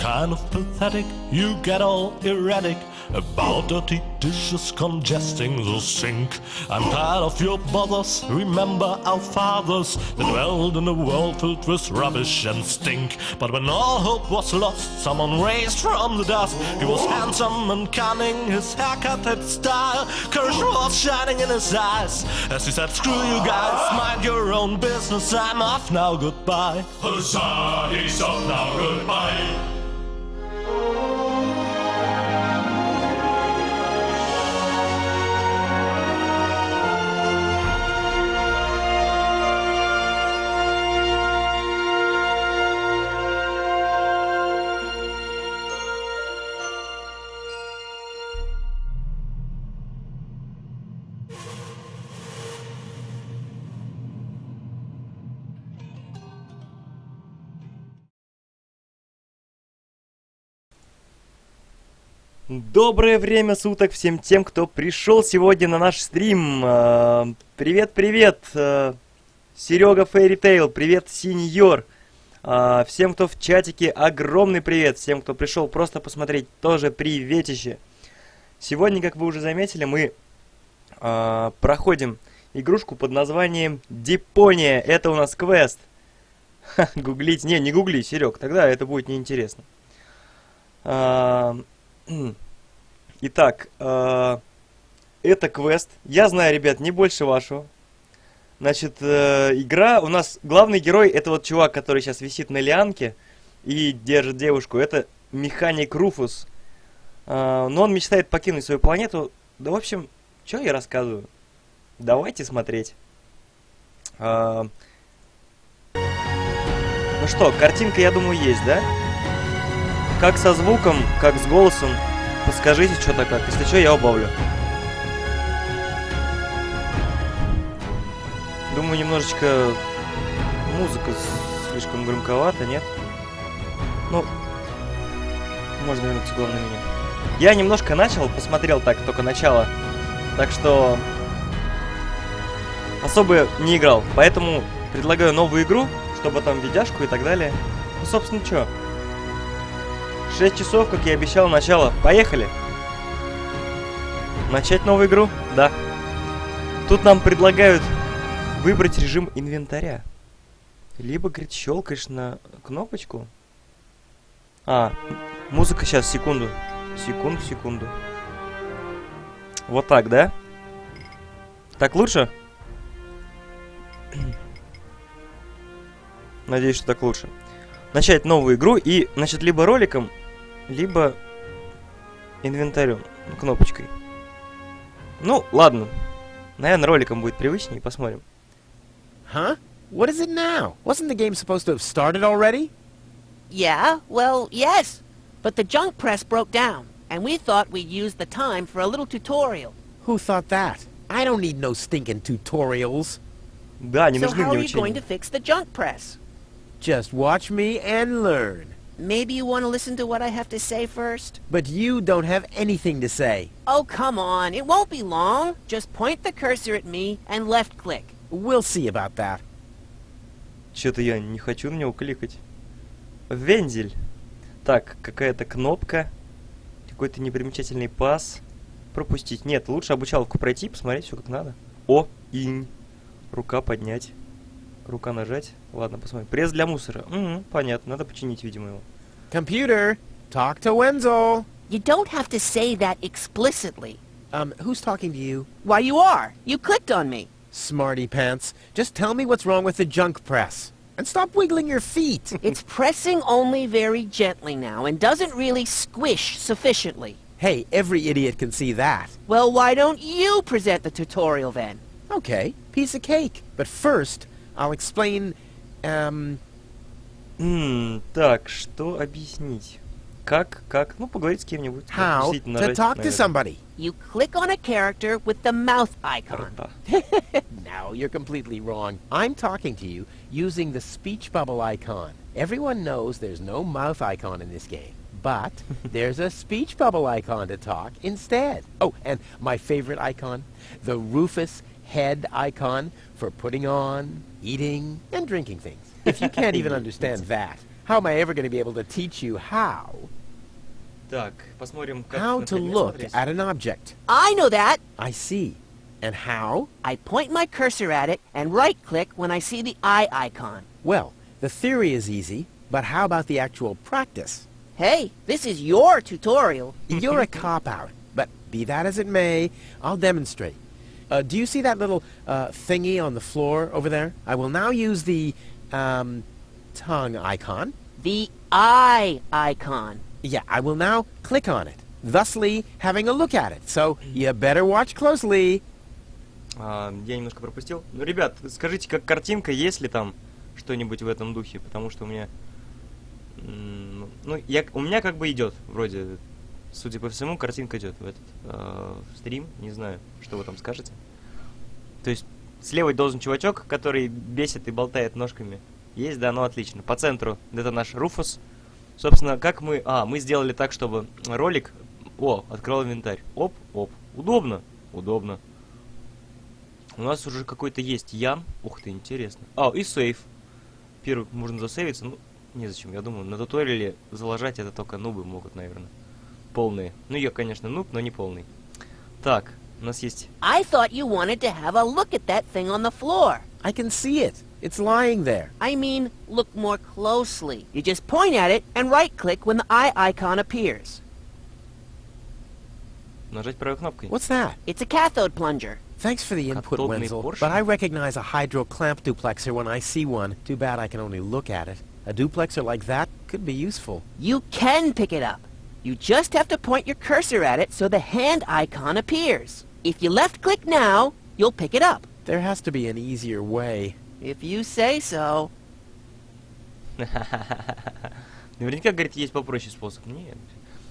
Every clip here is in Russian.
kind of pathetic. You get all erratic about dirty dishes congesting the sink. I'm tired of your bothers. Remember our fathers that dwelled in a world filled with rubbish and stink. But when all hope was lost, someone raised from the dust. He was handsome and cunning, his haircut had style. Courage was shining in his eyes as he said, screw you guys, mind your own business, I'm off now, goodbye. Huzzah, he's off now, goodbye. Доброе время суток всем тем, кто пришел сегодня на наш стрим. Привет-привет, Серега Фейритейл, привет, Синьор. Всем, кто в чатике, огромный привет. Всем, кто пришел просто посмотреть, тоже приветище. Сегодня, как вы уже заметили, мы проходим игрушку под названием Депония. Это у нас квест. Гуглить? Не гугли, Серег, тогда это будет неинтересно. Итак, это квест. Я знаю, ребят, не больше вашего. Значит, игра, у нас главный герой, это вот чувак, который сейчас висит на лианке и держит девушку. Это механик Руфус. Но он мечтает покинуть свою планету. Да, в общем, что я рассказываю? Давайте смотреть. Ну что, картинка, я думаю, есть, да? Как со звуком, как с голосом. Подскажите, что-то как. Если что, я убавлю. Думаю, немножечко музыка слишком громковата, нет? Ну, можно вернуться в главное меню. Я немножко начал, посмотрел так, только начало. Так что особо не играл. Поэтому предлагаю новую игру, чтобы там видяшку и так далее. Ну, собственно, что? 6 часов, как я обещал, начало. Поехали! Начать новую игру? Да. Тут нам предлагают выбрать режим инвентаря. Либо, говорит, щелкаешь на кнопочку. Музыка сейчас, секунду. Секунду. Вот так, да? Так лучше? Надеюсь, что так лучше. Начать новую игру и, значит, либо роликом, либо инвентарем, кнопочкой. Ну, ладно. Наверное, роликом будет привычнее, посмотрим. Huh? What is it now? Wasn't the game supposed to have started already? Yeah, well, yes. But the junk press broke down, and we thought we'd use the time for a little tutorial. Who thought that? I don't need no stinking tutorials. Да, не So нужны how мне are you going to учения. fix the junk press? Just watch me and learn. Maybe you want to listen to what I have to say first? But you don't have anything to say. Oh, come on. It won't be long. Just point the cursor at me and left-click. We'll see about that. Что-то я не хочу на него кликать. Вензель. Так, какая-то кнопка. Какой-то непримечательный пас. Пропустить. Нет, лучше обучаловку пройти, посмотреть все как надо. Инь. Рука поднять. Рука нажать. Ладно, посмотрим. Пресс для мусора. Понятно, надо починить, видимо, его. Computer, talk to Wenzel. You don't have to say that explicitly. Who's talking to you? Why, you are. You clicked on me. Smarty pants. Just tell me what's wrong with the junk press. And stop wiggling your feet. It's pressing only very gently now and doesn't really squish sufficiently. Hey, every idiot can see that. Well, why don't you present the tutorial then? Okay, piece of cake. But first, I'll explain, Так, что объяснить? Как? Ну, поговорить с кем-нибудь. how Действительно, to нажать, talk to наверное. somebody. You click on a character with the mouth icon. Рта. No, you're completely wrong. I'm talking to you using the speech bubble icon. Everyone knows there's no mouth icon in this game, but there's a speech bubble icon to talk instead. Oh, and my favorite icon, the Rufus head icon for putting on, eating, and drinking things. If you can't even understand that, How am I ever going to be able to teach you how? Так, посмотрим, как, How to например, look смотреть. at an object. I know that. I see. And how? I point my cursor at it and right-click when I see the eye icon. Well, the theory is easy, but how about the actual practice? Hey, this is your tutorial. You're a cop-out, but be that as it may, I'll demonstrate. Do you see that little thingy on the floor over there? I will now use the tongue icon. The eye icon. Yeah, I will now click on it, thusly having a look at it. So you better watch closely. Я немножко пропустил. Ну, ребят, скажите, как картинка, есть ли там что-нибудь в этом духе? Потому что у меня... у меня как бы идет, вроде, судя по всему, картинка идет в этот стрим. Не знаю, что вы там скажете. То есть, слева должен чувачок, который бесит и болтает ножками. Есть, да, ну отлично. По центру это наш Руфус. Собственно, как мы... мы сделали так, чтобы ролик... открыл инвентарь. Оп, оп. Удобно. Удобно. У нас уже какой-то есть Ян. Ух ты, интересно. И сейф. Первый можно засейвиться. Ну, незачем, я думаю. На туториале заложать это только нубы могут, наверное. Полные. Ну, я, конечно, нуб, но не полный. Так, у нас есть... I thought you wanted to have a look at that thing on the floor. I can see it. It's lying there. I mean, look more closely. You just point at it and right-click when the eye icon appears. Нажать правой кнопкой. What's that? It's a cathode plunger. Thanks for the input, Катодный Wenzel, поршень. but I recognize a hydro clamp duplexer when I see one. Too bad I can only look at it. A duplexer like that could be useful. You can pick it up. You just have to point your cursor at it so the hand icon appears. If you left-click now, you'll pick it up. There has to be an easier way. If you say so. Наверняка, говорит, есть попроще способ. Нет.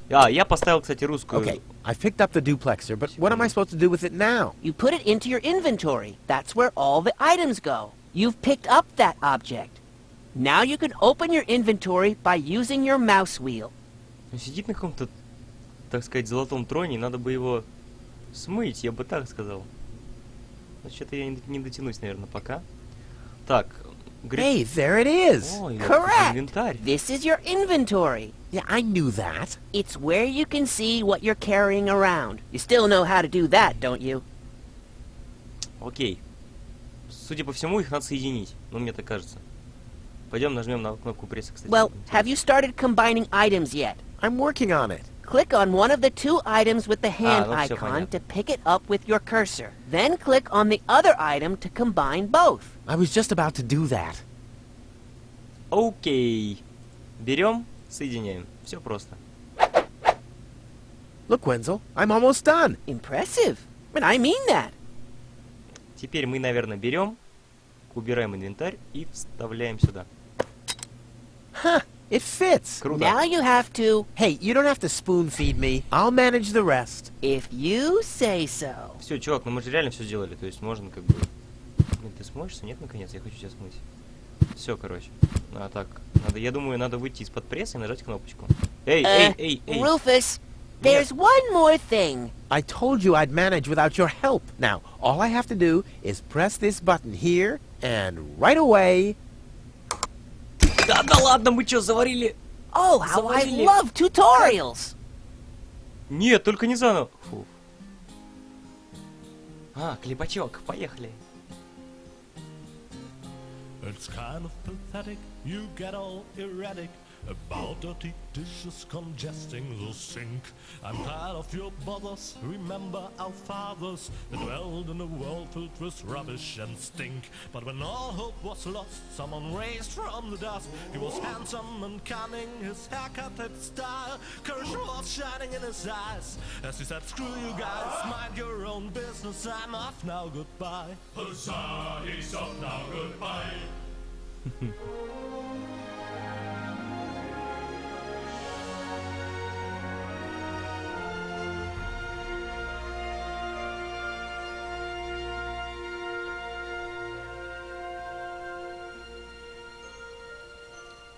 Я поставил, кстати, русскую. Okay, I've picked up the duplexer, but what am I supposed to do with it now? You put it into your inventory. That's where all the items go. You've picked up that object. Now you can open your inventory by using your mouse wheel. Он сидит на каком-то, так сказать, золотом троне, и надо бы его смыть, я бы так сказал. Но что-то я не дотянусь, наверное, пока. Так, Hey, there it is! Ой, Correct. инвентарь. This is your inventory. Yeah, I knew that. It's where you can see what you're carrying around. You still know how to do that, don't you? Окей. Судя по всему, их надо соединить. Ну, мне так кажется. Пойдем нажмем на кнопку пресса, кстати. Well, have you started combining items yet? I'm working on it. Click on one of the two items with the hand ну всё icon понятно. to pick it up with your cursor. Then click on the other item to combine both. I was just about to do that. Окей. Берем, соединяем. Все просто. Look, Wenzel, I'm almost done. Impressive. But I mean that. Теперь мы, наверное, берем, убираем инвентарь и вставляем сюда. Huh, it fits. Круто. Now you have to, Hey, you don't have to spoon feed me. I'll manage the rest. if you say so. Все, чувак, ну мы же реально все сделали. То есть можно как бы... Блин, ты смоешься? Нет, наконец? Я хочу тебя смыть. Все, короче. Так, я думаю, надо выйти из-под пресса и нажать кнопочку. Эй, эй. Rufus, there's one more thing. I told you I'd manage without your help. Now, all I have to do is press this button here, and right away... Да ладно, мы что, заварили? Oh, how I Завалили. love tutorials. Нет, только не заново. Фу. Клепачок, поехали. It's kind of pathetic, you get all erratic about dirty dishes congesting the sink. I'm tired of your bothers, remember our fathers that dwelled in a world filled with rubbish and stink. But when all hope was lost, someone raised from the dust. He was handsome and cunning, his haircut had style, courage was shining in his eyes as he said, screw you guys, mind your own business, I'm off now, goodbye. Huzzah, he's off now, goodbye.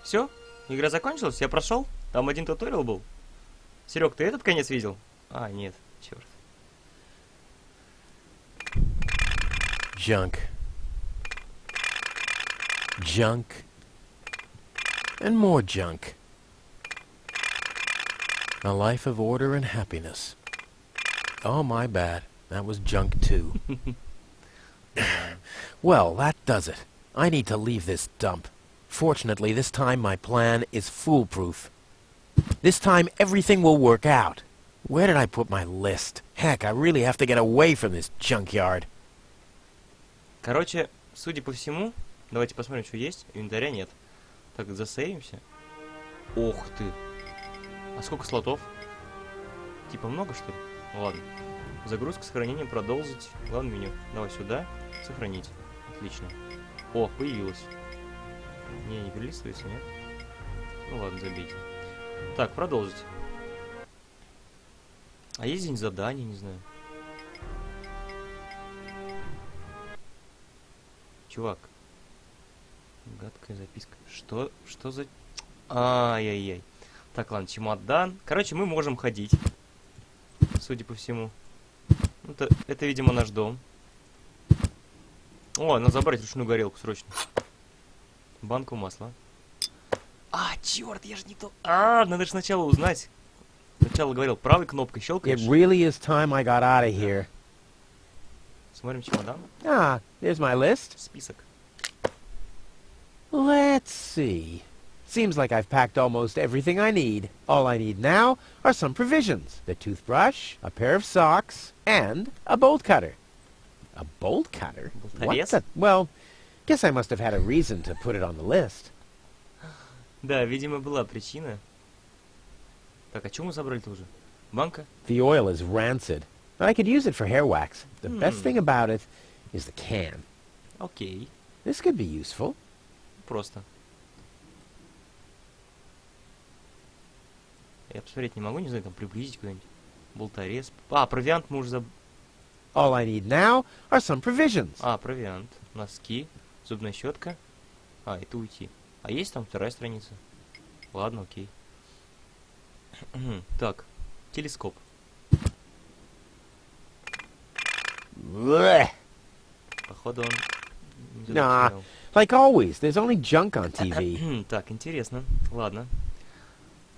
Все? Игра закончилась? Я прошел? Там один туториал был? Серег, ты этот конец видел? Нет, черт. Junk. Junk. And more junk. A life of order and happiness. Oh, my bad. That was junk too. Well, that does it. I need to leave this dump. Fortunately, this time my plan is foolproof. This time everything will work out. Where did I put my list? Heck, I really have to get away from this junkyard. Короче, судя по всему, давайте посмотрим, что есть. Инвентаря нет. Так, засейвимся. Ох ты. А сколько слотов? Типа много, что ли? Ну ладно. Загрузка, сохранение, продолжить. Главное меню. Давай сюда. Сохранить. Отлично. О, появилось. Не перелистывается, нет? Ну ладно, забейте. Так, продолжить. А есть день заданий, не знаю. Чувак. Гадкая записка. Что за... Ай-яй-яй. Так, ладно, чемодан. Короче, мы можем ходить. Судя по всему. Это, видимо, наш дом. О, надо забрать ручную горелку срочно. Банку масла. Черт, я же не то... надо же сначала узнать. Сначала говорил, правой кнопкой щелкаешь. It really is time I got out of here. Смотрим чемодан. There's my list. Список. Let's see. Seems like I've packed almost everything I need. All I need now are some provisions. The toothbrush, a pair of socks, and a bolt cutter. A bolt cutter? Boltarez? Well, guess I must have had a reason to put it on the list. Да, видимо, была причина. Так, а что мы забрали-то уже? Банка? The oil is rancid. I could use it for hair wax. The best thing about it is the can. Окей. This could be useful. Просто. Я посмотреть не могу, не знаю, там приблизить куда-нибудь. Болторез. Провиант мы уже All I need now are some provisions. Провиант. Носки. Зубная щетка. Это уйти. А есть там вторая страница? Ладно, окей. Так. Телескоп. Blech. Походу он... не Nah, записал. like always, there's only junk on TV. Так, интересно. Ладно.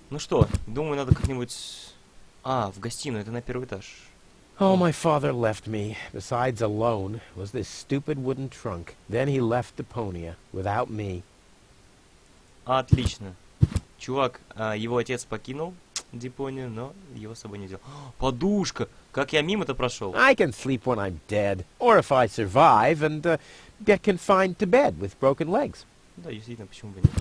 Ну что, думаю, надо как-нибудь... в гостиную, это на первый этаж. Oh, my father left me, besides alone, was this stupid wooden trunk. Then he left Deponia, without me. Отлично. Чувак, его отец покинул Депонию, но его с собой не взял. Подушка! Как я мимо-то прошел? I can sleep when I'm dead, or if I survive and get confined to bed with broken legs. Да, действительно, почему бы нет?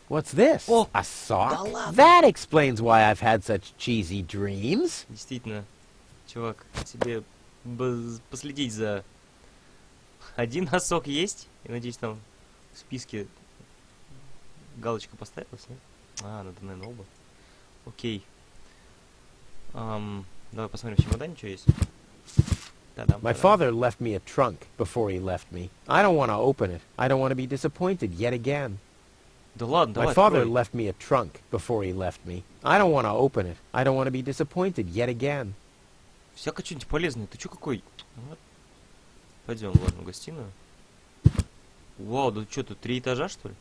What's this? Oh, a sock? да ладно. That explains why I've had such cheesy dreams. Действительно, чувак, тебе бы последить за... Один носок есть? Я надеюсь, там в списке галочка поставилась, нет? Надо, наверное, оба. Окей. Давай посмотрим, в чемодане что есть. My father left me a trunk before he left me. I don't want to open it. I don't want to be disappointed yet again. Да ладно, давай, My father открой. left me a trunk before he left me. I don't want to open it. I don't want to be disappointed yet again. Всякое что-нибудь полезное. Ты чё какой? Вот. Пойдем, ладно, в гостиную. Вау, да что тут, 3 этажа, что ли?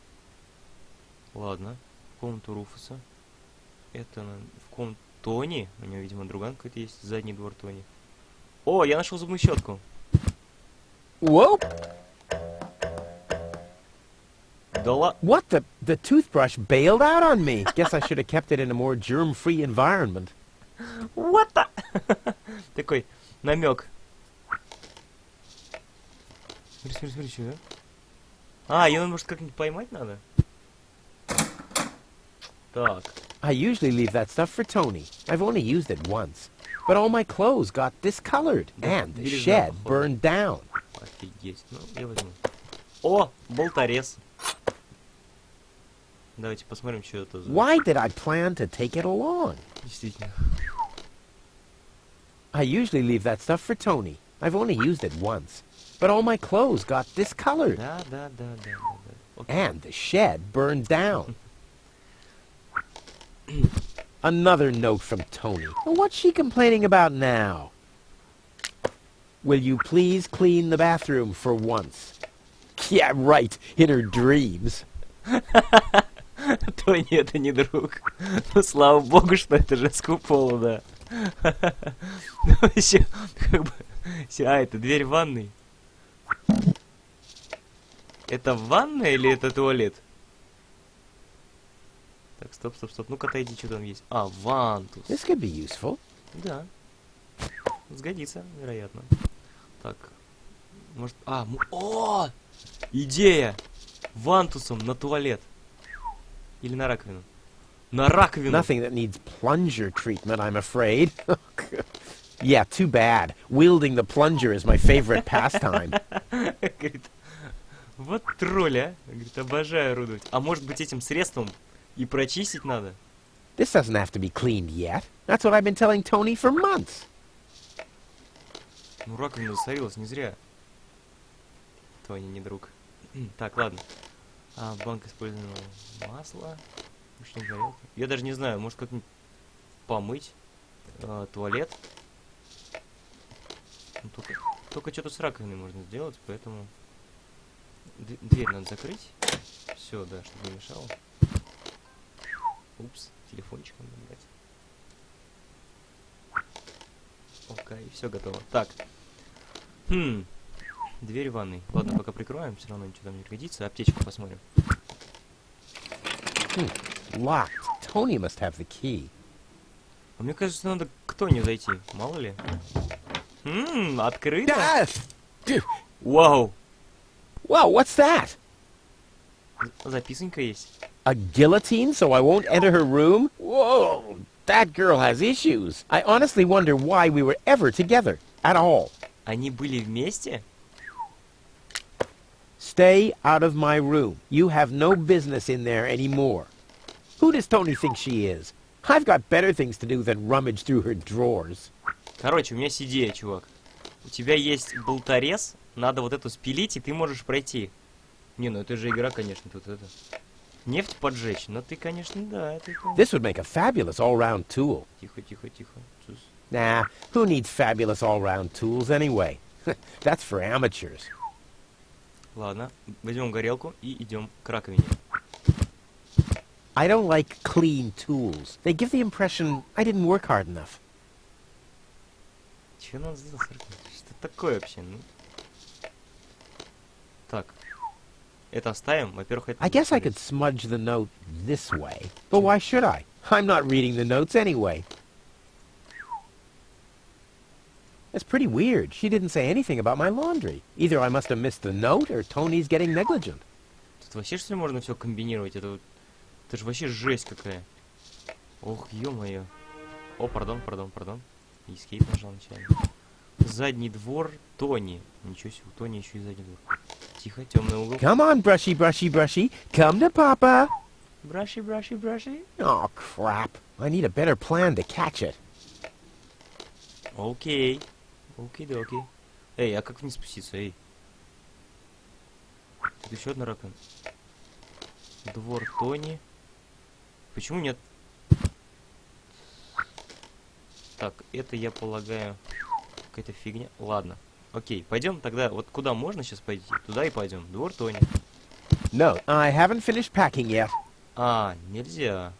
Ладно. В комнату Руфуса. Это в комнату Тони. У него, видимо, друган какой-то есть. Задний двор Тони. О, я нашел зубную щетку. Whoa! Да ладно. What the toothbrush bailed out on me. Guess I should have kept it in a more germ-free environment. What the? Такой намек. Смотри, что, да? Ее, может, как-нибудь поймать надо? Так. I usually leave that stuff for Tony. I've only used it once. But all my clothes got discolored, and the shed burned down. Офигеть. Ну, я возьму. О, болторез. Давайте посмотрим, что это за... Why did I plan to take it along? Действительно. I usually leave that stuff for Tony. I've only used it once. But all my clothes got discolored. Да. Окей. And the shed burned down. Another note from Tony. What's she complaining about now? Will you please clean the bathroom for once? Yeah, right, in her dreams. Тони это не друг. Ну, слава богу, что это женского пола, да. Ну, еще, как бы... А, это дверь в ванной. Это ванная или это туалет? Так, стоп. Ну-ка, отойди, что там есть. А, вантус. This could be useful. Да. Сгодится, вероятно. Так. Может... О! Идея! Вантусом на туалет. Или на раковину. На раковину! Nothing that needs plunger treatment, I'm afraid. Yeah, too bad. Wielding the plunger is my favorite pastime. Говорит, вот тролль, а? Говорит, обожаю орудовать. А может быть, этим средством и прочистить надо? This doesn't have to be cleaned yet. That's what I've been telling Tony for months. Ну, раковина засорилась не зря. Тони не друг. Так, ладно. Банк использованного масла. Ручной горелки. Я даже не знаю, может как-нибудь помыть туалет. Ну, только что-то с раковиной можно сделать, поэтому дверь надо закрыть. Все, да, чтобы не мешало. Упс, телефончик надо брать. Окей, все готово. Так. Дверь в ванной. Ладно, пока прикроем, все равно ничего там не пригодится. Аптечку посмотрим. Locked. Tony must have the key. А мне кажется, надо к Тони зайти. Мало ли. Открыто? Вау. Wow, what's that? Записонька есть. A guillotine so I won't enter her room? Whoa, that girl has issues. I honestly wonder why we were ever together. At all. Они были вместе? Stay out of my room. You have no business in there anymore. Who does Tony think she is? I've got better things to do than rummage through her drawers. Короче, у меня есть идея, чувак. У тебя есть болторез, надо вот эту спилить, и ты можешь пройти. Не, ну это же игра, конечно, тут это... Нефть поджечь, но ты, конечно, да, это... This would make a fabulous all-round tool. Тихо. Цус. Nah, who needs fabulous all-round tools anyway? That's for amateurs. Ладно, возьмем горелку и идем к раковине. I don't like clean tools. They give the impression I didn't work hard enough. Че надо сделать? Что такое вообще? Ну? Так. Это оставим. Во-первых, это... I guess I could smudge the note this way. But why should I? I'm not reading the notes anyway. It's pretty weird. She didn't say anything about my laundry. Either I must have missed the note, or Tony's getting negligent. Тут вообще, что ли, можно все комбинировать? Это же вообще жесть какая. Ох, ё-моё. О, пардон. Escape нажал нечаянно. Задний двор Тони. Ничего себе, у Тони еще и задний двор. Тихо, темный угол. Come on, brushy. Come to Papa. Браши. Oh, crap. I need a better plan to catch it. Окей. Окей. Эй, а как вниз спуститься, эй? Тут еще одна раковина. Двор Тони. Почему нет? Так, это, я полагаю, какая-то фигня. Ладно. Окей, пойдем тогда. Вот куда можно сейчас пойти? Туда и пойдем. Двор Тони. No, I haven't finished packing yet. А, нельзя.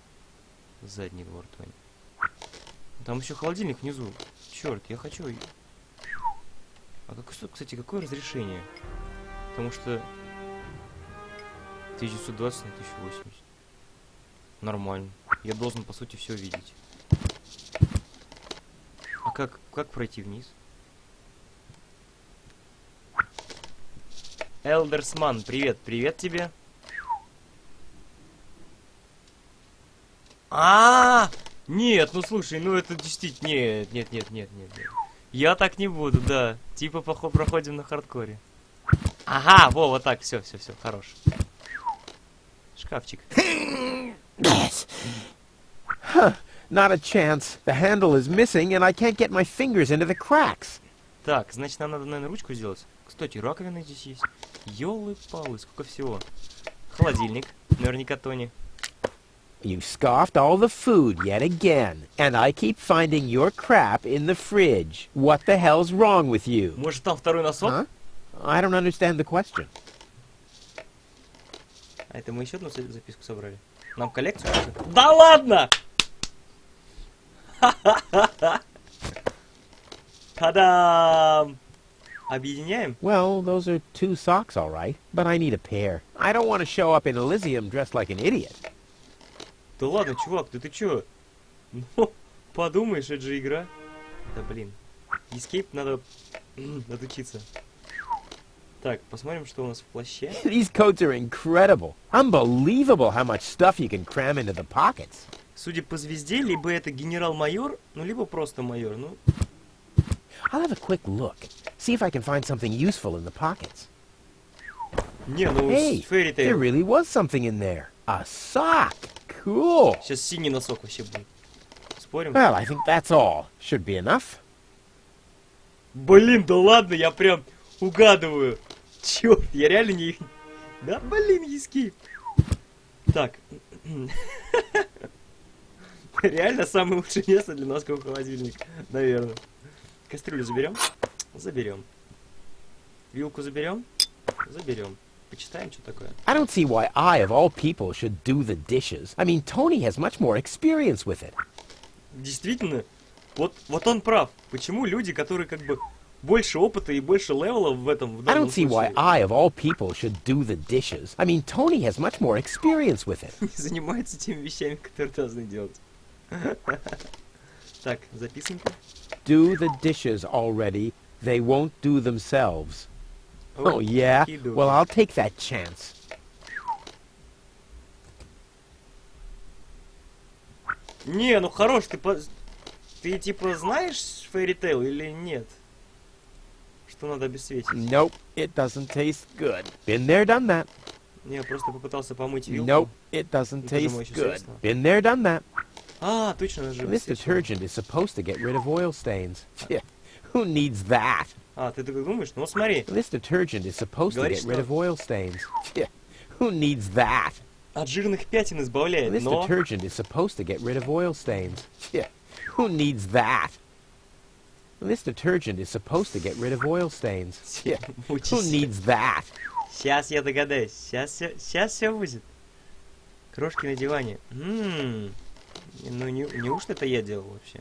Задний двор Тони. Там еще холодильник внизу. Черт, я хочу... Кстати, какое разрешение? Потому что... 1920 на 1080. Нормально. Я должен, по сути, все видеть. А как пройти вниз? Элдерсман, привет тебе. Нет, ну слушай, ну это действительно... Нет. Я так не буду, да. Типа проходим на хардкоре. Ага, вот так, все, хорош. Шкафчик. Not a chance. The handle is missing, and I can't get my fingers into the cracks. Так, значит, нам надо, наверное, ручку сделать. Кстати, раковина здесь есть. Ёлы-палы, сколько всего. Холодильник, наверняка Тони. You scoffed all the food yet again, and I keep finding your crap in the fridge. What the hell's wrong with you? Может, там второй носок? Huh? I don't understand the question. А это мы еще одну записку собрали? Нам коллекцию? Да ладно! Та-дам! Объединяем? Well, those are 2 socks, all right, but I need a pair. I don't want to show up in Elysium dressed like an idiot. Да ладно, чувак, ты чё? Ну, подумаешь, это же игра. Да блин. Escape надо отучиться. Так, посмотрим, что у нас в плаще. These coats are incredible. Unbelievable how much stuff you can cram into the pockets. Судя по звезде, либо это генерал-майор, ну, либо просто майор, ну... I'll have a quick look. See if I can find something useful in the pockets. Не, ну, Hey, Fairy there Tail. really was something in there. A sock. Cool. Сейчас синий носок вообще будет. Спорим? Well, I think that's all. Should be enough. Блин, да ладно, я прям угадываю. Чё, я реально не... Да, блин, Escape. Так. Реально самое лучшее место для носков холодильник, наверное. Кастрюлю заберем? Заберем. Вилку заберем? Заберем. Почитаем, что такое. I don't see why I, of all people, should do the dishes. I mean, Tony has much more experience with it. Действительно, вот он прав. Почему люди, которые как бы больше опыта и больше левелов в этом, в I данном don't see why случае, I, of all people, should do the dishes. I mean, Tony has much more experience with it. не занимаются теми вещами, которые должны делать. Так, записанка. Do the dishes already. They won't do themselves. Oh, yeah? Okey-dokey. Well, I'll take that chance. Не, ну хорош, ты типа знаешь Fairy Tail или нет? Что надо обесцветить? Nope, it doesn't taste good. Been there, done that. Не, я просто попытался помыть вилку. Nope, it doesn't Это же taste моющее good. средство. Been there, done that. А, точно, она же This обесцветила. detergent is supposed to get rid of oil stains. Who needs that? А, ты так думаешь? Ну смотри, This detergent is supposed to Говорит, get rid что- of oil stains. Who needs that? от жирных пятен избавляет, This но... detergent is supposed to get rid of oil stains. Who needs that? This detergent is supposed to get rid of oil stains. Who Учись. needs that? Сейчас я догадаюсь. Сейчас все будет. Крошки на диване. Ну, неужто это я делал вообще?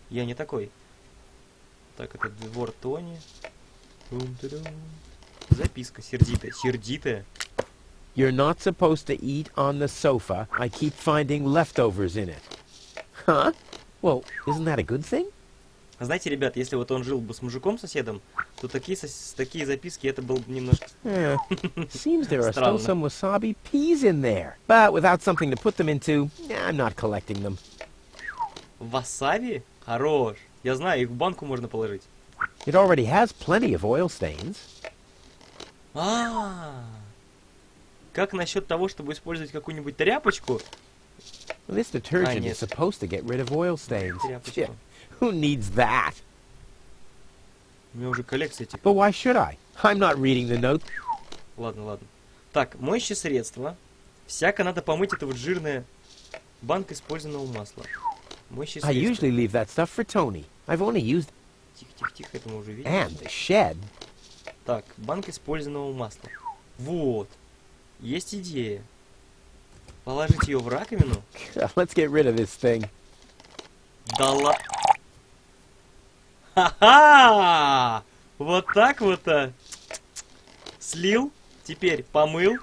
Я не такой. Так, это двор Тони. Тум-тудум. Записка сердитая. Сердитая. You're not supposed to eat on the sofa. I keep finding leftovers in it. Huh? Well, isn't that a good thing? А знаете, ребят, если вот он жил бы с мужиком-соседом, то такие записки, это было бы немножко... Seems there are still Странно. some wasabi peas in there. But without something to put them into, I'm not collecting them. Васаби? Хорош. Я знаю, их в банку можно положить. It already has plenty of oil stains. Как насчет того, чтобы использовать какую-нибудь тряпочку? This detergent нет. is supposed to get rid of oil stains. Тряпочку. Who needs that? У меня уже коллекция этих. But why should I? I'm not reading the note. Ладно. Так, моющее средство. Всяко надо помыть это вот жирное банка использованного масла. Моющее I средство. usually leave that stuff for Tony. I've only used... Тихо, это мы уже видели. And the shed. Так, банк использованного масла. Вот. Есть идея. Положить ее в раковину. Let's get rid of this thing. Да ла... Ха-ха! Вот так вот-то. Слил. Теперь помыл.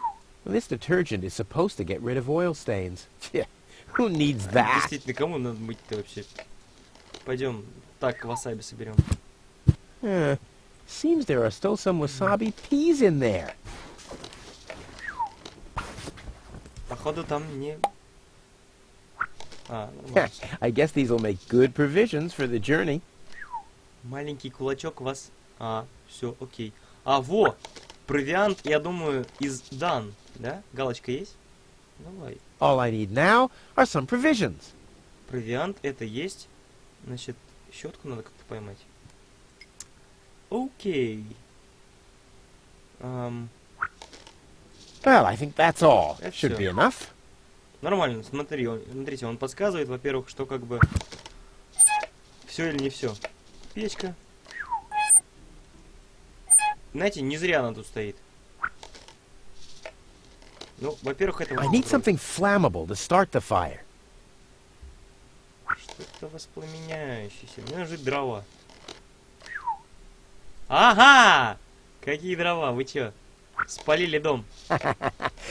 This detergent is supposed to get rid of oil stains. Who needs that? Действительно, кому надо мыть-то вообще? Пойдем. Так, васаби соберем. Seems there are still some wasabi peas in there. Походу там не... нормально. I guess these will make good provisions for the journey. Маленький кулачок вас... все, окей. Во! Провиант, я думаю, из дан. Да? Галочка есть? Давай. All I need now are some provisions. Провиант это есть. Значит, щетку надо как-то поймать. Окей. Well, I think that's all. That's Should be all. enough. Нормально, смотрите, он подсказывает, во-первых, что как бы все или не все. Печка. Знаете, не зря она тут стоит. Ну, во-первых, это... I need something flammable to start the fire. Что-то воспламеняющееся. Мне нужны дрова. Ага! Какие дрова? Вы чё? Спалили дом.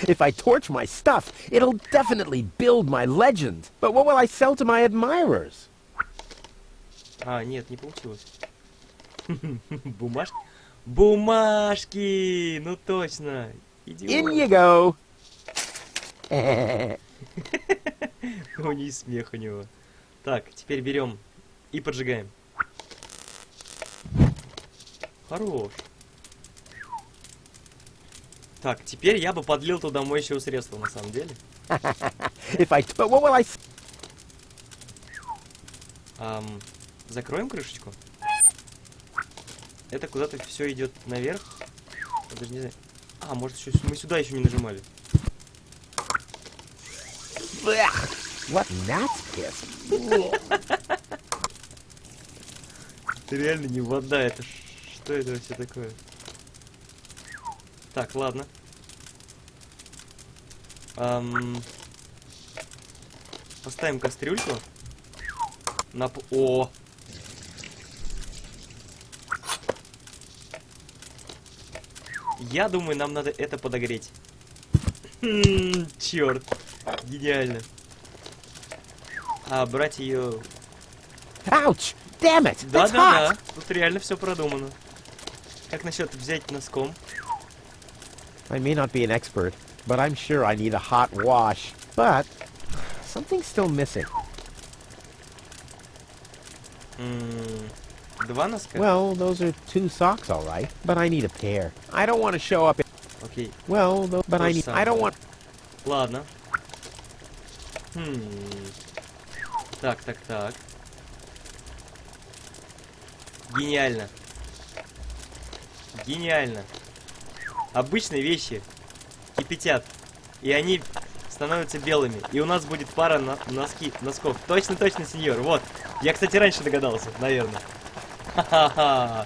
If I torch my stuff, it'll definitely build my legend. But what will I sell to my admirers? А, нет, не получилось. Бумажки? Бумажки! Ну точно. Идиот. In you go. У них смех у него. Так, теперь берем и поджигаем. Хорош. Так, теперь я бы подлил туда моющего средства, на самом деле. But what will I... Закроем крышечку. Это куда-то все идет наверх. Я даже не знаю. А, может, еще мы сюда еще не нажимали. What gnat's piss? Это реально не вода, это что это вообще такое? Так, ладно. Поставим кастрюльку. О! Я думаю, нам надо это подогреть. Черт. Гениально. А брать ее... Ouch! Damn it! That's Да-да-да. hot! Тут реально все продумано. Как насчет взять носком? I may not be an expert, but I'm sure I need a hot wash. But something's still missing. Два носка? Well, those are 2 socks, all right. But I need a pair. I don't want to show up. Окей. Well, but I need. I don't want. Ладно. Так. Гениально. Гениально. Обычные вещи кипятят, и они становятся белыми. И у нас будет пара носков. Точно, сеньор. Вот. Я, кстати, раньше догадался, наверное. Ха-ха-ха.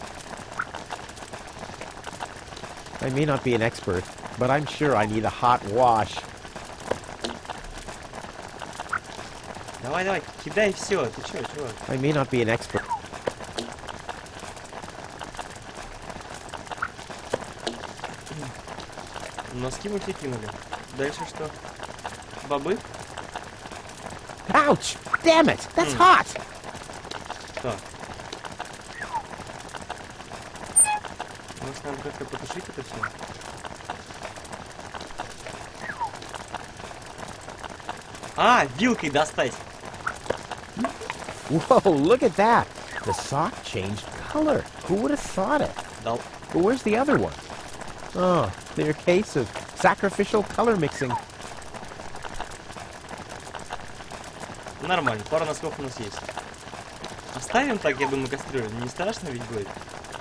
I may not be an expert, but I'm sure I need a hot wash. Давай, кидай все. Ты чё, чувак? I may not be an expert. Носки мы все кинули. Дальше что? Бобы? Ouch! Damn it! That's hot! Так. Может, надо как-то потушить это все? А, вилкой достать! Whoa, look at that! The sock changed color. Who would have thought it? Дал. But where's the other one? Oh, their case of sacrificial color mixing. Нормально, пара носков у нас есть. Оставим так, я думаю, кастрюлю. Не страшно ведь будет?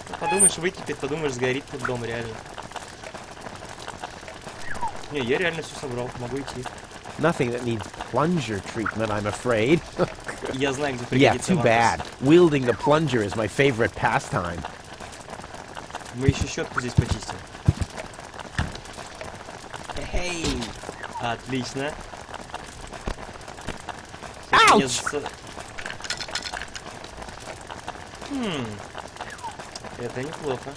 Ну, подумаешь, выкипит, подумаешь, сгорит тут дом реально. Не, я реально все собрал, могу идти. Nothing that needs plunger treatment, I'm afraid. Я знаю, где Yeah, пригодится too вам. bad. Wielding the plunger is my favorite pastime. Мы еще щетку здесь почистим. Эй! Отлично. Ouch! Это неплохо.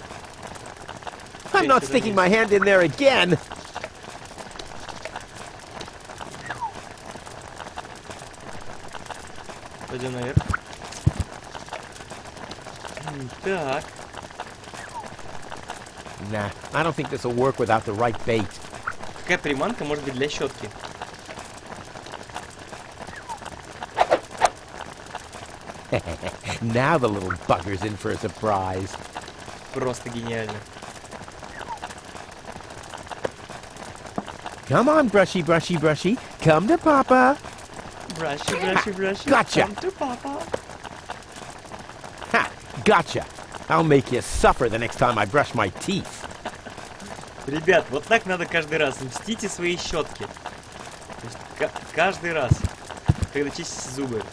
I'm not sticking my hand in there again. Пойдем наверх. Так. Nah, I don't think this will work without the right bait. Какая приманка может быть для щетки? Now the little bugger's in for a surprise. Просто гениально. Come on, brushy, brushy, brushy. Come to Papa. Браши. Gotcha. Come to Papa. Ha! Gotcha. I'll make you suffer the next time I brush my teeth. Ребят, вот так надо каждый раз. Мстите свои щетки. То есть каждый раз, когда чистите зубы.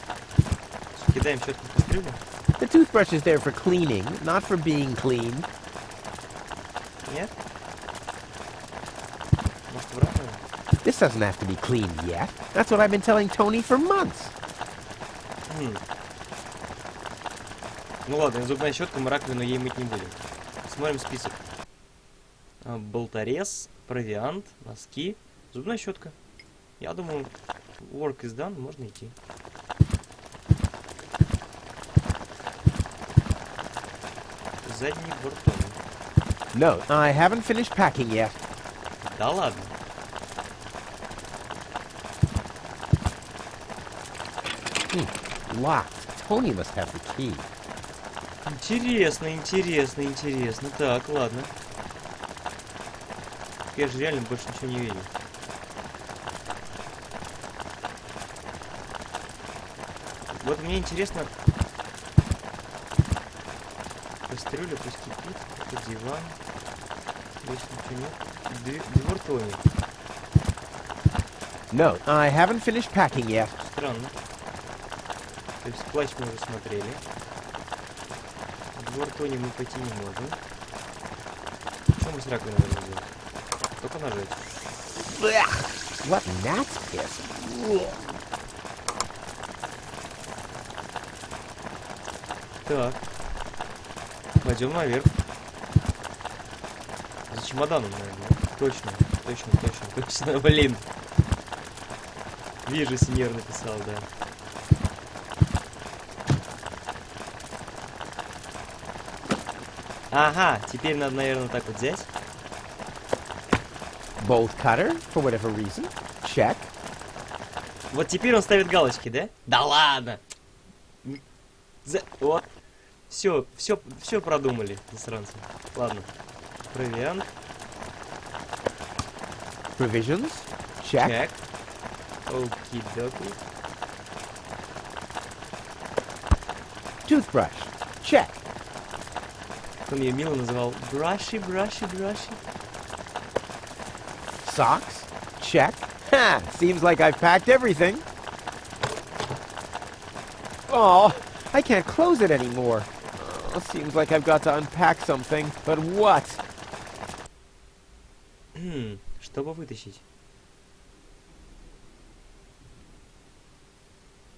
Кидаем щетку в кастрюлю. The toothbrush is there for cleaning, not for being clean. Нет? Может, в раковину? This doesn't have to be cleaned yet. That's what I've been telling Tony for months. Ну ладно, зубная щетка, мы раковину ей мыть не будем. Смотрим список. Болторез, провиант, носки, зубная щетка. Я думаю, work is done, можно идти. Задний борт Тони. No, I haven't finished packing yet. Да ладно. Locked. Tony must have the key. Интересно, интересно, интересно. Так, ладно. Я же реально больше ничего не видел. Вот мне интересно. Кастрюля пусть кипит. Это диван. Здесь ничего нет. Двор Тони. No, I haven't finished packing yet. Странно. То есть плащ мы уже смотрели. Двор Тони мы пойти не можем. Что мы с раковиной можем сделать? Только нажать. What gnat's piss? Так. Пойдем наверх. За чемоданом, наверное. Точно, точно, точно, точно. Блин. Вижу, сеньор написал, да. Ага, теперь надо, наверное, так вот взять. Bolt cutter, for whatever reason. Check. Вот теперь он ставит галочки, да? Да ладно! Вот. Все продумали, засранцы. Ладно. Провиант. Provisions. Check. Чек. Оки-доки. Toothbrush. Check. Он ее мило называл браши. Socks. Check. Ha! Seems like I've packed everything. Oh, I can't close it anymore. Oh, seems like I've got to unpack something. But what? Чтобы вытащить.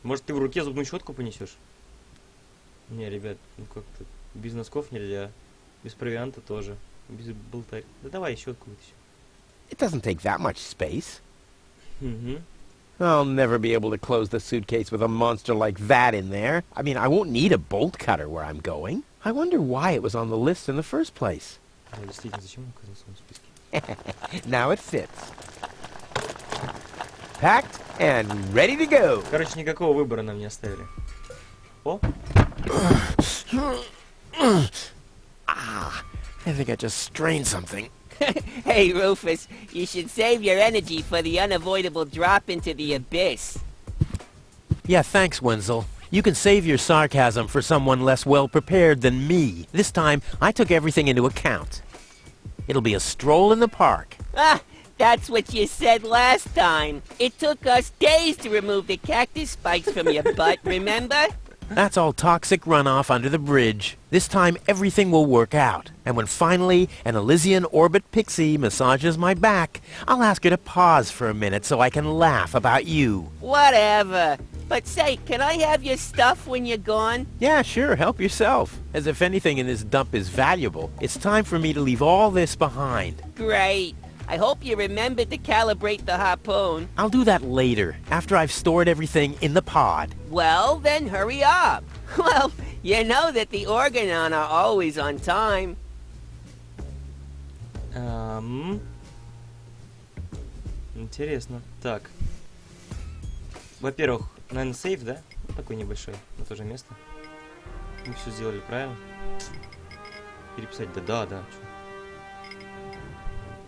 Может, ты в руке зубную щетку понесешь? Не, ребят, ну как-то без носков нельзя. Без провианта тоже. Без болтарь. Да давай щетку вытащим. It doesn't take that much space. Угу. I'll never be able to close the suitcase with a monster like that in there. I mean, I won't need a bolt cutter where I'm going. I wonder why it was on the list in the first place. Действительно, зачем он оказался в списке? Now it fits. Packed and ready to go. Короче, никакого выбора нам не оставили. О! I think I just strained something. Hey, Rufus, you should save your energy for the unavoidable drop into the abyss. Yeah, thanks, Wenzel. You can save your sarcasm for someone less well-prepared than me. This time, I took everything into account. It'll be a stroll in the park. Ah, that's what you said last time. It took us days to remove the cactus spikes from your butt, remember? That's all toxic runoff under the bridge. This time, everything will work out. And when finally an Elysian orbit pixie massages my back, I'll ask her to pause for a minute so I can laugh about you. Whatever. But say, can I have your stuff when you're gone? Yeah, sure, help yourself. As if anything in this dump is valuable. It's time for me to leave all this behind. Great. I hope you remembered to calibrate the harpoon. I'll do that later, after I've stored everything in the pod. Well, then hurry up. Well, you know that the Organon are always on time. Интересно. Так. Во-первых, наверное, сейф, да? Вот такой небольшой. На то же место. Мы все сделали правильно. Переписать, да. Чё?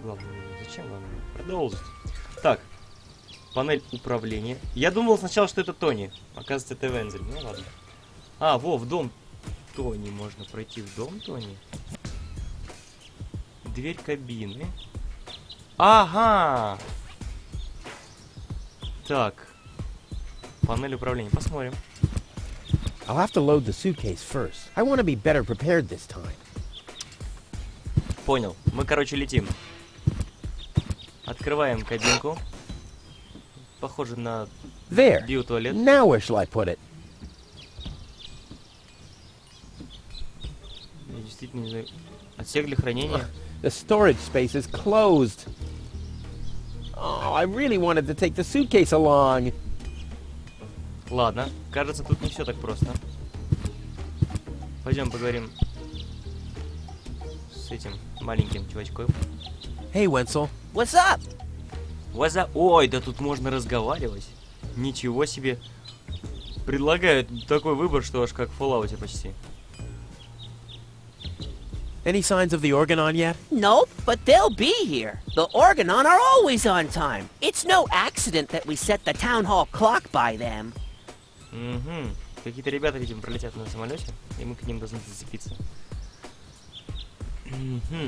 Главное, зачем вам продолжить? Так. Панель управления. Я думал сначала, что это Тони. Оказывается, это Вензель. Ну ладно. А, в дом Тони. Можно пройти в дом Тони. Дверь кабины. Ага! Так. Панель управления. Посмотрим. I'll have to load the suitcase first. I want to be better prepared this time. Понял. Мы, короче, летим. Открываем кабинку. похоже на There. биотуалет. Now where shall I put it? Я действительно не знаю. Отсек для хранения. The storage space is closed. Oh, I really wanted to take the suitcase along. Ладно, кажется, тут не все так просто. Пойдем поговорим с этим маленьким чувачком. Hey, Wenzel. What's up? Ой, да тут можно разговаривать. Ничего себе. Предлагают такой выбор, что аж как в Fallout почти. Any signs of the organon yet? Nope, but they'll be here. The Organon are always on time. It's no accident that we set the town hall clock by them. Угу. Какие-то ребята, видимо, пролетят на самолете, и мы к ним должны зацепиться.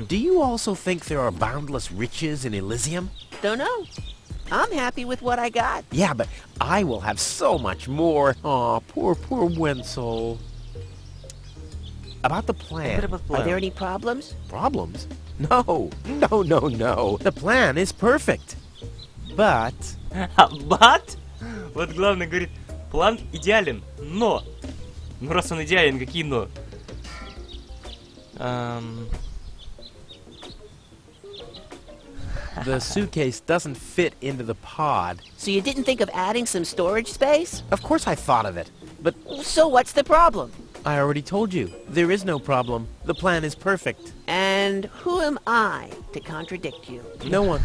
Do you also think there are boundless riches in Elysium? Don't know. I'm happy with what I got. Yeah, but I will have so much more. Aw, poor Wenzel. About the plan. Are there any problems? Problems? No. The plan is perfect. But... Бат? Вот главное говорит, план идеален, но... Ну раз он идеален, какие но? The suitcase doesn't fit into the pod. So you didn't think of adding some storage space? Of course I thought of it, but So what's the problem? I already told you. There is no problem. The plan is perfect. And who am I to contradict you? No one.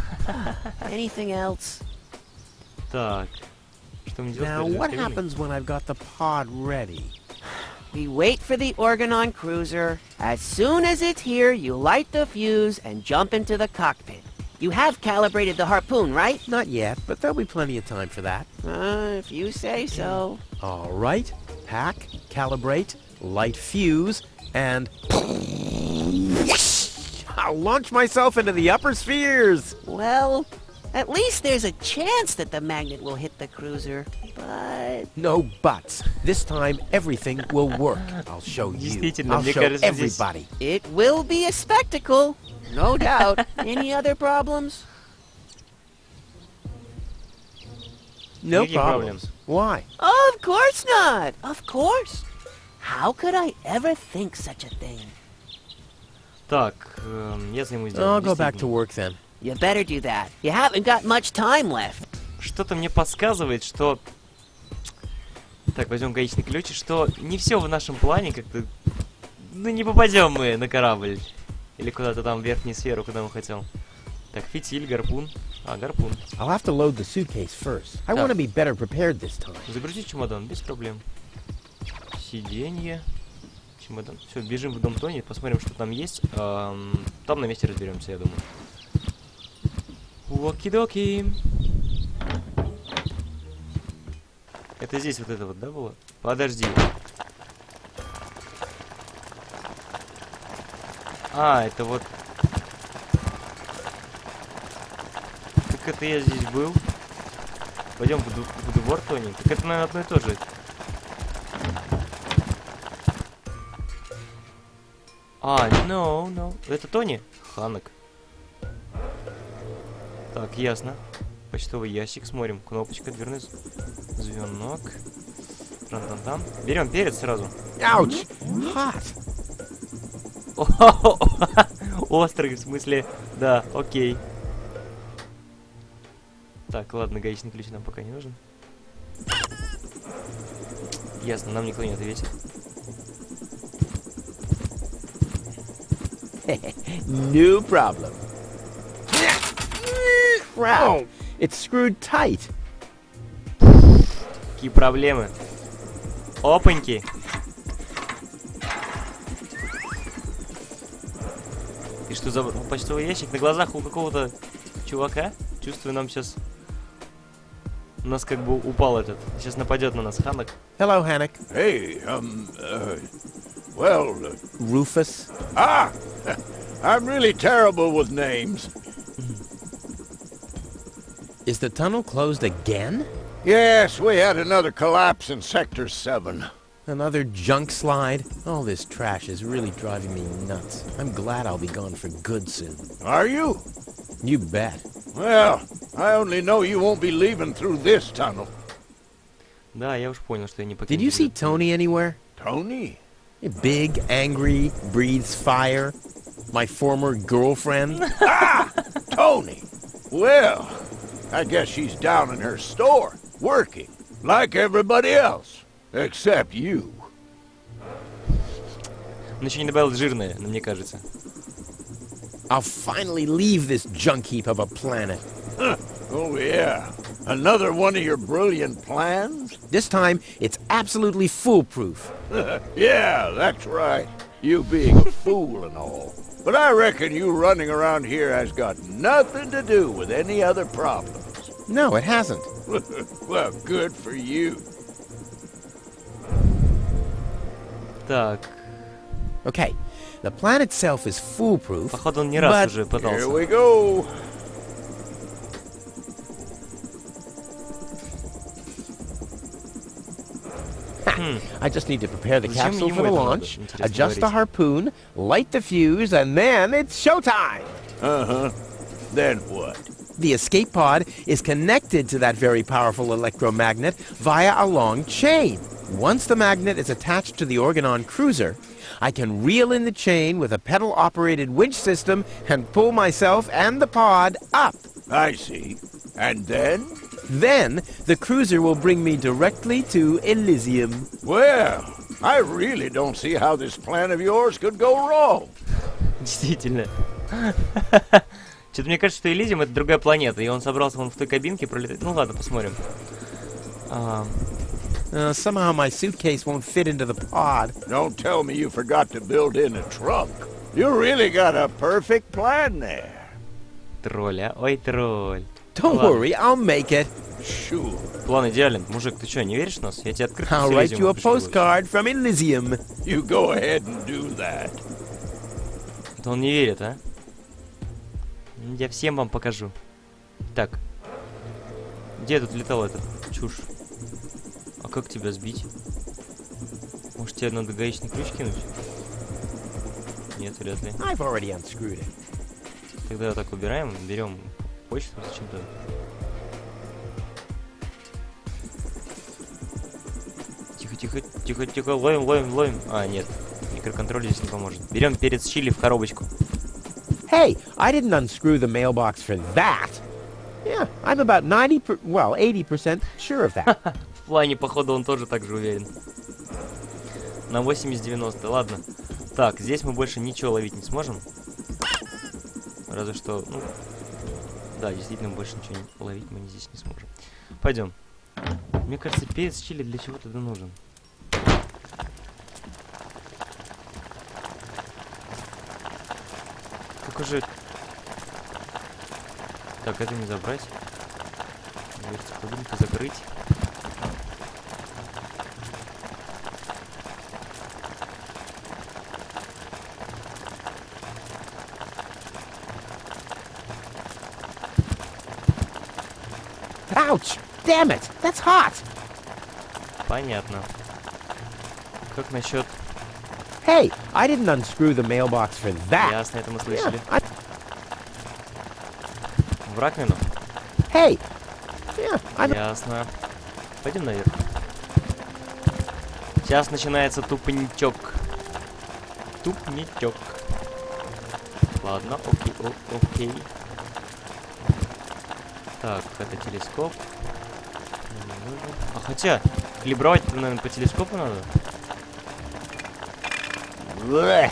Anything else? Так, что мне делать? Now, перед what временем? happens when I've got the pod ready? We wait for the Organon cruiser. As soon as it's here, you light the fuse and jump into the cockpit. You have calibrated the harpoon, right? Not yet, but there'll be plenty of time for that. If you say so. All right. Pack, calibrate, light fuse, and... I'll launch myself into the upper spheres! Well, at least there's a chance that the magnet will hit the cruiser. But... No buts. This time, everything will work. I'll show you. Действительно, I'll мне show кажется, здесь- everybody. it will be a spectacle. No doubt. Any other problems? No Никаких problems. Why? Of course not. Of course. How could I ever think such a thing? Так, я займусь I'll делом. go back to действительно. work then. You better do that. You haven't got much time left. Что-то мне подсказывает, что... Так, возьмем гаечный ключ, что не все в нашем плане как-то... Ну, не попадем мы на корабль. Или куда-то там в верхнюю сферу, куда мы хотел. Так, фитиль, гарпун. А, гарпун. I'll have to load the suitcase first. I want to be better prepared this time. Загрузить чемодан, без проблем. Сиденье. Чемодан. Все, бежим в дом Тони, посмотрим, что там есть. Там на месте разберемся, я думаю. Оки-доки. Это здесь вот это вот, да, было? Подожди. А, это вот... Так это я здесь был. Пойдем в двор, Тони. Так это, наверное, одно и то же. А, no. Это Тони? Ханок. Так, ясно. Почтовый ящик, смотрим. Кнопочка, дверной звонок. Тран-тан-тан. Берем перец сразу. Ouch! Hot! Острый, в смысле, да, окей. Так, ладно, гаечный ключ нам пока не нужен. Ясно, нам никто не ответит. No problem. Wow, it's screwed tight. Какие проблемы? Опаньки. И что за почтовый ящик на глазах у какого-то чувака? Чувствую, нам сейчас... У нас как бы упал этот. Сейчас нападет на нас Ханок. Hello, Hannock. Hey, well, Rufus. I'm really terrible with names. Is the tunnel closed again? Yes, we had another collapse in Sector 7. Another junk slide? All this trash is really driving me nuts. I'm glad I'll be gone for good soon. Are you? You bet. Well, I only know you won't be leaving through this tunnel. Да, я уж понял, что я не покину. Did you see Tony anywhere? Tony? Big, angry, breathes fire. My former girlfriend. Tony! Well, I guess she's down in her store, working, like everybody else, except you. Он еще не добавил жирное, но мне кажется. I'll finally leave this junk heap of a planet. Oh, yeah. Another one of your brilliant plans? This time, it's absolutely foolproof. Yeah, that's right. You being a fool and all. But I reckon you running around here has got nothing to do with any other problems. No, it hasn't. Well, good for you. Так, Okay, the plan itself is foolproof. походу он не раз but уже Here пытался. we go. I just need to prepare the Зачем capsule ему for the это надо, launch, интересно adjust the говорить? harpoon, light the fuse, and then it's showtime! Uh-huh. Then what? The escape pod is connected to that very powerful electromagnet via a long chain. Once the magnet is attached to the Organon cruiser, I can reel in the chain with a pedal-operated winch system and pull myself and the pod up. I see. And then? Then, the cruiser will bring me directly to Elysium. Well, I really don't see how this plan of yours could go wrong. Действительно. Что-то мне кажется, что Элизиум — это другая планета, и он собрался вон в той кабинке пролетать. Ну ладно, посмотрим. Somehow my suitcase won't fit into the pod. Don't tell me you forgot to build in a trunk. You really got a perfect plan there. Тролль, а? Ой, тролль. Don't Ладно. worry, I'll make it. Sure. План идеален. Мужик, ты что, не веришь в нас? Я тебе открытку I'll с write you Элизиума a пришлю. postcard from Elysium. You go ahead and do that. Это он не верит, а? Я всем вам покажу. Так. Где тут летал этот чушь? А как тебя сбить? Может, тебе надо гаечный ключ кинуть? Нет, вряд ли. I've already unscrewed it. Тогда вот так убираем, берем почту зачем-то. Тихо, тихо, тихо, тихо, ловим, ловим, ловим. А, нет, микроконтроль здесь не поможет. Берем перец чили в коробочку. Hey, I didn't unscrew the mailbox for that. Yeah, I'm about 80% sure of that. В плане, походу, он тоже так же уверен. На 80-90, ладно. Так, здесь мы больше ничего ловить не сможем. Разве что, ну... Да, действительно, больше ничего ловить мы здесь не сможем. Пойдем. Мне кажется, перец чили для чего-то да нужен. Только же... Так, это не забрать. Дверцу холодильника закрыть. Ouch! Damn it! That's hot! Понятно. Как насчет... Hey, I didn't unscrew the mailbox for that. Ясно, это мы Yeah, слышали. В раковину? Hey! Yeah, I'm... Ясно. Пойдем наверх. Сейчас начинается тупничок. Тупничок. Ладно, окей, окей. Так, это телескоп. А хотя, калибровать-то, наверное, по телескопу надо. Blech.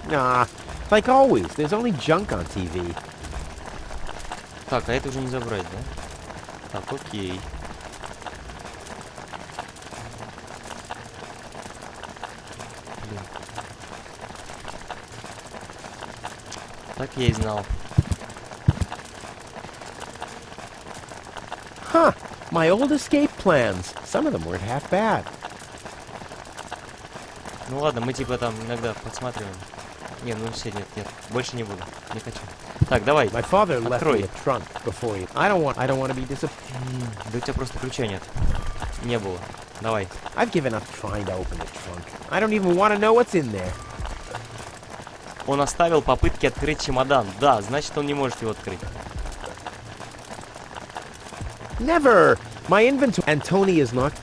Nah, like always, there's only junk on TV. Так, а это уже не забрать, да? Так, окей. Блин. Так я и знал. Huh, my old escape plans. Some of them weren't half bad. Ну ладно, мы типа там иногда подсматриваем. Не, ну все, нет, нет, больше не буду, не хочу. Так, давай. My father left Открой. me a trunk before he... I don't want to be disappointed. Да у тебя просто ключа нет. Не было. Давай. I've given up trying to open the trunk. I don't even want to know what's in there. Он оставил попытки открыть чемодан. Да, значит, он не может его открыть. Never! My inventory... And Tony is not...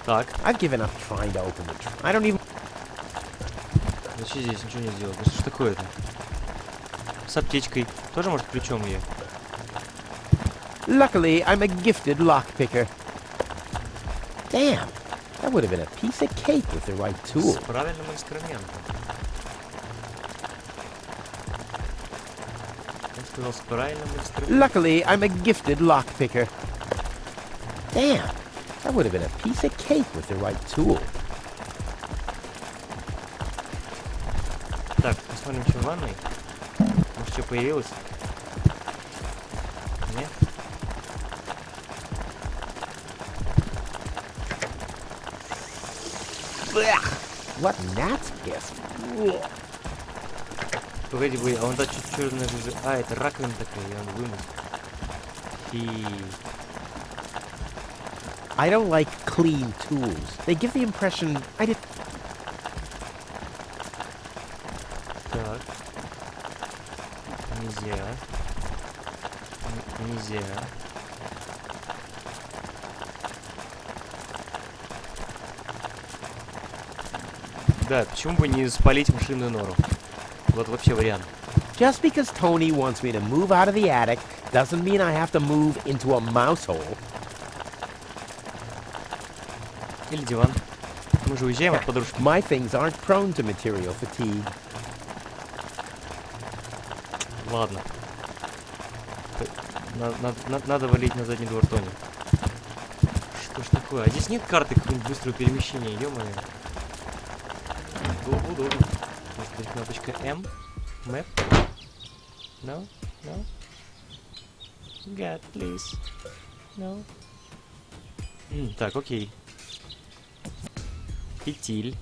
Так. I've given up trying to open the... I don't even... Вообще здесь ничего не сделать. Да что ж такое-то? С аптечкой. Тоже, может, ключом ее? Luckily, I'm a gifted lockpicker. Damn! That would have been a piece of cake with the right tool. С правильным инструментом. Я сказал, с правильным инструментом. Luckily, I'm a gifted lockpicker. Damn! That would have been a piece of cake with the right tool. Так, посмотрим, что в ванной. Может, что появилось? Нет? What gnat's gift? Погоди, а он тут чуть черная же... А, это раковина такая, и он вымыл. И... I don't like clean tools. They give the impression I did... Так. Нельзя. Нельзя. Да, почему бы не спалить машинную нору? Вот вообще вариант. Just because Tony wants me to move out of the attic doesn't mean I have to move into a mouse hole. Или диван. Мы же уезжаем от подружки. My things aren't prone to material fatigue. Ладно. Надо валить на задний двор Тони. Что ж такое? А здесь нет карты какого-нибудь быстрого перемещения, ё-моё. Было бы удобно. Может быть, кнопочка M? Map? No? No? God, please. No? Так, окей. Фитиль.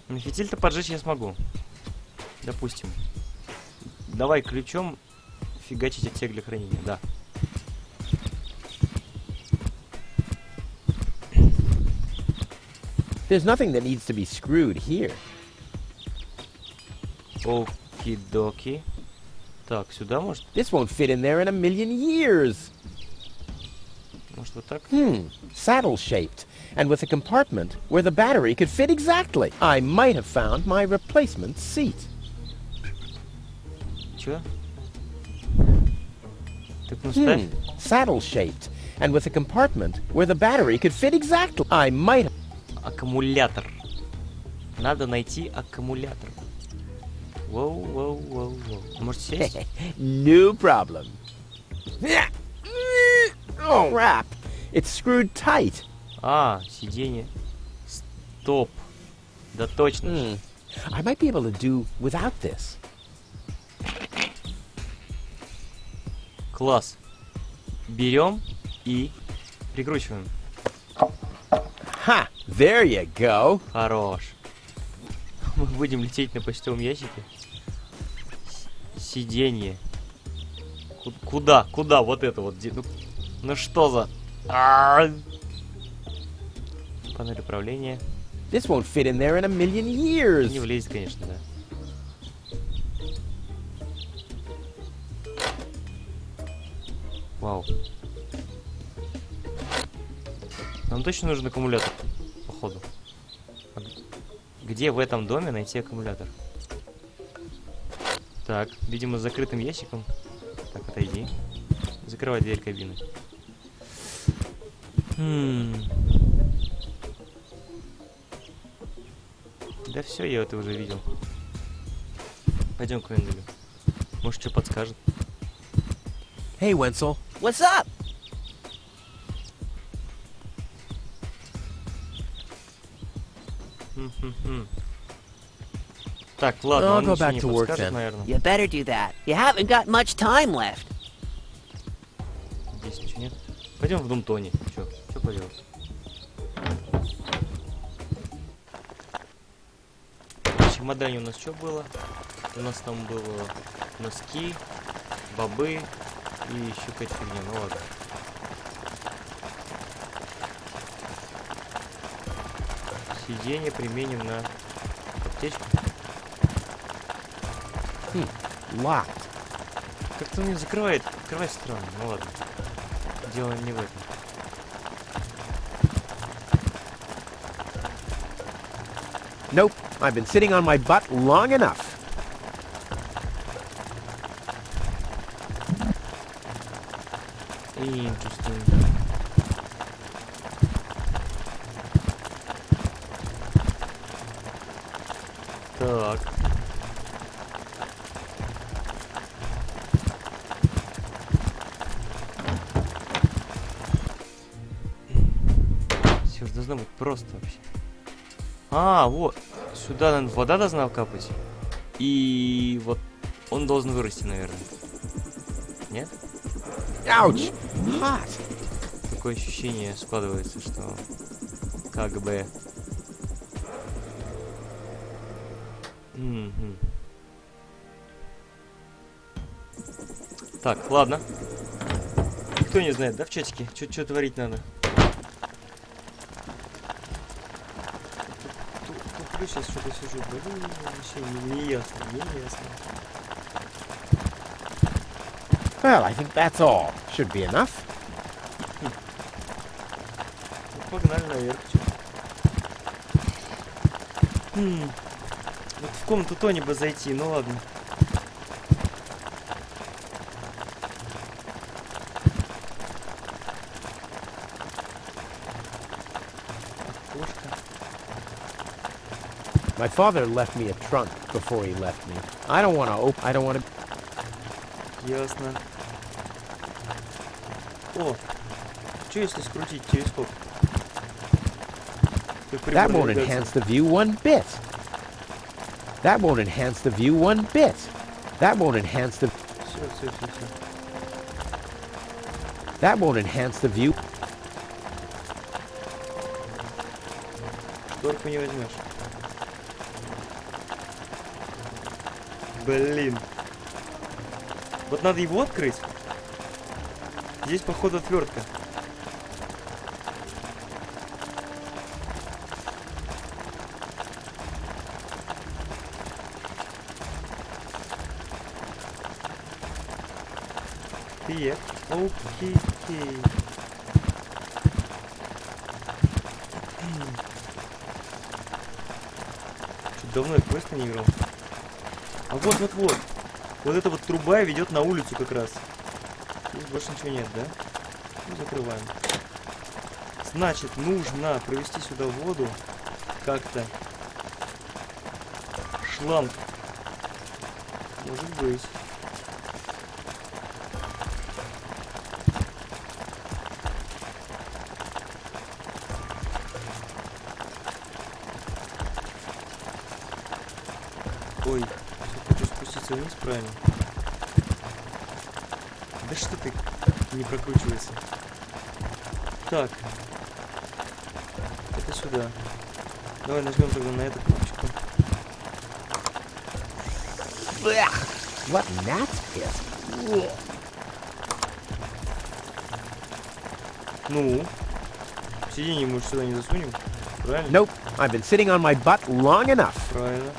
Фитиль-то поджечь я смогу. Допустим. Давай ключом фигачить отсек для хранения, да. There's nothing that needs to be screwed here. Оки-доки. Так, сюда может? This won't fit in there in a million years. Может вот так? Saddle-shaped, and with a compartment where the battery could fit exactly. I might have found my replacement seat. Чё? Так, ну ставь. Saddle-shaped, and with a compartment where the battery could fit exactly. I might have... Аккумулятор. Надо найти аккумулятор. Воу. Может сесть? No problem. Oh, crap. It's screwed tight. А, сиденье. Стоп. Да точно. I might be able to do without this. Класс. Берем и прикручиваем. Ha! There you go. Хорош. Мы будем лететь на почтовом ящике. Сиденье. Куда? Вот это вот. Ну что за... Панель управления. This won't fit in there in a million years. Не влезет, конечно, да. Вау. Нам точно нужен аккумулятор, походу. Где в этом доме найти аккумулятор? Так, видимо, с закрытым ящиком. Так, отойди. Закрывай дверь кабины. Да все, я это уже видел. Пойдем к Венделю. Может, что подскажет. Hey, Wenzel. What's up? Так, ладно, I'll он go ничего back не to work подскажет, then. наверное. You better do that. You haven't got much time left. Здесь ничего нет. Пойдем в дом Тони. Что поделать? В чемодане у нас что было? У нас там было носки, бобы и еще какая-то фигня. Ну ладно. Сиденье применим на аптечку. Locked. Как-то он не закрывает. Открывай странно. Ну ладно. Дело не в этом. Nope. I've been sitting on my butt long enough. Interesting. Так. Все же должно быть просто вообще. А, вот. Сюда, наверное, вода должна капать. И вот он должен вырасти, наверное. Нет? Ouch! Hot. Такое ощущение складывается, что как бы... Мгм. Так, ладно. Кто не знает, да, в чатике? Что творить надо? Туплю сейчас что-то сижу. Блин, вообще не ясно, не ясно. Well, I think that's all. Should be enough. Ну, погнали наверх. Вот в комнату Тони бы зайти, ну ладно. Окошко. My father left me a trunk before he left me. I don't want to open. I don't want to. Ясно. О, что если скрутить телескоп? Как прибор That won't навигации. enhance the view one bit. That won't enhance the view one bit. That won't enhance the. Все. That won't enhance the view. Шторку не возьмешь. Блин. Вот надо его открыть. Здесь, походу, отвертка. Так, окей. Чуть давно я в квесты не играл. А вот. Вот эта вот труба ведет на улицу как раз. Здесь больше ничего нет, да? Ну, закрываем. Значит, нужно провести сюда воду как-то. Шланг. Может быть. Ой, хочу спуститься вниз, правильно? Да что ты не прокручивается? Так. Это сюда. Давай нажмем тогда на эту кнопочку. What gnat's piss? Ну, сиденье мы сюда не засунем. Правильно? Nope. I've been sitting on my butt long enough. Правильно.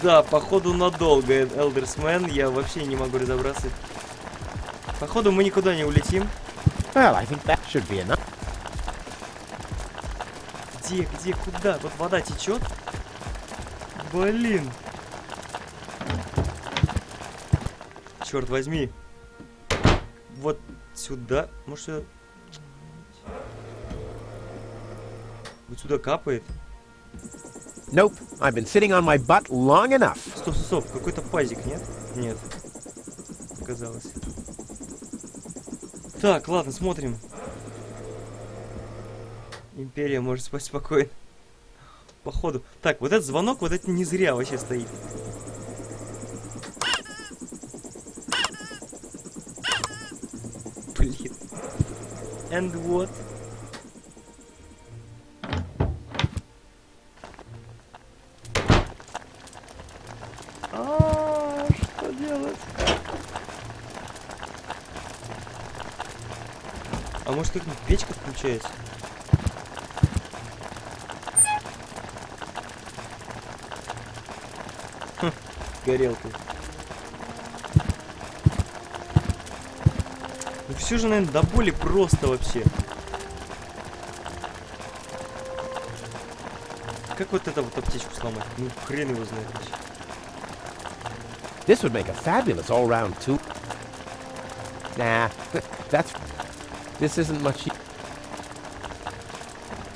Да, походу надолго, Элдерсмен, я вообще не могу разобраться. Походу мы никуда не улетим. Well, I think that should be enough. Где, куда? Вот вода течет. Блин. Черт возьми. Вот сюда. Может сюда... Вот сюда капает. Nope. I've been sitting on my butt long enough. Стоп. Какой-то пазик, нет? Нет. Показалось. Так, ладно, смотрим. Империя может спать спокойно. Походу. Так, вот этот звонок, вот это не зря вообще стоит. Блин. And what? Что делать? А может как-нибудь печка включается? Горелкой. Ну все же, наверное, до боли просто вообще. Как вот эту вот аптечку сломать? Ну, хрен его знает вообще. This would make a fabulous all-round tool. Nah, this isn't much.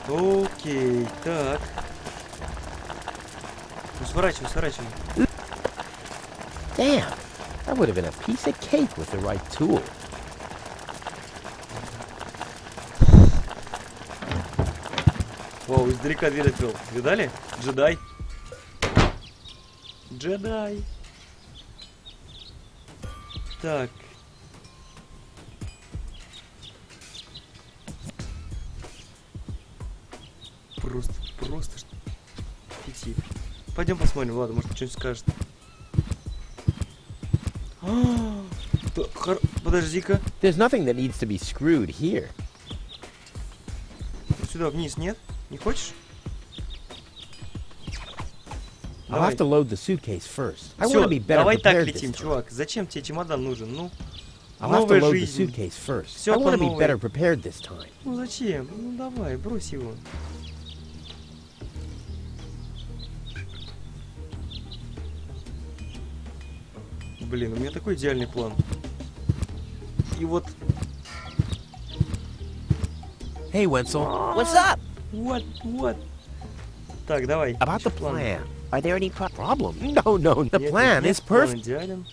Окей, так. Ну, сворачивай, сворачивай. Damn, that would have been a piece of cake with the right tool. Вау, издалека дверь открыл. Видали? Джедай. Джедай. Так. Просто идти. Пойдем посмотрим, ладно, может что-нибудь скажет. Подожди-ка. There's nothing that needs to be screwed here. Сюда вниз, нет? Не хочешь? I'll have to load the suitcase first. I want Все, to be better давай так prepared летим, this time. чувак. Зачем тебе чемодан нужен? Ну, I'll have to новая load the жизнь. suitcase first. Всё I want to по be новой. better prepared this time. Ну зачем? Ну давай, брось его. Блин, у меня такой идеальный план. И вот... Hey, Wenzel. What's up? Вот. Так, давай. About the ещё план. plan. Are there any Problem? No, the Нет, plan нет, is план perfect. идеален.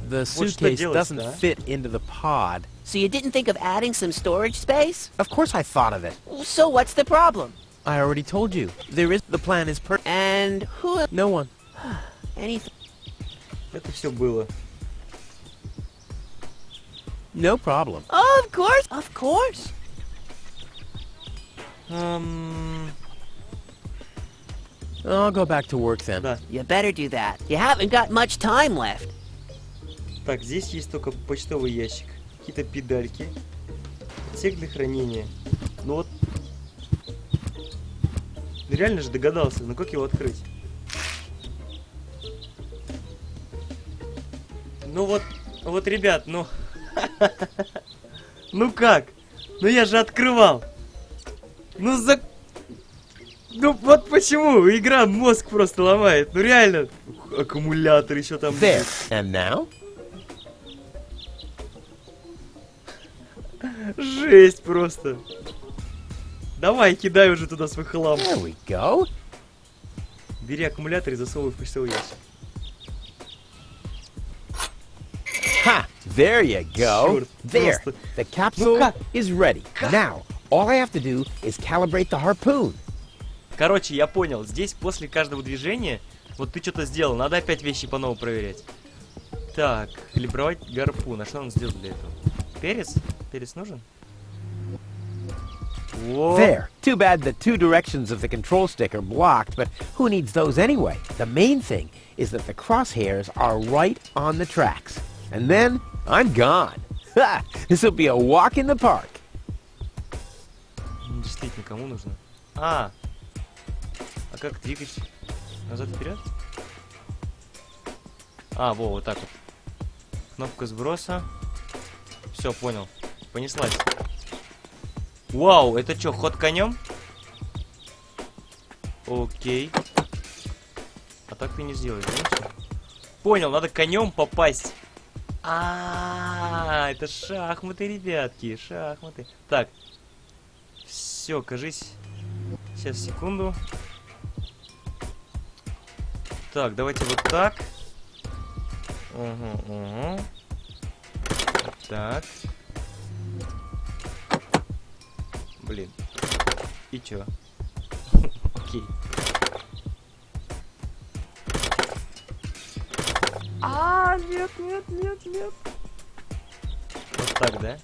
The что suitcase делать-то, doesn't а? fit into the pod. So you didn't think of adding some storage space? Of course I thought of it. So what's the problem? I already told you. The plan is perfect. And who... No one. Anything... Это все было. No problem. Oh, of course. Of course. I'll go back to work then. Да. You better do that. You haven't got much time left. Так, здесь есть только почтовый ящик. Какие-то педальки. Отсек для хранения. Ну вот. Реально же догадался. Ну как его открыть? Ну вот, ребят, ну... Ну как? Ну я же открывал. Ну Ну вот почему? Игра мозг просто ломает. Ну реально. Аккумулятор еще там. There. And now? Жесть просто. Давай, кидай уже туда свой хлам. There we go. Бери аккумулятор и засовывай в почтовый ящик. Ha! There you go. Черт, There. просто. The capsule как? is ready. Now, all I have to do is calibrate the harpoon. Короче, я понял. Здесь после каждого движения, вот ты что-то сделал, надо опять вещи по новому проверять. Так, калибровать гарпун. А что он сделал для этого? Перец? Перец нужен? Во. There. Too bad the two directions of the control stick are blocked, but who needs those anyway? The main thing is that the crosshairs are right on the tracks. And then I'm gone. Ha! This will be a walk in the park. Действительно, кому нужно? А как двигать? Назад вперед? Вот так вот. Кнопка сброса. Все, понял. Понеслась. Вау, это что, ход конем? Окей. А так ты не сделаешь, да? Понял, надо конем попасть. Это шахматы, ребятки, шахматы. Так. Все, кажись. Сейчас, секунду. Так, давайте вот так. Угу. Так. Блин. И чё? Окей. Нет. Вот так, да?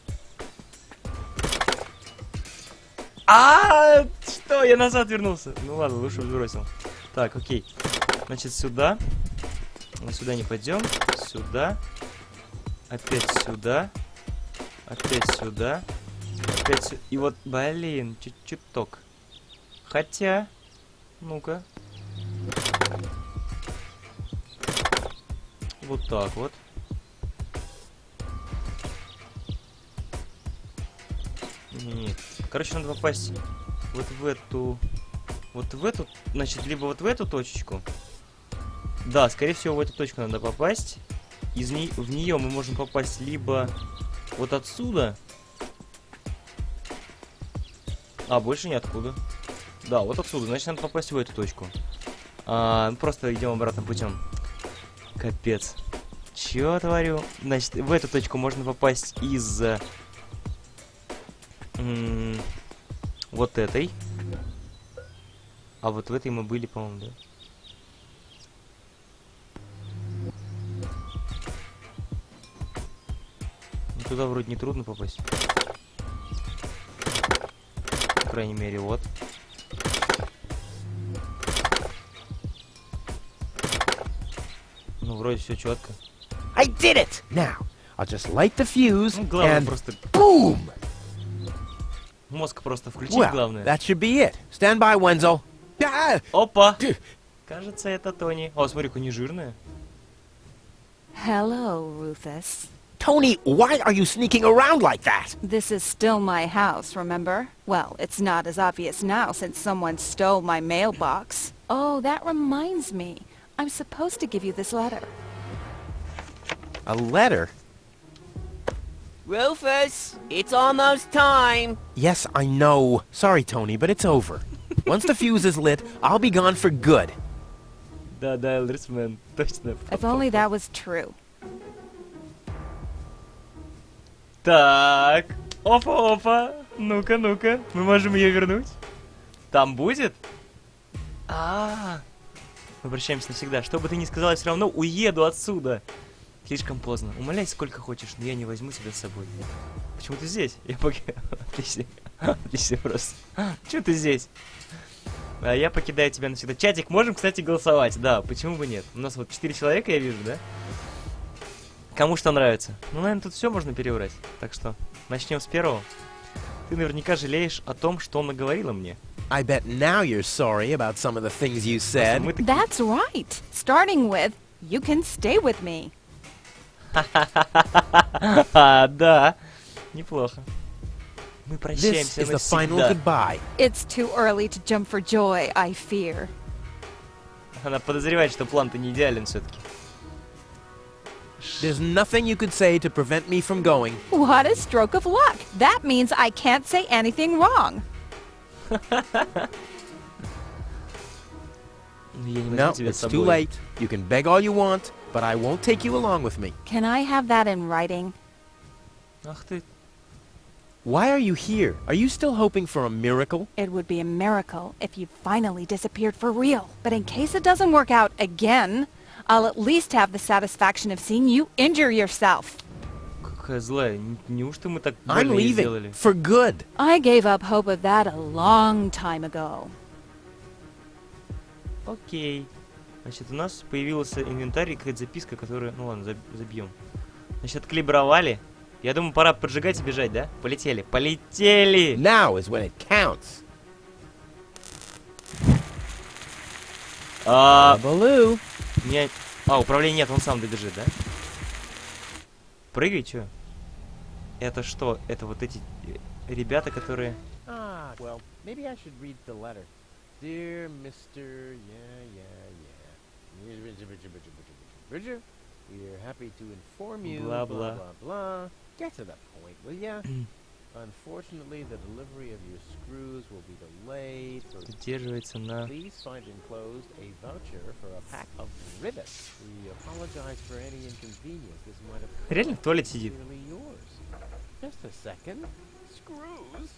Что? Я назад вернулся. Ну ладно, лучше сбросил. Так, окей. Значит, сюда. Мы сюда не пойдем. Сюда. Опять сюда. Опять сюда. Опять сюда. И вот, блин, чуть-чуток. Хотя... Ну-ка. Вот так вот. Нет. Короче, надо попасть вот в эту... Вот в эту... Значит, либо вот в эту точечку. Да, скорее всего, в эту точку надо попасть. В нее мы можем попасть либо вот отсюда. А, больше ниоткуда. Да, вот отсюда. Значит, надо попасть в эту точку. Просто идем обратным путем. Капец. Чё творю? Значит, в эту точку можно попасть из... вот этой. А вот в этой мы были, по-моему, да? Ну, туда вроде не трудно попасть. По крайней мере, вот. Ну, вроде все четко. I did it! Now, I'll just light the fuse Ну, главное and просто... boom! Мозг просто включить, Well, главное. that should be it. Stand by, Wenzel. Ah! Опа! Кажется, это Тони. О, смотри, какая не жирная. Hello, Rufus. Tony, why are you sneaking around like that? This is still my house, remember? Well, it's not as obvious now since someone stole my mailbox. Oh, that reminds me. I'm supposed to give you this letter. A letter? Rufus, it's almost time. Yes, I know. Sorry, Tony, but it's over. Once the fuse is lit, I'll be gone for good. Да, Элдерсмен, точно. If only that was true. Так, опа-опа. Ну-ка, ну-ка. Мы можем ее вернуть. Там будет? Мы прощаемся навсегда. Что бы ты ни сказала, я все равно уеду отсюда. Слишком поздно. Умоляй сколько хочешь, но я не возьму тебя с собой. Почему ты здесь? Я Отлично. Отлично просто. Почему ты здесь? Я покидаю тебя навсегда. Чатик, можем, кстати, голосовать. Да, почему бы нет? У нас вот 4 человека, я вижу, да? Кому что нравится. Ну, наверное, тут все можно переврать. Так что, начнем с первого. Ты наверняка жалеешь о том, что он наговорила мне. I bet now you're sorry about some of the things you said. Мы такие... That's right. Starting with, you can stay with me. Да. Неплохо. Мы This прощаемся is the final навсегда. goodbye. It's too early to jump for joy, I fear. Она подозревает, что план-то не идеален все-таки. There's nothing you could say to prevent me from going. What a stroke of luck. That means I can't say anything wrong. Я не No, возьму тебя с it's too собой. late. You can beg all you want, but I won't take you along with me. Can I have that in writing? Ах ты. Why are you here? Are you still hoping for a miracle? It would be a miracle if you finally disappeared for real. But in case it doesn't work out again, I'll at least have the satisfaction of seeing you injure yourself. Какая злая. Неужто мы так I'm больно ей leaving сделали? for good. I gave up hope of that a long time ago. Окей. Значит, у нас появился инвентарь и какая-то записка, которую... Ну ладно, забьем. Значит, откалибровали. Я думаю, пора поджигать и бежать, да? Полетели. Полетели! Now is when it counts. Baloo. Меня... управления нет, он сам добежит, да? Прыгай, чё? Это что? Это вот эти ребята, которые... Ah, well, maybe I should read the letter. Dear Mr. Bridger, we're happy to inform you, Blah, blah, blah. blah, blah. Get to the point, will ya? Unfortunately, the delivery of your screws will be delayed, so Задерживается на... please find enclosed a voucher for a pack of rivets. We apologize for any inconvenience this might have caused. Реально в туалете сидит. Sincerely yours. Just a second. Screws?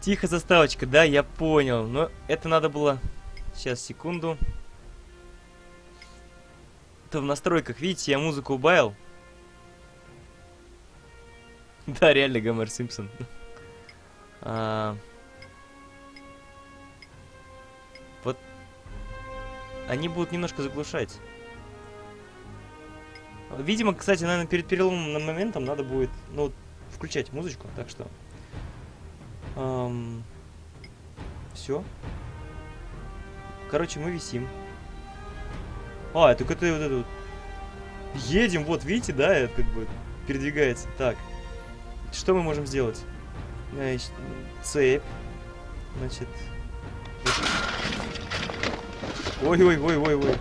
Тихо, заставочка, да, я понял. Но это надо было... Сейчас, секунду. Это в настройках, видите, я музыку убавил. Да, реально Гомер Симпсон. Вот. Они будут немножко заглушать. Видимо, кстати, наверное, перед переломным моментом надо будет, ну, включать музычку, так что... Все. Короче, мы висим. Только это вот это вот. Едем, вот, видите, да, это как бы передвигается. Так. Что мы можем сделать? Значит, цепь. Значит. Ой.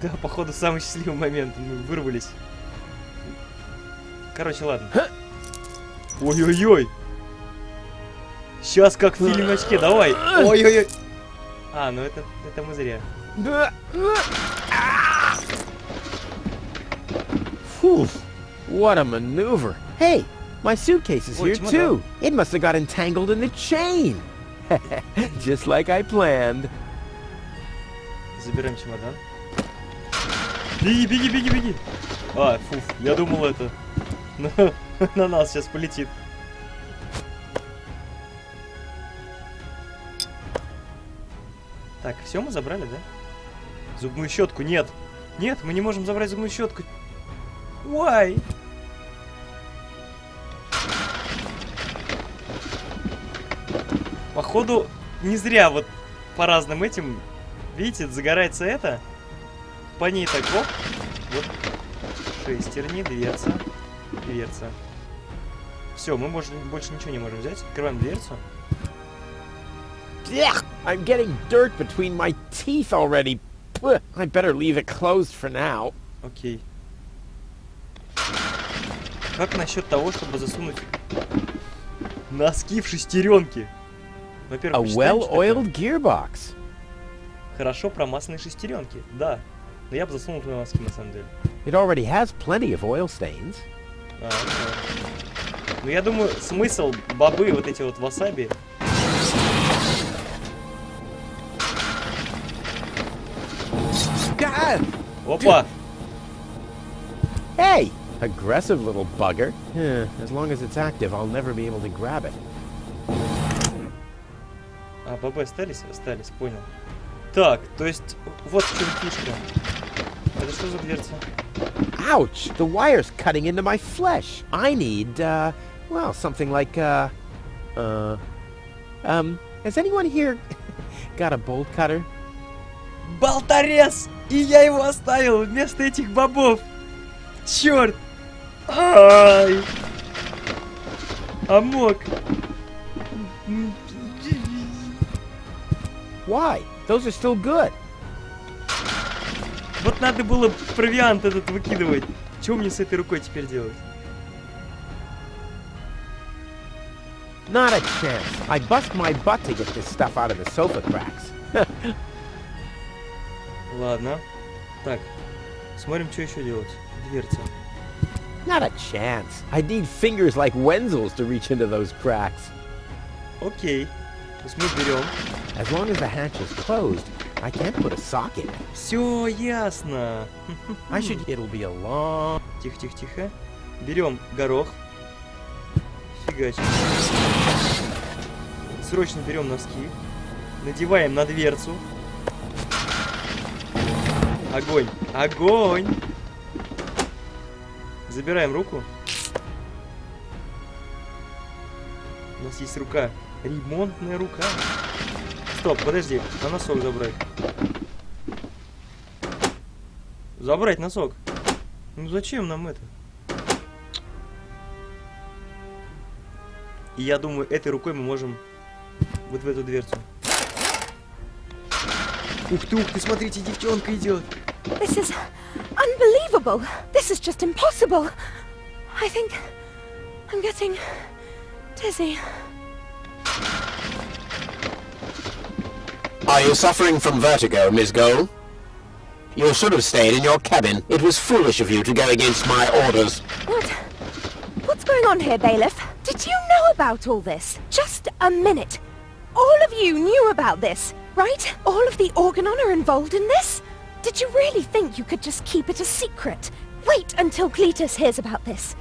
Да, походу, самый счастливый момент. Мы вырвались. Короче, ладно. Ой-ой-ой. Сейчас как в фильмочке, давай. Ой-ой-ой. Ну это мы зря. Phew, what a maneuver. Hey, my suitcase is Ой, here чемодан. too. It must have got entangled in the chain. Just like I planned. Забираем чемодан. Беги. Я думал это. На нас сейчас полетит. Так, все мы забрали, да? Зубную щетку, нет. Нет, мы не можем забрать зубную щетку. Why? Походу, не зря вот по разным этим, видите, загорается это. По ней так, оп. Вот. Шестерни, дверца. Все, мы больше ничего не можем взять. Открываем дверцу. Ugh, I'm getting dirt between my teeth already. I better leave it closed for now. Окей. Как насчет того, чтобы засунуть носки в шестеренки? A Во-первых, почитаем, что well-oiled это gearbox. хорошо промасленные шестеренки. Да. Но я бы засунул туда носки, на самом деле. It already has plenty of oil stains. Ну, я думаю, смысл бобы, вот эти вот васаби... Опа! Hey! Aggressive little bugger. As long as it's active, I'll never be able to grab it. Бобы остались? Остались, понял. Так, то есть, вот в чем фишка. Это что за дверца? Ouch! The wire's cutting into my flesh. I need, well, something like, has anyone here got a bolt cutter? Болторез! И я его оставил вместо этих бобов! Черт! Ай! Амок! Why? Those are still good. Вот надо было провиант этот выкидывать. Что мне с этой рукой теперь делать? Not a chance. I bust my butt to get this stuff out of the sofa cracks. Ладно. Так. Смотрим, что еще делать. Дверца. Not a chance. I need fingers like Wenzel's to reach into those cracks. Окей. То есть мы берем. As long as the hatch is closed, I can't put a sock in it. Все ясно. It'll be a long... Тихо. Берем горох. Фигачим. Срочно берем носки. Надеваем на дверцу. Огонь! Забираем руку. У нас есть рука. Ремонтная рука. Стоп, подожди. А носок забрать. Забрать носок. Ну зачем нам это? И я думаю, этой рукой мы можем вот в эту дверцу. Ух ты, смотрите, девчонка идет. This is unbelievable. This is just impossible. I think I'm getting dizzy. Are you suffering from vertigo, Miss Gold? You should have stayed in your cabin. It was foolish of you to go against my orders. What's going on here, bailiff? Did you know about all this? Just a minute. All of you knew about this, right? All of the Organon are involved in this? Did you really think you could just keep it a secret? Wait until Cletus hears about this.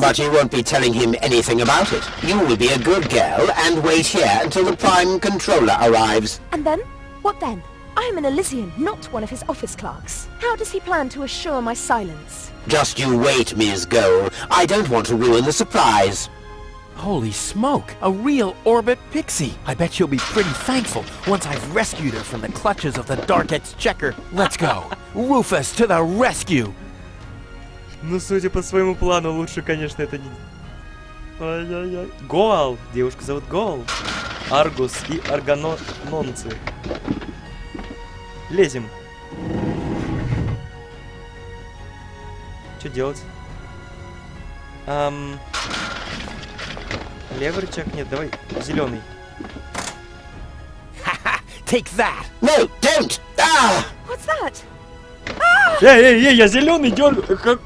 But you won't be telling him anything about it. You will be a good girl and wait here until the Prime Controller arrives. And then? What then? I am an Elysian, not one of his office clerks. How does he plan to assure my silence? Just you wait, Ms. Goal. I don't want to ruin the surprise. Holy smoke! A real orbit pixie! I bet she'll be pretty thankful once I've rescued her from the clutches of the Dark Exchequer. Let's go! Rufus to the rescue! Ну, судя по своему плану, лучше, конечно, это не... Ай-яй-яй. Гоал! Девушка зовут Гоал. Аргус и органонцы. Лезем. Что делать? Левый рычаг? Нет, давай зеленый. Take that! No, don't! Ah! What's that? Эй, я зеленый дергаю. Как...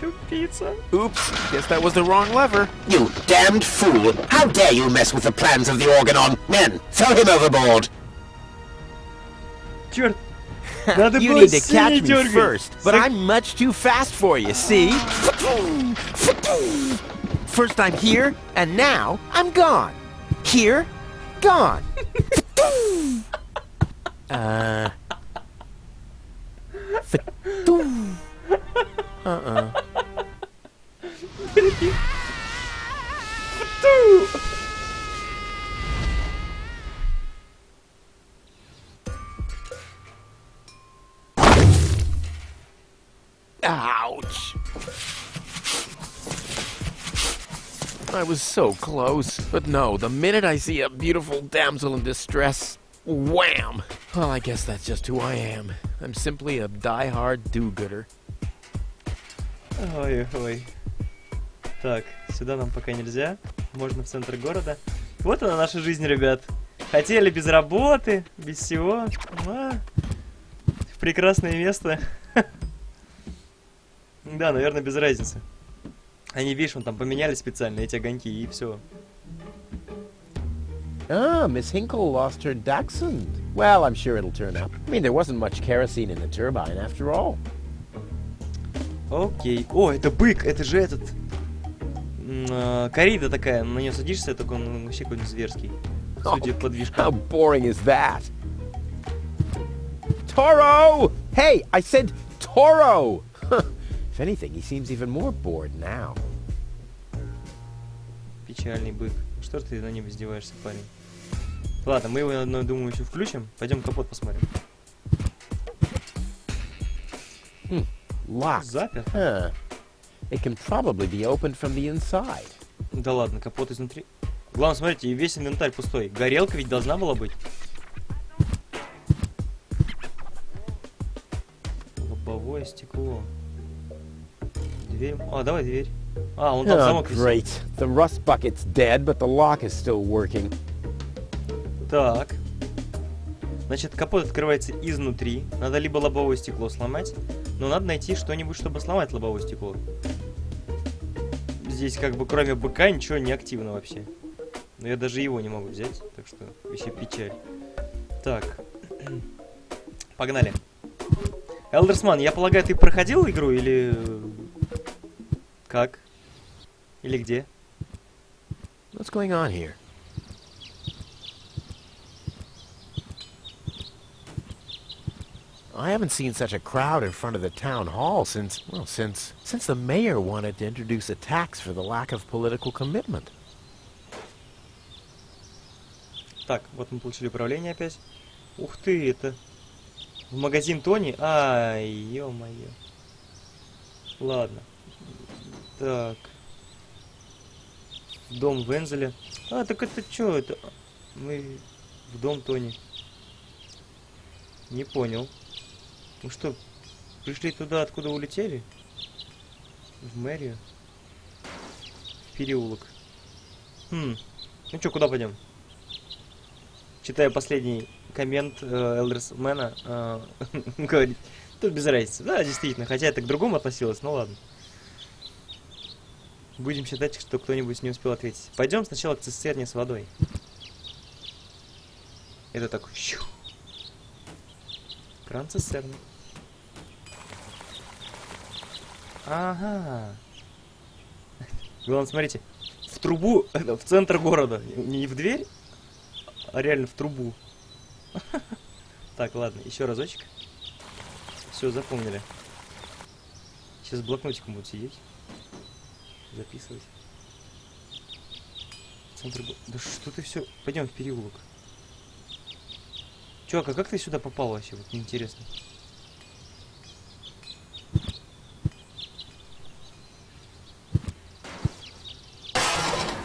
Тупица. Oops, guess that was the wrong lever. You damned fool! How dare you mess with the plans of the Organon? Men, throw him overboard! Черт. Надо You было need to синий catch me дергать. first, but I'm much too fast for you, see? First I'm here, and now I'm gone. Here, gone. Ouch. I was so close. But no, the minute I see a beautiful damsel in distress, wham! Well, I guess that's just who I am. I'm simply a die-hard do-gooder. Ой. Так, сюда нам пока нельзя. Можно в центр города. Вот она наша жизнь, ребят. Хотели без работы, без всего. В прекрасное место. Да, наверное, без разницы. Они, видишь, вон там поменяли специально эти огоньки, и все. Ah, Miss Hinkle lost her dachshund. Well, I'm sure it'll turn up. I mean, there wasn't much kerosene in the turbine after all. Окей. О, это бык, это же этот... Корида такая, на нее садишься, так он вообще какой-то зверский. Судя по How движкам. boring is that? Toro! Hey, I said Toro! If anything, he seems even more bored now. Печальный бык. Что ж ты на нем издеваешься, парень? Ладно, мы его, думаю, еще включим. Пойдем капот посмотрим. Locked. Запер. Huh. It can probably be opened from the inside. Да ладно, капот изнутри. Главное, смотрите, и весь инвентарь пустой. Горелка ведь должна была быть. Лобовое стекло. Дверь. А, давай дверь. А, он там Oh, замок висит. great. The rust bucket's dead, but the lock is still working. Так. Значит, капот открывается изнутри. Надо либо лобовое стекло сломать, но надо найти что-нибудь, чтобы сломать лобовое стекло. Здесь как бы кроме быка ничего не активно вообще. Но я даже его не могу взять, так что вообще печаль. Так. Погнали. Элдерсман, я полагаю, ты проходил игру или... Как? Или где? What's going on here? I haven't seen such a crowd in front of the town hall since the mayor wanted to introduce a tax for the lack of political commitment. Так, вот мы получили управление опять. Ух ты, это... В магазин Тони? Ай, ё-моё. Ладно. Так. В дом Вензеля. А, так это чё? Это... Мы в дом Тони. Не понял. Мы что, пришли туда, откуда улетели? В мэрию? В переулок. Ну чё, куда пойдем? Читаю последний коммент Элдерсмена. Говорит, тут без разницы. Да, действительно, хотя это к другому относилось, ну ладно. Будем считать, что кто-нибудь не успел ответить. Пойдем сначала к цистерне с водой. Это так... Кран цистерны. Ага. Главное, смотрите. В трубу, в центр города. Не в дверь, а реально в трубу. Так, ладно, еще разочек. Все, запомнили. Сейчас с блокнотиком буду сидеть. Записывать. Центр... Да что ты все... Пойдем в переулок. Чувак, а как ты сюда попал вообще? Вот мне интересно.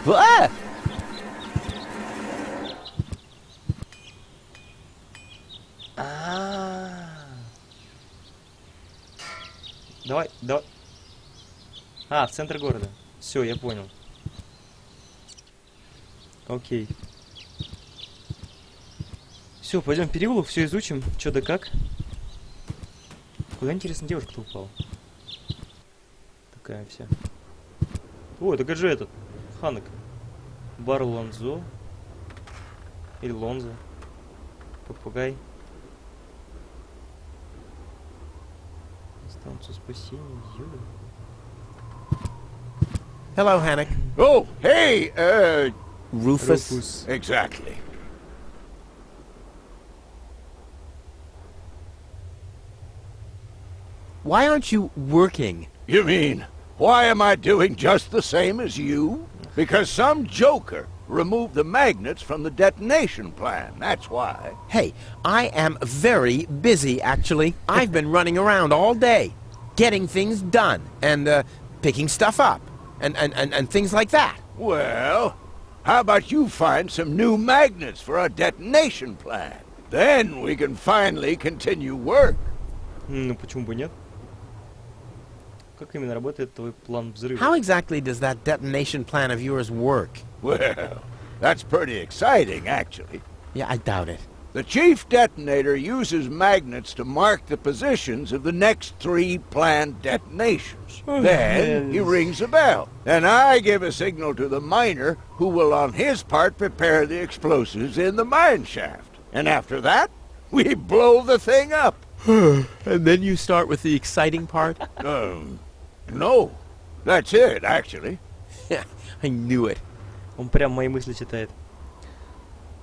Ah! Давай, давай. А, в центр города. Все, я понял. Окей. Все, пойдем в переулок, все изучим, что да как. Куда, интересно, девушка-то упала? Такая вся. Ой, так это же этот, Ханек. Бар Лонзо. Или Лонзо. Попугай. Станцию спасения. Hello, Hannock. Oh, hey, Rufus. Руфус. exactly. Why aren't you working? You mean, why am I doing just the same as you? Because some joker removed the magnets from the detonation plan, that's why. Hey, I am very busy, actually. I've been running around all day, getting things done, and picking stuff up, and things like that. Well, how about you find some new magnets for our detonation plan? Then we can finally continue work. Ну, почему бы нет? Как именно работает твой план взрыва? How exactly does that detonation plan of yours work? Well, that's pretty exciting, actually. Yeah, I doubt it. The chief detonator uses magnets to mark the positions of the next 3 planned detonations. Then he rings a bell, and I give a signal to the miner, who will on his part prepare the explosives in the mine shaft. And after that, we blow the thing up. And then you start with the exciting part? No. That's it, actually. Yeah, I knew it. Он прям мои мысли читает.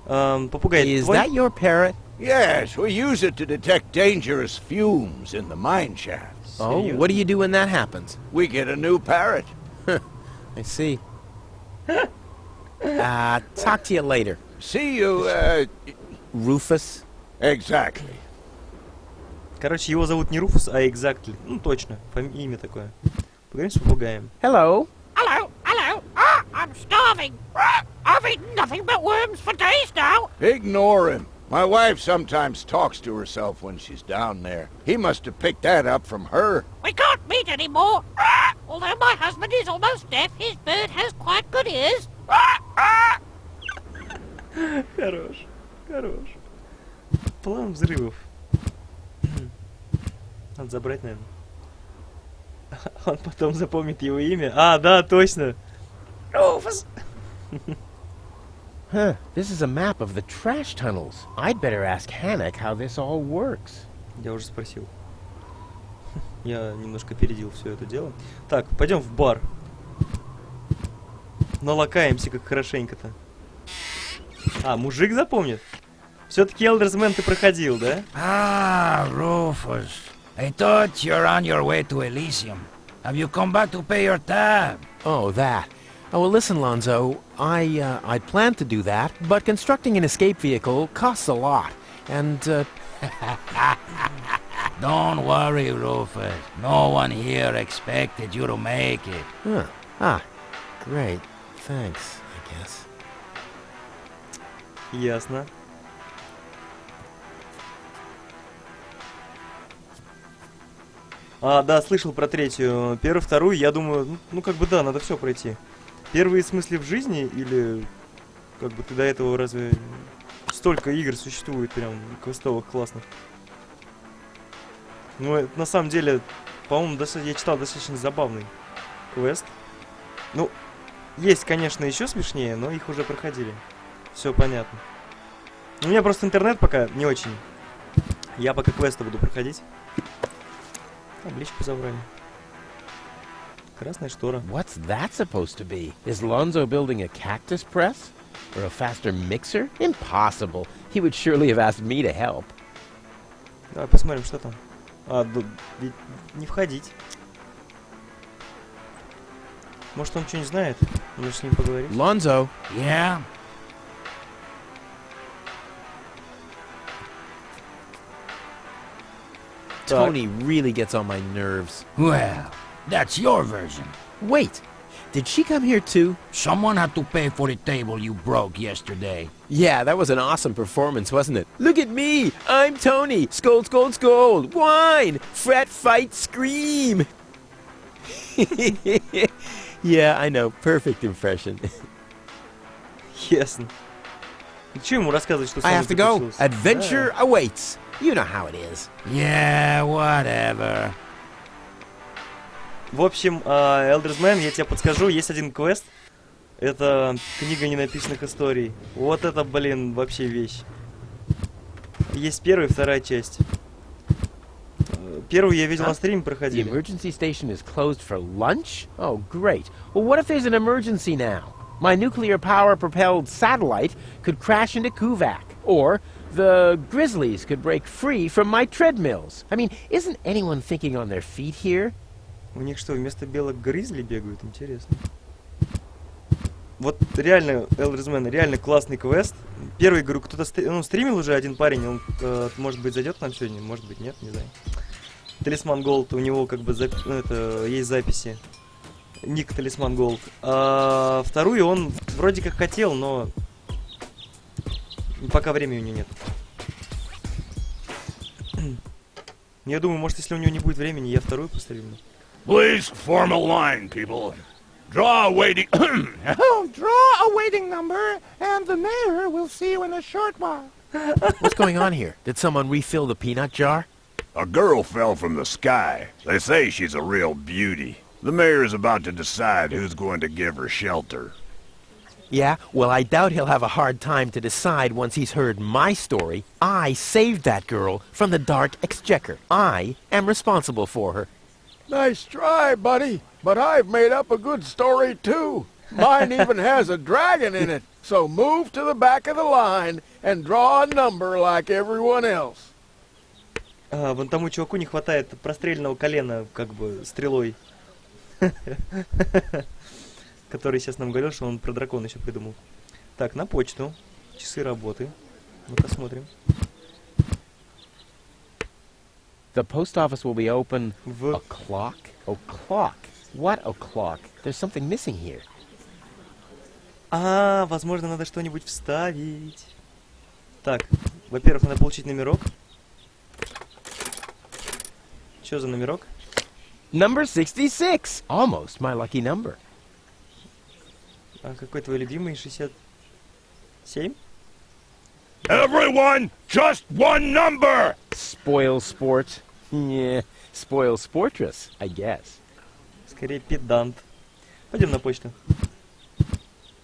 Попугай, Is твой? that your parrot? Yes, we use it to detect dangerous fumes in the mine shafts. Oh, what do you do when that happens? We get a new parrot. I see. Talk to you later. See you, Rufus? Exactly. Короче, его зовут не Руфус, а Exactly. Ну, точно, имя такое. Поговорим с попугаем. Hello. Hello, hello. I'm starving. I've eaten nothing but worms for days now. Ignore him. My wife sometimes talks to herself when she's down there. He must have picked that up from her. We can't meet anymore. Although my husband is almost deaf, his bird has quite good ears. Хорош, хорош. План взрывов. Надо забрать, наверное. Он потом запомнит его имя. А, да, точно. Руфус. Huh, this is a map of the trash tunnels. I'd better ask Hannock how this all works. Я уже спросил. Я немножко опередил все это дело. Так, пойдем в бар. Налакаемся как хорошенько-то. А, мужик запомнит? Все-таки Элдерсмен ты проходил, да? Ah, Rufus. I thought you're on your way to Elysium. Have you come back to pay your tab? Oh, that. Oh, well, listen, Lonzo. I planned to do that, but constructing an escape vehicle costs a lot. And, Don't worry, Rufus. No one here expected you to make it. Huh. Ah, great. Thanks, I guess. Ясно. А, да, слышал про третью. Первую, вторую, я думаю, ну как бы да, надо все пройти. Первые смысле в жизни или как бы ты до этого разве столько игр существует прям квестовых классных? Ну, это, на самом деле, по-моему, я читал достаточно забавный квест. Ну, есть, конечно, еще смешнее, но их уже проходили. Все понятно. У меня просто интернет пока не очень. Я пока квесты буду проходить. Табличку забрали. Красная штора. What's that supposed to be? Is Lonzo building a cactus press? Or a faster mixer? Impossible. He would surely have asked me to help. Давай посмотрим, что там. Ведь не входить. Может, он что-нибудь знает? Может, с ним поговорить? Lonzo. Yeah? Tony really gets on my nerves. Well, that's your version. Wait, did she come here too? Someone had to pay for the table you broke yesterday. Yeah, that was an awesome performance, wasn't it? Look at me! I'm Tony! Scold, scold, scold! Whine! Fret, fight, scream! Yeah, I know. Perfect impression. Ясно. И что ему рассказывать, что с I вами have to go. приключилось? Adventure awaits. You know how it is. Yeah, whatever. В общем, Элдерсмен, я тебе подскажу, есть один квест. Это книга ненаписанных историй. Вот это, блин, вообще вещь. Есть первая и вторая часть. Первую я видел на стриме, The проходили. emergency station is closed for lunch? Oh, great. Well, what if there's an emergency now? My nuclear power-propelled satellite could crash into Kuvak. Or the grizzlies could break free from my treadmills. I mean, isn't anyone thinking on their feet here? У них что, вместо белок гризли бегают? Интересно. Вот реально, Элдерсмен, реально классный квест. Первый, говорю, кто-то стримил уже, один парень, он, может быть, зайдет к нам сегодня, может быть, нет, не знаю. Талисман Голд, у него как бы есть записи. Ник Талисман Голд. А вторую он вроде как хотел, но пока времени у него нет. Я думаю, может, если у него не будет времени, я вторую постримлю. Please form a line, people. Draw a waiting... Oh, draw a waiting number, and the mayor will see you in a short while. What's going on here? Did someone refill the peanut jar? A girl fell from the sky. They say she's a real beauty. The mayor's about to decide who's going to give her shelter. Yeah, well, I doubt he'll have a hard time to decide once he's heard my story. I saved that girl from the dark exchequer. I am responsible for her. Nice try, buddy. But I've made up a good story, too. Mine even has a dragon in it. So move to the back of the line and draw a number like everyone else. Вон тому чуваку не хватает простреленного колена, как бы, стрелой. Который сейчас нам говорил, что он про дракона еще придумал. Так, на почту. Часы работы. Ну-ка смотрим. The post office will be open... В... O'clock? O'clock? What o'clock? There's something missing here. Возможно, надо что-нибудь вставить. Так, во-первых, надо получить номерок. Что за номерок? Number 66! Almost my lucky number. А какой твой любимый? 67? Everyone, just one number! Spoil sport. Yeah, spoil sportress, I guess. Скорее педант. Пойдем на почту.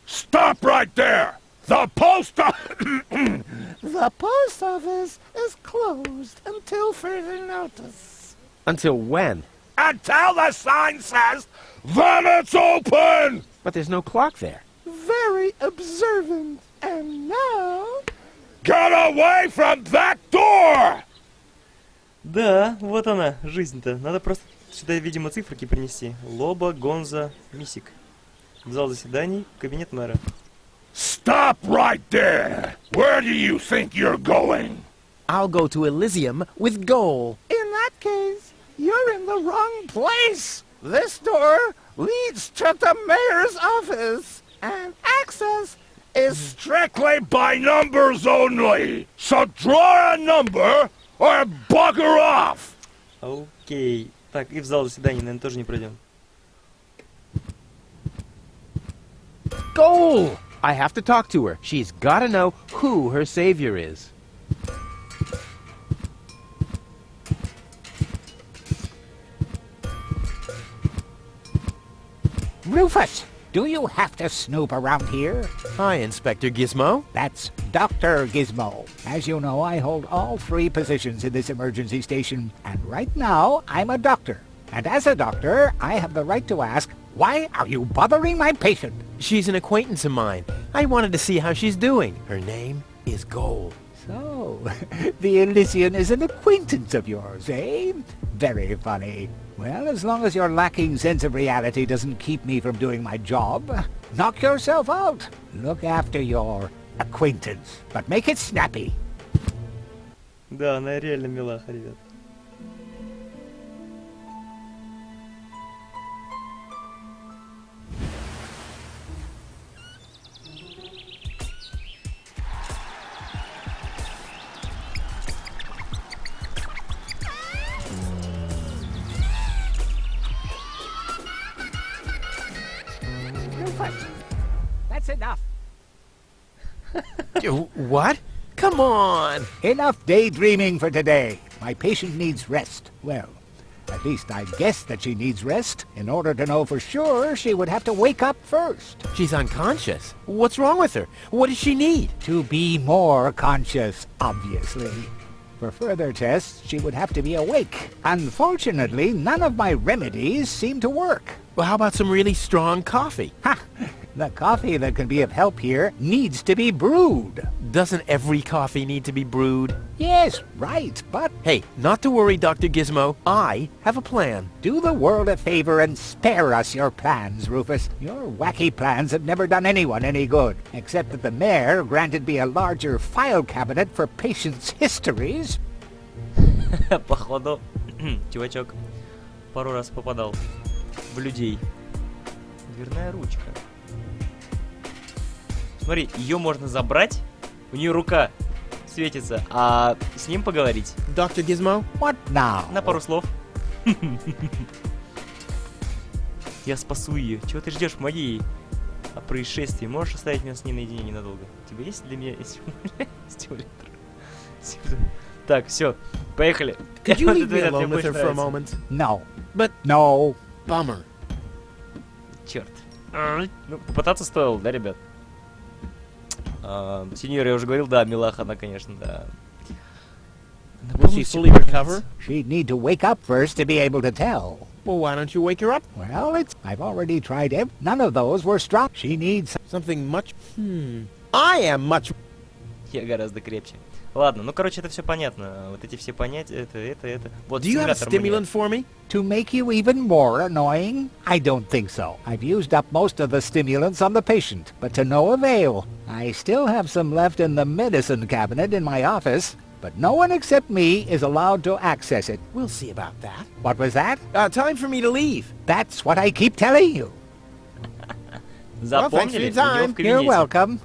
Stop right there! The post The post office is closed until further notice. Until when? Until the sign says that it's open! But there's no clock there. Very observant. And now... Get away from that door! Да, вот она, жизнь-то. Надо просто сюда, видимо, циферки принести. Лоба, Гонза, Мисик. В зал заседаний, кабинет мэра. Stop right there! Where do you think you're going? I'll go to Elysium with Goal. In that case, you're in the wrong place. This door leads to the mayor's office, and access is Strictly by numbers only! So draw a number or bugger off! Окей. Так, и в зал заседаний, наверное, тоже не пройдем. Goal! I have to talk to her. She's gotta know who her savior is. Rufus! Do you have to snoop around here? Hi, Inspector Gizmo. That's Dr. Gizmo. As you know, I hold all 3 positions in this emergency station, and right now, I'm a doctor. And as a doctor, I have the right to ask, why are you bothering my patient? She's an acquaintance of mine. I wanted to see how she's doing. Her name is Gold. So, the Elysian is an acquaintance of yours, eh? Very funny. Well, as long as your lacking sense of reality doesn't keep me from doing my job, knock yourself out. Look after your acquaintance, but make it snappy. Да, она реально милаха, ребят. That's enough. What? Come on! Enough daydreaming for today. My patient needs rest. Well, at least I guess that she needs rest. In order to know for sure, she would have to wake up first. She's unconscious. What's wrong with her? What does she need? To be more conscious, obviously. For further tests, she would have to be awake. Unfortunately, none of my remedies seem to work. Well, how about some really strong coffee? Ha! The coffee that can be of help here needs to be brewed. Doesn't every coffee need to be brewed? Yes, right, but Hey, not to worry, Dr. Gizmo. I have a plan. do the world a favor and spare us your plans, Rufus. Your wacky plans have never done anyone any good, except that the mayor granted me a larger file cabinet for patients' histories. Походу, чувачок пару раз попадал в людей. Дверная ручка. Смотри, ее можно забрать, у нее рука светится, а с ним поговорить. Dr. Gizmo? What now? На пару слов. Я спасу ее. Чего ты ждешь? Помоги о происшествии. Можешь оставить меня с ней наедине ненадолго? У тебя есть для меня стимулятор? Так, все, поехали. Could you leave me alone with her for a moment? No. But No. bummer. Черт. Ну, попытаться стоило, да, ребят? Сеньор, я уже говорил, да, милаха она, конечно, да. Will she fully recover? She'd need to wake up first to be able to tell. Well, why don't you wake her up? Well, I've already tried none of those were strong. She needs Something much... I am much... Я гораздо крепче. Ладно, ну, короче, это все понятно. Вот эти все понятия, это. Вот Do you have a стимулятор stimulant for me? to make you even more annoying? I don't think so. I've used up most of the stimulants on the patient, but to no avail. I still have some left in the medicine cabinet in my office, but no one except me is allowed to access it. We'll see about that. What was that? Time for me to leave. That's what I keep telling you. Запомнили? Well, thanks for your time. Её в You're кабинете. welcome.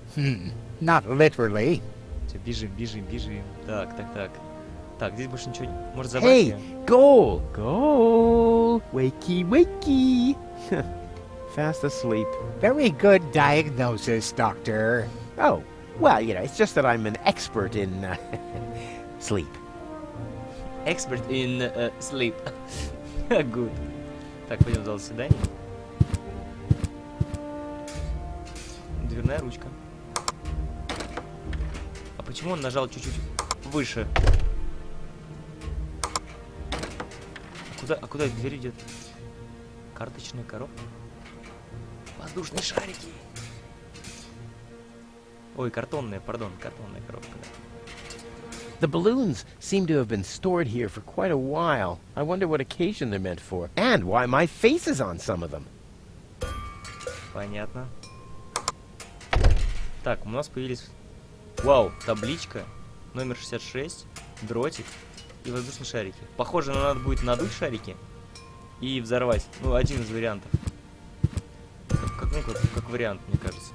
Not literally. Всё, бежим. Так. Так, здесь больше ничего не... Может забрать Hey, её? Goal! Wakey. Fast asleep. Very good diagnosis, Doctor. Oh, well, it's just that I'm an expert in sleep. Expert in sleep. Good. Так, пойдем в зал заседаний. Дверная ручка. А почему он нажал чуть-чуть выше? А куда дверь идет? Карточная коробка. Воздушные шарики. Ой, картонная коробка. Да. The balloons seem to have been stored here for quite a while. I wonder what occasion they're meant for, and why my face is on some of them. Понятно. Так, у нас появились... Вау, табличка. Номер 66. Дротик. И воздушные шарики. Похоже, нам надо будет надуть шарики и взорвать. Ну, один из вариантов. Как вариант, мне кажется.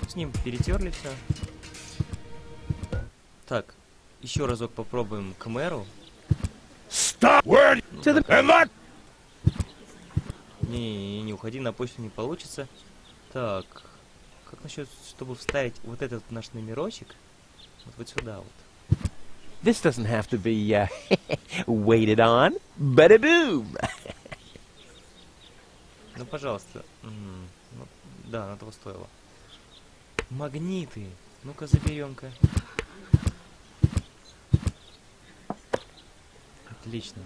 С ним перетерли все. Так, еще разок попробуем к мэру. Stop! Word to the... And that... Не уходи, на почту не получится. Так, как насчет, чтобы вставить вот этот наш номерочек? Вот сюда вот. This doesn't have to be waited on. Bada-boom! Ну, пожалуйста. Ну, Да, она того стоила. Магниты. Ну-ка, заберем-ка. Отлично.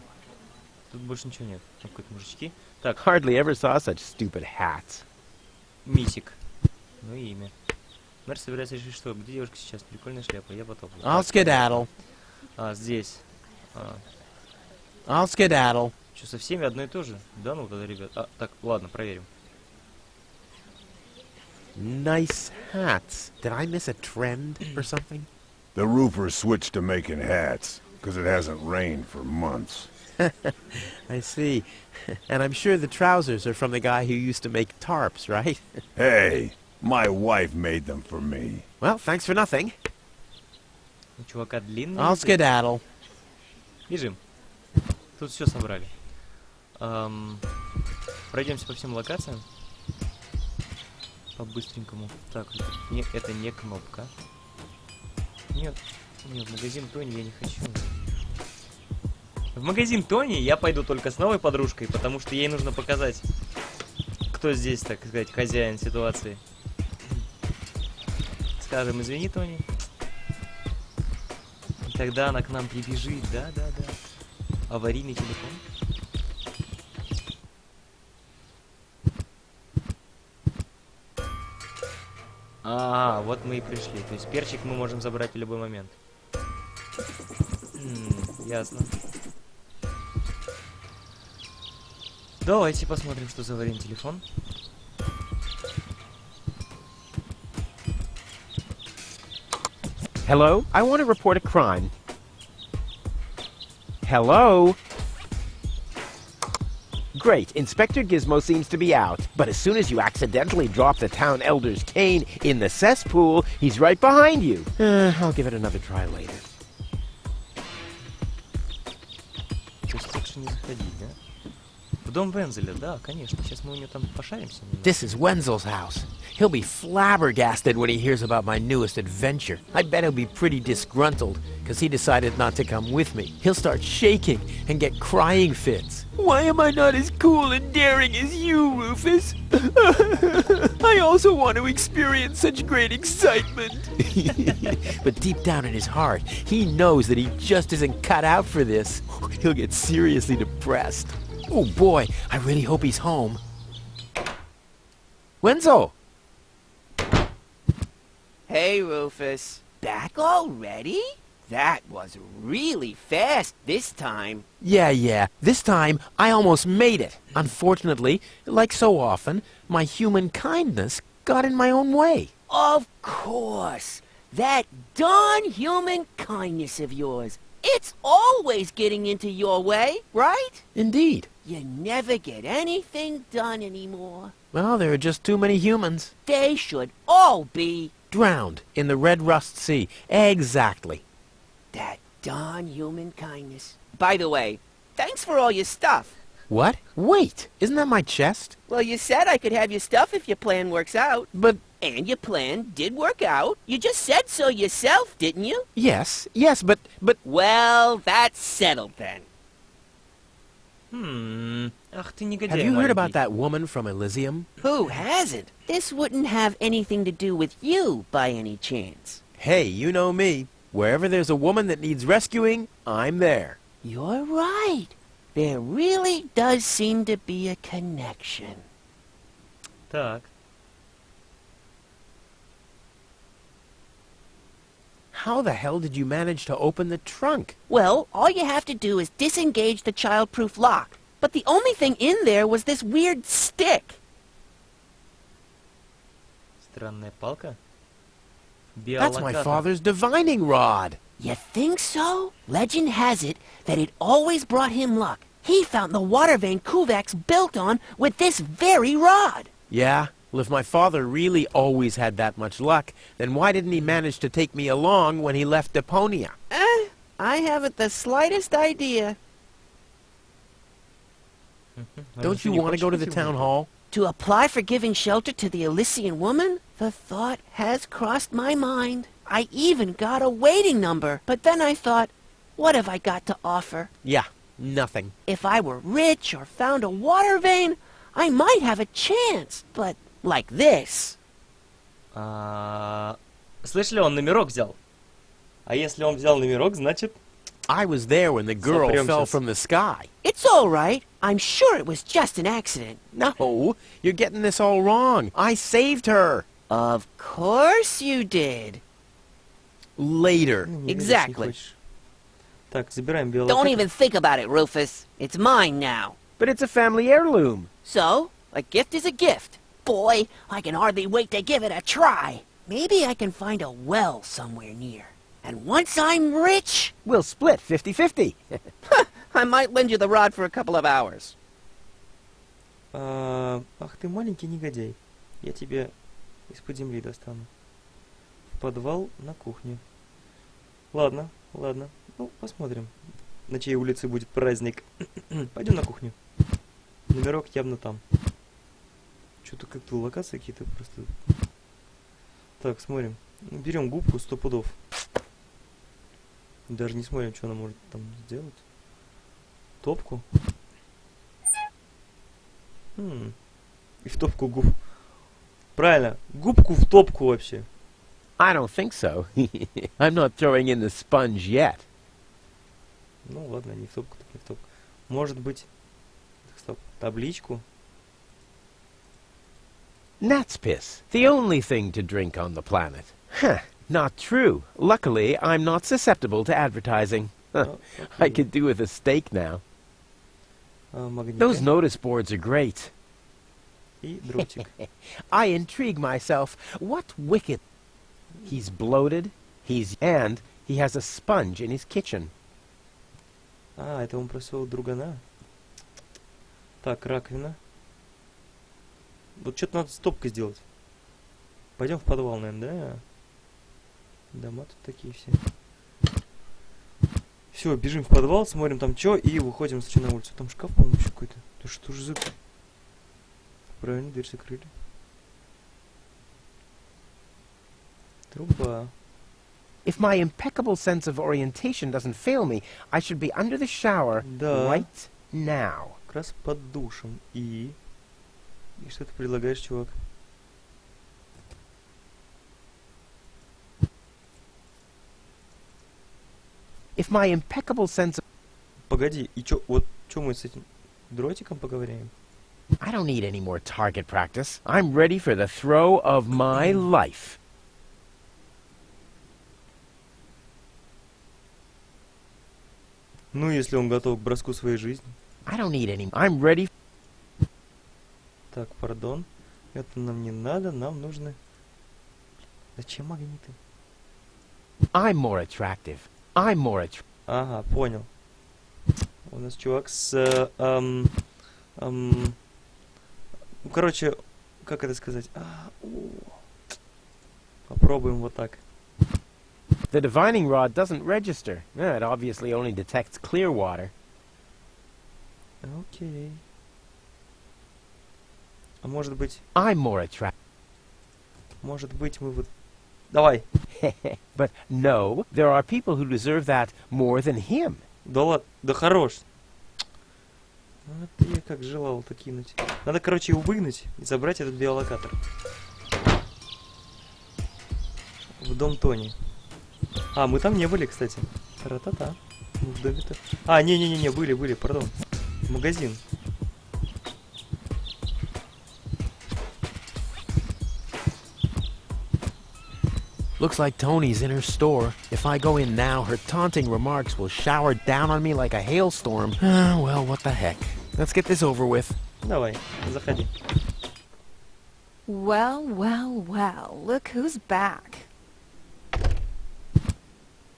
Тут больше ничего нет. Там какие-то мужички. Так, Hardly ever saw such stupid hats. Мисик. Ну и имя. Мэр собирается решить, что где девушка сейчас? Прикольная шляпа, я потоплю. I'll skedaddle. Здесь. I'll skedaddle. Что, со всеми одно и то же? Да ну тогда, ребят. Так, ладно, проверим. Nice hats. Did I miss a trend or something? The roofer switched to making hats, because it hasn't rained for months. I see. And I'm sure the trousers are from the guy who used to make tarps, right? Hey, my wife made them for me. Well, thanks for nothing. У чувака длинный. I'll skedaddle. Бежим. Тут все собрали. Пройдемся по всем локациям. По-быстренькому. Так, это не кнопка. Нет, в магазин Тони я не хочу. В магазин Тони я пойду только с новой подружкой, потому что ей нужно показать, кто здесь, так сказать, хозяин ситуации. Скажем, извини, Тони. И тогда она к нам прибежит, да. Аварийный телефон. Ага, вот мы и пришли. То есть перчик мы можем забрать в любой момент. Ясно. Давайте посмотрим, что за аварийный телефон. Hello? I want to report a crime. Hello? Great, Inspector Gizmo seems to be out, but as soon as you accidentally drop the town elder's cane in the cesspool, he's right behind you. I'll give it another try later. То есть лучше не заходить, да? В дом Вензеля, да, конечно. Сейчас мы у него там пошаримся. This is Wenzel's house. He'll be flabbergasted when he hears about my newest adventure. I bet he'll be pretty disgruntled, because he decided not to come with me. He'll start shaking and get crying fits. Why am I not as cool and daring as you, Rufus? I also want to experience such great excitement. But deep down in his heart, he knows that he just isn't cut out for this. He'll get seriously depressed. Oh boy, I really hope he's home. Wenzel! Hey, Rufus. Back already? That was really fast this time. Yeah. This time, I almost made it. Unfortunately, like so often, my human kindness got in my own way. Of course. That darn human kindness of yours. It's always getting into your way, right? Indeed. You never get anything done anymore. Well, there are just too many humans. They should all be Drowned in the Red Rust Sea. Exactly. that darn human kindness. By the way, thanks for all your stuff. What? Wait, isn't that my chest? Well, you said I could have your stuff if your plan works out. But, And your plan did work out. You just said so yourself, didn't you? yes, but... Well, that's settled then. Ах ты негодяй. Have you heard about маленький. that woman from Elysium? Who hasn't? This wouldn't have anything to do with you by any chance. Hey, you know me. Wherever there's a woman that needs rescuing, I'm there. You're right. There really does seem to be a connection. Так. How the hell did you manage to open the trunk? Well, all you have to do is disengage the child-proof lock. But the only thing in there was this weird stick. Странная палка. That's my Биолокатор. father's divining rod. You think so? Legend has it that it always brought him luck. He found the water vein Kuvak's built on with this very rod. Yeah? Well, if my father really always had that much luck, then why didn't he manage to take me along when he left Deponia? I haven't the slightest idea. Don't you want to go to the town hall? To apply for giving shelter to the Elysian woman? The thought has crossed my mind. I even got a waiting number, but then I thought, what have I got to offer? Yeah, nothing. If I were rich or found a water vein, I might have a chance. But Like this. Слышали, он номерок взял. А если он взял номерок, значит... I was there when the girl fell from the sky. It's all right. I'm sure it was just an accident. No, you're getting this all wrong. I saved her. Of course you did. Later. Exactly. Так, забираем белый. Don't even think about it, Rufus. It's mine now. But it's a family heirloom. So, a gift is a gift. Boy, I can hardly wait to give it a try. Maybe I can find a well somewhere near. And once I'm rich... We'll split 50-50. I might lend you the rod for a couple of hours. Ах ты маленький негодяй. Я тебе из-под земли достану. В подвал, на кухню. Ладно, ладно. Ну, посмотрим, на чьей улице будет праздник. Пойдем на кухню. Номерок явно там. Что-то как-то локации какие-то просто... Так, смотрим. Берем губку 100 пудов. Даже не смотрим, что она может там сделать. Топку. И в топку губ. Правильно, губку в топку вообще. I don't think so. I'm not throwing in the sponge yet. Ну ладно, не в топку, так не в топку. Может быть... Стоп, табличку. Gnat's piss. The only thing to drink on the planet. Huh. Not true. Luckily, I'm not susceptible to advertising. I could do with a steak now. Those notice boards are great. И дротик. I intrigue myself. What wicked... He's bloated, and he has a sponge in his kitchen. Это он просил другана. Так, раковина. Вот что-то надо с топкой сделать. Пойдем в подвал, наверное, да? Дома тут такие все. Все, бежим в подвал, смотрим там что, и выходим на улицу. Там шкаф, по-моему, еще какой-то. Да что же за... Правильно, дверь закрыли. Труба. If my impeccable sense of orientation doesn't fail me, I should be under the shower right now. Как раз под душем. И что ты предлагаешь, чувак? If my impeccable sense of... Погоди, и чё, вот чё мы с этим дротиком поговорим? I don't need any more target practice. I'm ready for the throw of my life. Ну, если он готов к броску своей жизни. I don't need any... I'm ready... Так, пардон. Это нам не надо, нам нужны... Зачем магниты? I'm more attractive. I'm more attractive. Ага, понял. У нас чувак с... короче, как это сказать? Попробуем вот так. The divining rod doesn't register. It obviously only detects clear water. Окей. А может быть... I'm more attractive. Может быть, мы вот... Давай. But no, there are people who deserve that more than him. Да ладно, да хорош. Вот я как желал-то кинуть. Надо, короче, его выгнать и забрать этот биолокатор. В дом Тони. А, мы там не были, кстати. Тра-та-та. Мы в доме-то... А, не-не-не, были, пардон. Магазин. Looks like Tony's in her store. If I go in now, her taunting remarks will shower down on me like a hailstorm. Well, what the heck. Let's get this over with. Давай, заходи. Well, well, well, look who's back.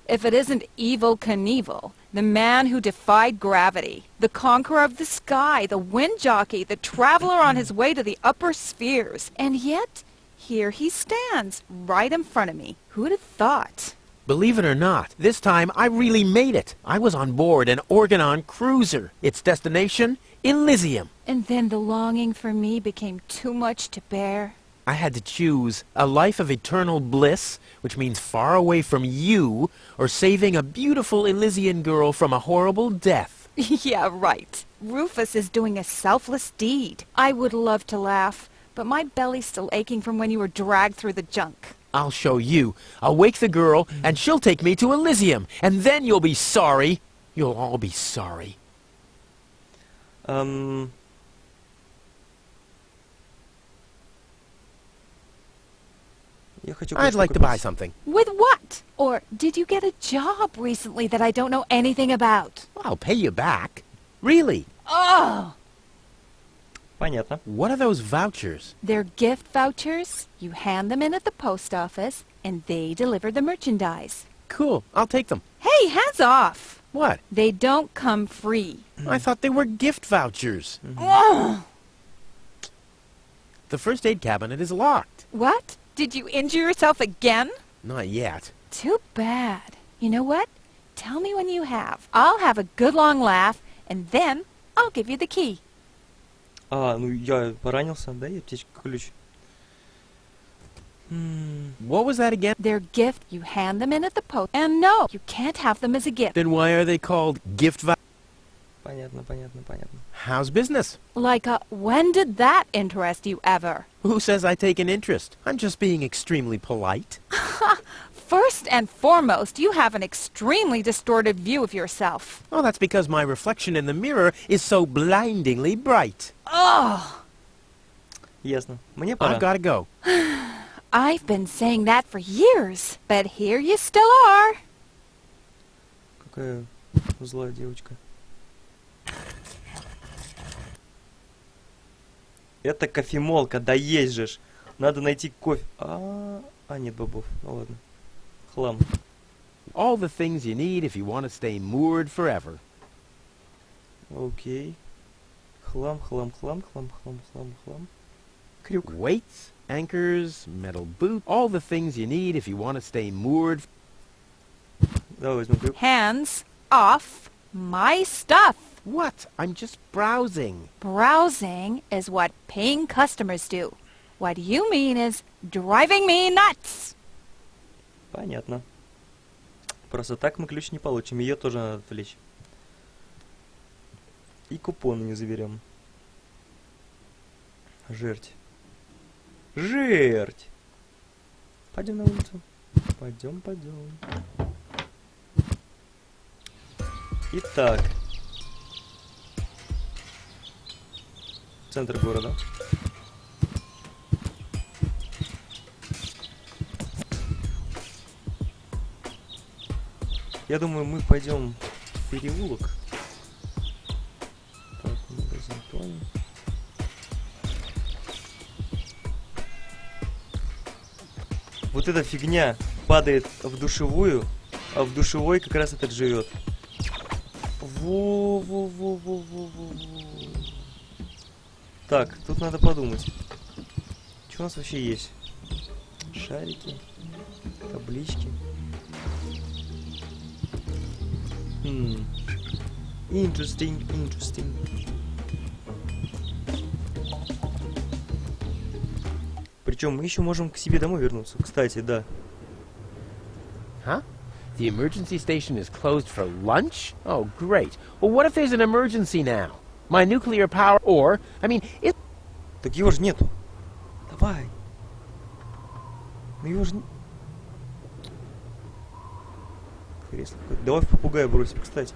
If it isn't Evel Knievel, the man who defied gravity, the conqueror of the sky, the wind jockey, the traveler on his way to the upper spheres, and yet here he stands, right in front of me. Who'd have thought? Believe it or not, this time I really made it. I was on board an Organon cruiser. Its destination, Elysium. And then the longing for me became too much to bear. I had to choose a life of eternal bliss, which means far away from you, or saving a beautiful Elysian girl from a horrible death. Yeah, right. Rufus is doing a selfless deed. I would love to laugh, but my belly's still aching from when you were dragged through the junk. I'll show you. I'll wake the girl, and she'll take me to Elysium, and then you'll be sorry. You'll all be sorry. I'd like to buy something. With what? Or did you get a job recently that I don't know anything about? I'll pay you back. Really. Oh! Понятно. What are those vouchers? They're gift vouchers. You hand them in at the post office, and they deliver the merchandise. Cool. I'll take them. Hey, hands off! What? They don't come free. I thought they were gift vouchers. Ugh. The first aid cabinet is locked. What? Did you injure yourself again? Not yet. Too bad. You know what? Tell me when you have. I'll have a good long laugh, and then I'll give you the key. Ну я поранился, да, и аптечка, ключ. What was that again? They're gift. You hand them in at the post. And no, you can't have them as a gift. Then why are they called gift vouchers? Понятно. How's business? Like, when did that interest you ever? Who says I take an interest? I'm just being extremely polite. First and foremost, you have an extremely distorted view of yourself. Oh, that's because my reflection in the mirror is so blindingly bright. Oh! Ясно. Мне пора. I've gotta go. I've been saying that for years, but here you still are. Какая злая девочка. Это кофемолка, да есть же ж. Надо найти кофе. Нет бобов. Ну ладно. Хлам. All the things you need if you want to stay moored forever. Окей. Хлам. Крюк. Weights, anchors, metal boot, all the things you need if you want to stay moored. Давай возьмем крюк. Hands off my stuff. What? I'm just browsing. Browsing is what paying customers do. What you mean is driving me nuts. Понятно. Просто так мы ключ не получим. Ее тоже надо отвлечь. И купоны не заберем. Жерть. Пойдем на улицу. Пойдем. Итак. Центр города. Я думаю, мы пойдем в переулок. Так, магазин Тони. Вот эта фигня падает в душевую, а в душевой как раз этот живет. Во. Так, тут надо подумать. Что у нас вообще есть? Шарики, таблички. Interesting. Причем мы еще можем к себе домой вернуться. Кстати, да. Huh? The emergency station is closed for lunch? Oh, great. Well, what if there's an emergency now? My nuclear power, or, I mean, it... Так его же нету. Давай. Ну его же... Кресло. Давай в попугая бросим, кстати.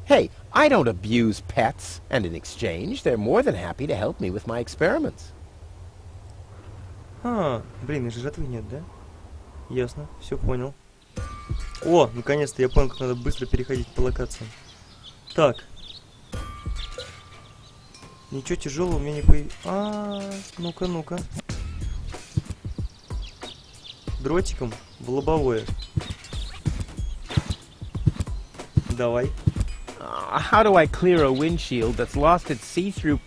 Hey, I don't abuse pets, and in exchange, they're more than happy to help me with my experiments. Блин, и жратвы нет, да? Ясно, все понял. О, наконец-то я понял, как надо быстро переходить по локациям. Так. Ничего тяжелого у меня не появилось. Ну-ка. Дротиком в лобовое. Давай. How do I clear a windshield that's lost its see-through...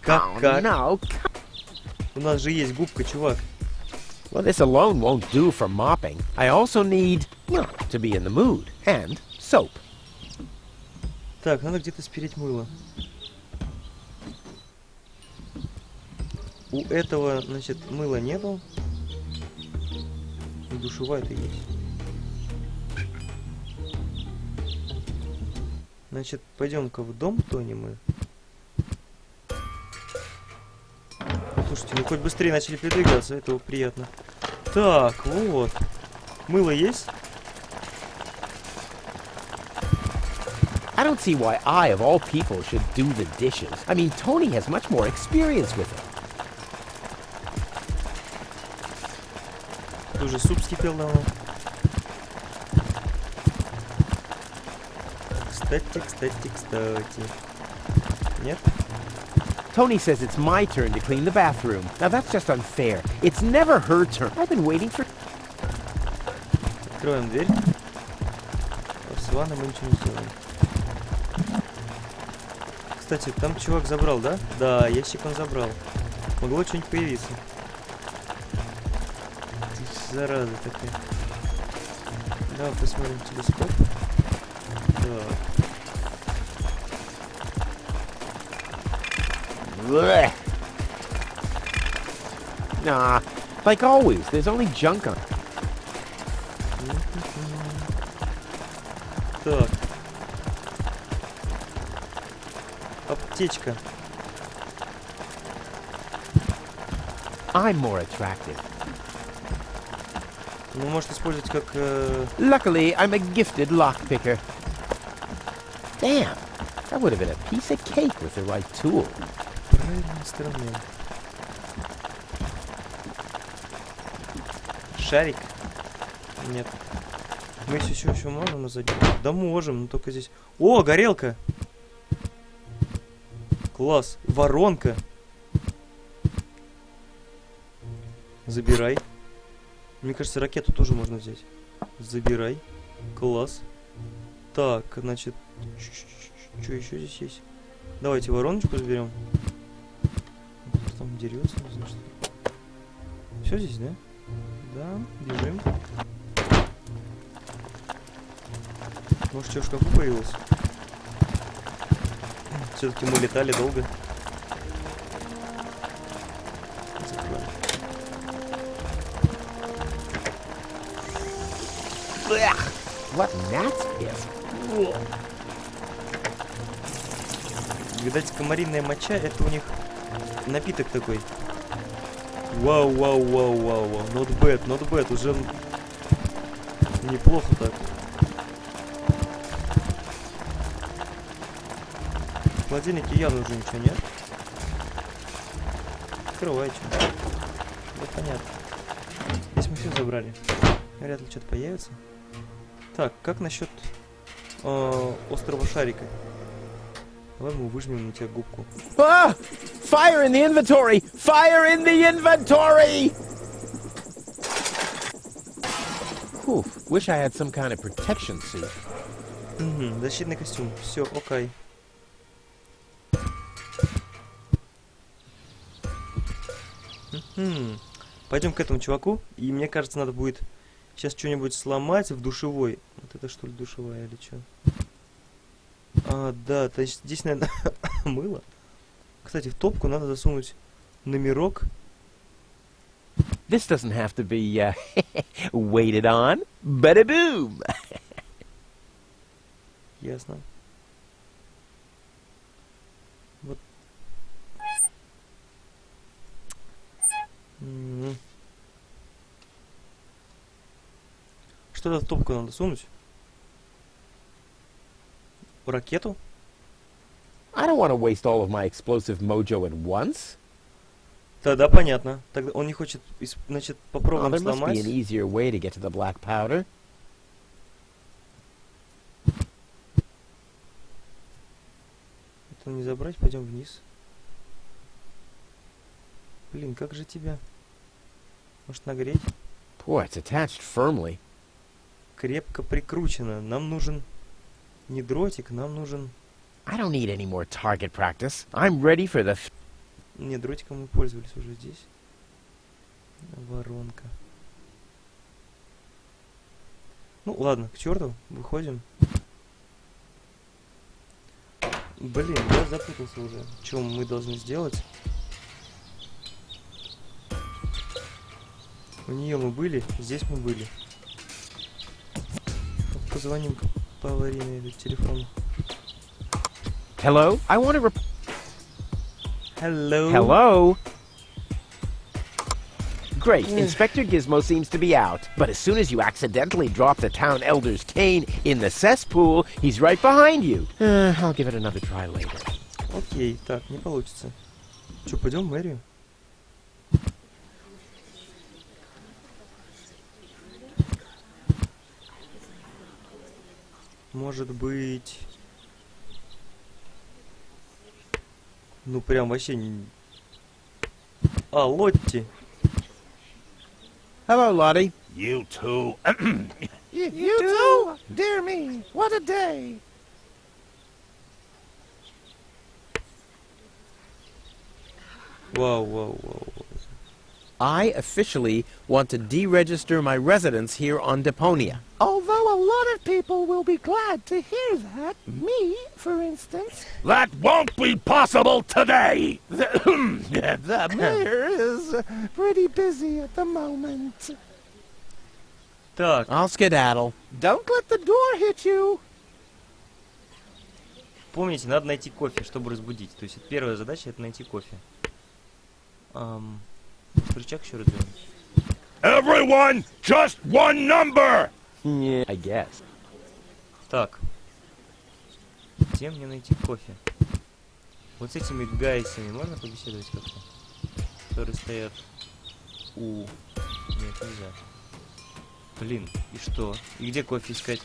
Как? No. У нас же есть губка, чувак. Well, this alone won't do for mopping. I also need, to be in the mood. And soap. Так, надо где-то спереть мыло. У этого, значит, мыла нету. И душевая-то есть. Значит, пойдем-ка в дом Тони мы. Слушайте, ну хоть быстрее начали передвигаться, это приятно. Так, вот. Мыло есть? I don't see why I, of all people, should do the dishes. I mean, Tony has much more experience with it. Тоже суп вскипел давно. Кстати. Нет? Tony says it's my turn to clean the bathroom. Now that's just unfair. It's never her turn. I've been waiting for... Откроем дверь. С ванной мы ничего не сделаем. Кстати, там чувак забрал, да? Да, ящик он забрал. Могло что-нибудь появиться. Ты зараза такая. Давай посмотрим телескоп. Так. Blech. Nah, like always, there's only junk on it. Так. Аптечка. I'm more attractive. Ну, может использовать как... Luckily, I'm a gifted lockpicker. Damn, that would have been a piece of cake with the right tool. Правильный инструмент. Шарик? Нет. Мы еще можем назад? Да можем, но только здесь... О, горелка! Класс. Воронка. Забирай. Мне кажется, ракету тоже можно взять. Забирай. Класс. Так, значит... Что еще здесь есть? Давайте вороночку заберем. Кто там дерется, не знаю, что. Все здесь, да? Да, бежим. Может, что в шкафу появилось? Все-таки мы летали долго. Закроем. What gnat's piss? Видать, комариная моча — это у них напиток такой. Вау. Not bad. Уже неплохо так. В холодильнике явно уже ничего нет. Открывай что. Да понятно. Здесь мы все забрали. Вряд ли что-то появится. Так, как насчет острого шарика? Давай мы выжмем на тебя губку. Ah! Fire in the inventory! Fire in the inventory! Whew, wish I had some kind of protection suit. Угу, защитный костюм. Все, окей. Пойдем к этому чуваку. И мне кажется, надо будет сейчас что-нибудь сломать в душевой. Вот это что ли душевая или что? А, да, то есть здесь, наверное, мыло. Кстати, в топку надо засунуть номерок. This doesn't have to be waited on. Bada-boom! Ясно. Вот. Что-то в топку надо сунуть. Ракету? I don't want to waste all of my explosive mojo at once. Да, понятно. Тогда он не хочет, значит, Oh, попробуем there must сломать. be an easier way to get to the black powder. Это не забрать, пойдем вниз. Блин, как же тебя? Может нагреть? Boy, it's attached firmly. Крепко прикручено. Нам нужен не дротик, нам нужен... I don't need any more target practice. I'm ready for the... Не, дротиком мы пользовались уже здесь. Воронка. Ну, ладно, к черту, выходим. Блин, я запутался уже. Что мы должны сделать? У нее мы были, здесь мы были. Позвоним по аварийному телефону. Hello? I want to Hello. Hello? Great, Inspector Gizmo seems to be out. But as soon as you accidentally drop the town elder's cane in the cesspool, he's right behind you. I'll give it another try later. Окей, так, не получится. Че, пойдем в мэрию? Может быть... Ну прям вообще не... А, Лотти. Hello, Lottie. You too. You too? Dear me, what a day. Вау, вау, вау. I officially want to deregister my residence here on Deponia. Although a lot of people will be glad to hear that. Me, for instance. That won't be possible today. The mayor is pretty busy at the moment. Так, I'll skedaddle. Don't let the door hit you. помните, надо найти кофе, чтобы разбудить. То есть первая задача — это найти кофе. Рычаг еще раздвинуть. Everyone, just one number. Yeah, I guess. Так. Где мне найти кофе? Вот с этими гайсами можно побеседовать как-то? Которые стоят у... Нет, нельзя. Блин, и что? И где кофе искать?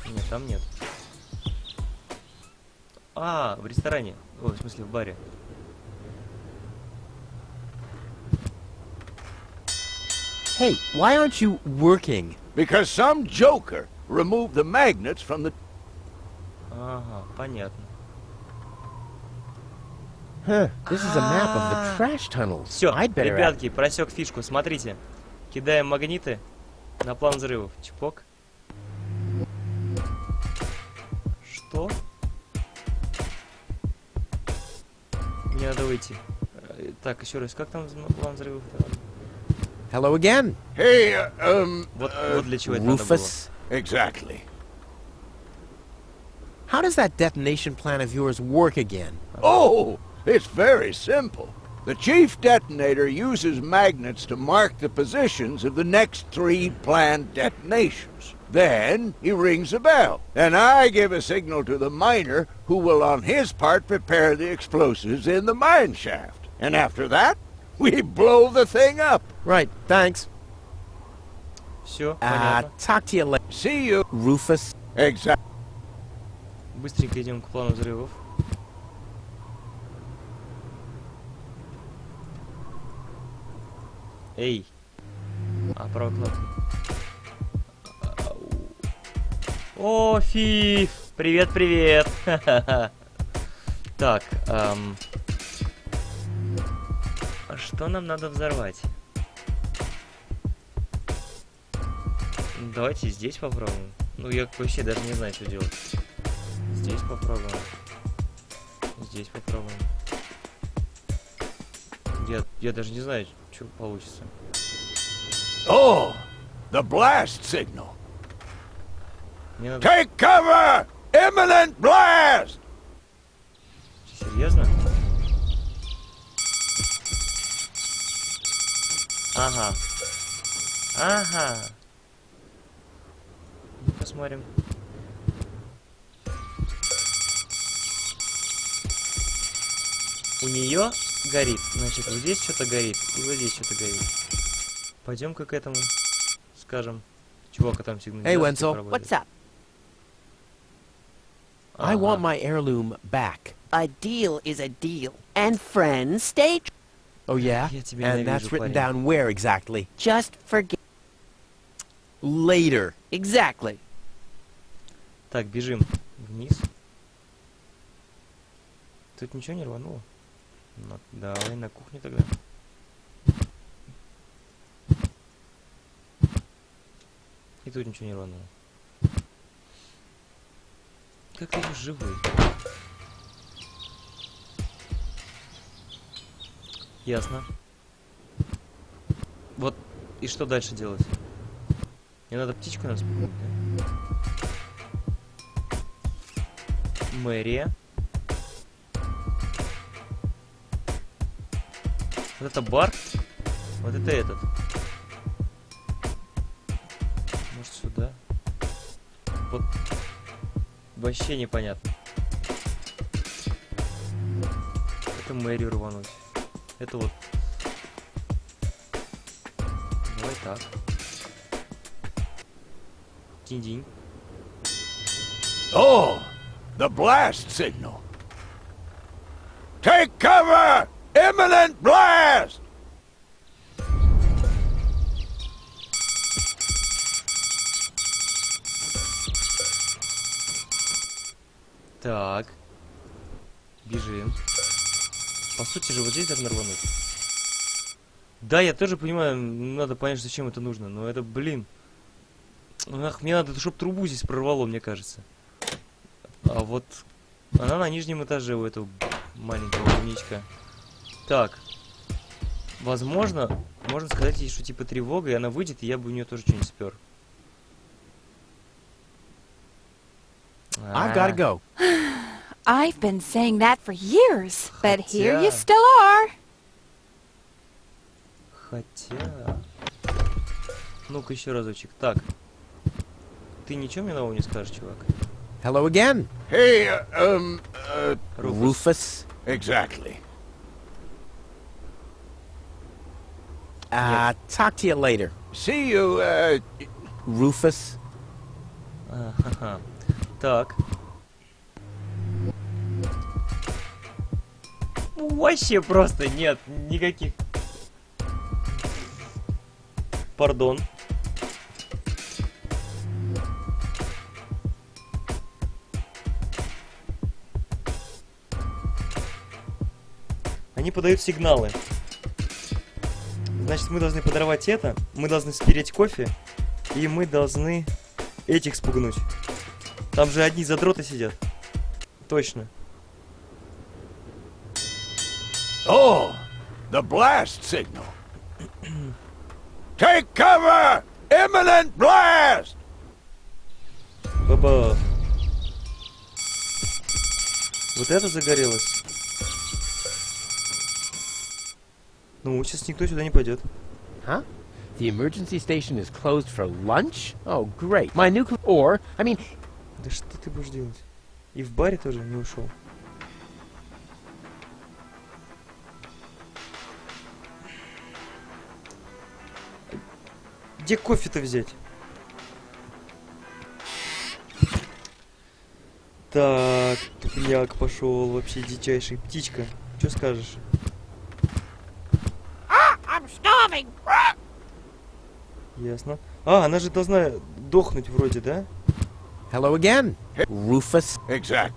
Нет, там нет. А, в ресторане. Ой, в смысле, в баре. Hey, why aren't you working? Because some joker removed the magnets from the... Ага, понятно. Huh, this is a map of the trash tunnels. Все, I'd better... ребятки, просек фишку. Смотрите. Кидаем магниты на план взрывов. Чпок. Что? Мне надо выйти. Так, еще раз, как там план взрывов? Hello again. Hey, Вот для чего это надо было. Rufus. Exactly. How does that detonation plan of yours work again? Oh, it's very simple. The chief detonator uses magnets to mark the positions of the next 3 planned detonations. Then he rings a bell, and I give a signal to the miner, who will on his part prepare the explosives in the mine shaft. And after that, we blow the thing up. Right, thanks. Все, понятно. Talk to you later. See you. Rufus. Exactly. Быстренько идем к плану взрывов. Эй. А, правая кнопка. О, Фиф! Привет, привет! Так, а что нам надо взорвать? Давайте здесь попробуем. Ну, я вообще даже не знаю, что делать. Здесь попробуем. Здесь попробуем. Я даже не знаю, что получится. Oh, the blast signal. Мне надо... Take cover! Imminent blast! Серьезно? Ага. Ага. Посмотрим. У нее горит. Значит, вот здесь что-то горит. И вот здесь что-то горит. Пойдем-ка к этому. Скажем. Чувака там сигнализация. Hey, Wenzel. What's up? I want my heirloom back. A deal is a deal. And friends stay... Oh, yeah? Я тебя And ненавижу, that's written парень. down where exactly? Just forget... Later. Exactly. Так, бежим вниз. Тут ничего не рвануло? Ну, давай на кухню тогда. И тут ничего не рвануло. Как ты живой? Ясно. Вот, и что дальше делать? Мне надо птичку распугнуть, да? Мэрия. Вот это бар. Вот это этот. Может сюда. Вот. Вообще непонятно. Это мэрию рвануть. Это вот. Давай так. Динь-динь. Oh, the blast signal. Take cover! Imminent blast! Так. Бежим. По сути же вот здесь должны рвануть. Да, я тоже понимаю, надо понять, зачем это нужно. Но это, блин. Ах, мне надо, чтобы трубу здесь прорвало, мне кажется. А вот она на нижнем этаже у этого маленького умничка. Так. Возможно, можно сказать ей, что типа тревога, и она выйдет, и я бы у нее тоже что-нибудь спер. I've got to go. I've been saying that for years, but here you Хотя- still are. Хотя... Ну-ка еще разочек. Так. Ты ничего мне нового не скажешь, чувак? Hello again. Hey, Rufus. exactly. Talk to you later. See you, Rufus. Ага. Так. Вообще просто нет никаких. Пардон. Они подают сигналы. Значит, мы должны подорвать это, мы должны спереть кофе, и мы должны этих спугнуть. Там же одни задроты сидят. Точно. oh, the blast signal. Take cover! Imminent blast! Баба. Вот это загорелось. Ну, сейчас никто сюда не пойдет. Huh? The emergency station is closed for lunch? Oh, great. My nuclear... Or, I mean... Да что ты будешь делать? И в баре тоже не ушел. Где кофе-то взять? Так, тупняк пошел, вообще дичайший. Птичка, что скажешь? Ясно. А, она же должна дохнуть вроде, да? Hello again. Rufus. Exact.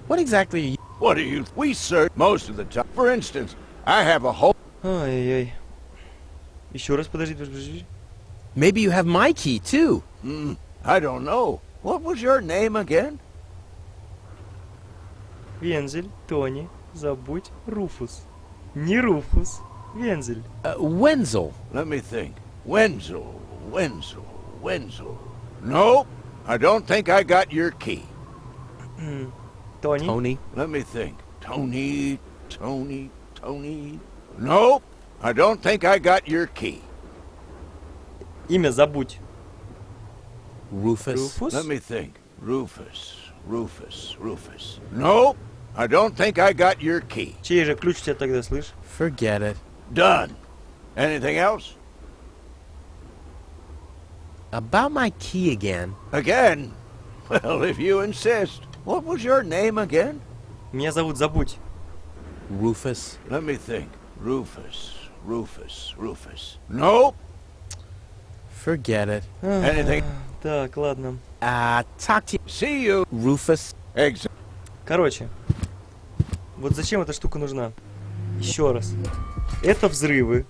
What exactly are you... What do you... We search most of the time. For instance, I have a whole... Ай-яй-яй. Еще раз, подожди. Maybe you have my key, too. I don't know. What was your name again? Вензель, Тони, забудь, Руфус. Не Руфус, Вензель. Wenzel. Let me think. Wenzel. Nope. I don't think I got your key. Тони. Tony. Let me think. Tony. Nope. I don't think I got your key. Имя забудь. Rufus. Руфус? Let me think. Rufus. Nope. I don't think I got your key. Чей же ключ у тебя тогда, слышь? Forget it. Done. Anything else? About my key again. Again? Well, if you insist. What was your name again? Меня зовут Забудь. Rufus. Let me think. Rufus. Nope. Forget it. Anything? Так, ладно. Talk to you. See you. Rufus. Exit. Короче. Вот зачем эта штука нужна? Еще раз. Это взрывы.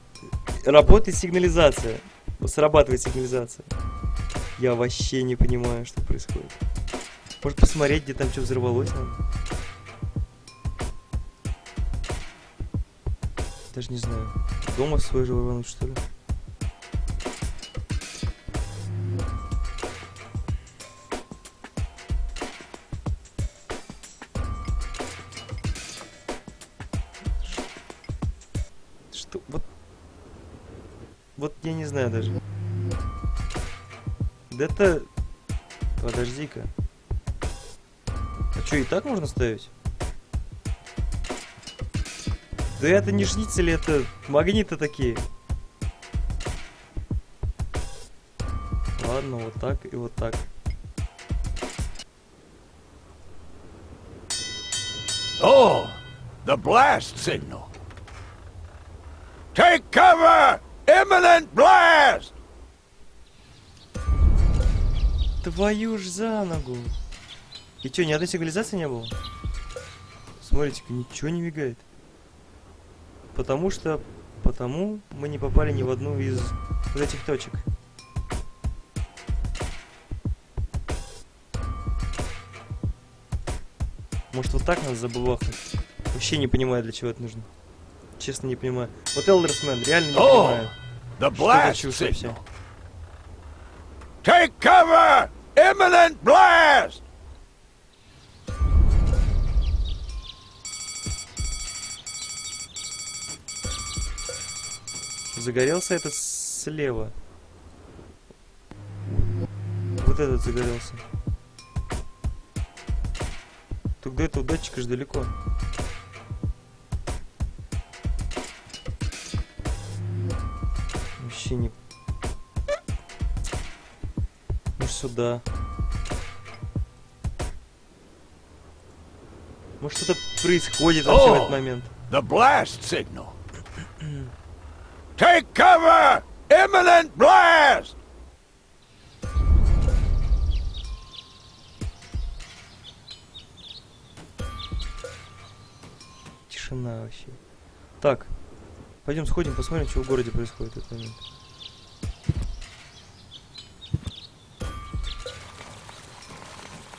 Работает сигнализация. Срабатывает сигнализация. Я вообще не понимаю, что происходит. Может посмотреть, где там что взорвалось надо? Даже не знаю. Дома свой же рвануть, что ли? Вот я не знаю даже. Да это... Подожди-ка. А что, и так можно ставить? Да это не шницели, это магниты такие. Ладно, вот так и вот так. Oh, the blast signal. Take cover! Imminent blast! Твою ж за ногу. И чё, ни одной сигнализации не было? Смотрите-ка, ничего не мигает. Потому мы не попали ни в одну из вот этих точек. Может, вот так надо забывахнуть? Вообще не понимаю, для чего это нужно. Честно, не понимаю. Вот Элдерсмен, реально не понимаю. The Что blast за чушь вообще? signal. Take cover! Imminent blast! Загорелся этот слева. Вот этот загорелся. Тут до этого датчика же далеко. Вообще не... Может, сюда. Может, что-то происходит вообще в этот момент. The blast signal. Take cover! Imminent blast! Тишина вообще. Так, пойдем сходим, посмотрим, что в городе происходит в этот момент.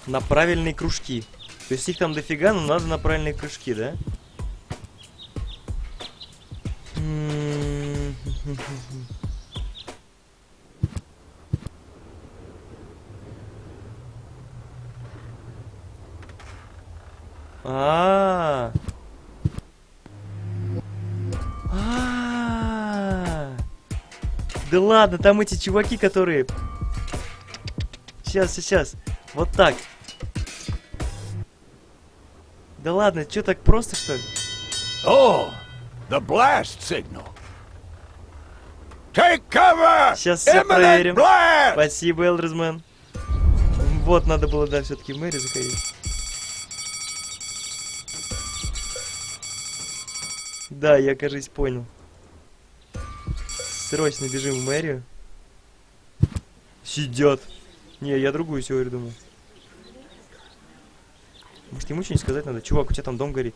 На правильные кружки. То есть их там дофига, но надо на правильные кружки, да? Да ладно, там эти чуваки, которые... Сейчас. Вот так. Да ладно, что так просто, что ли? Oh, the blast signal. Take cover! Сейчас все Imminent проверим. blast! Спасибо, Элдерсмен. Вот, надо было, да, все-таки в мэрию заходить. Да, я, кажется, понял. Срочно бежим в мэрию. Сидят. Не, я другую теорию думал. Может, ему что-нибудь сказать надо? Чувак, у тебя там дом горит.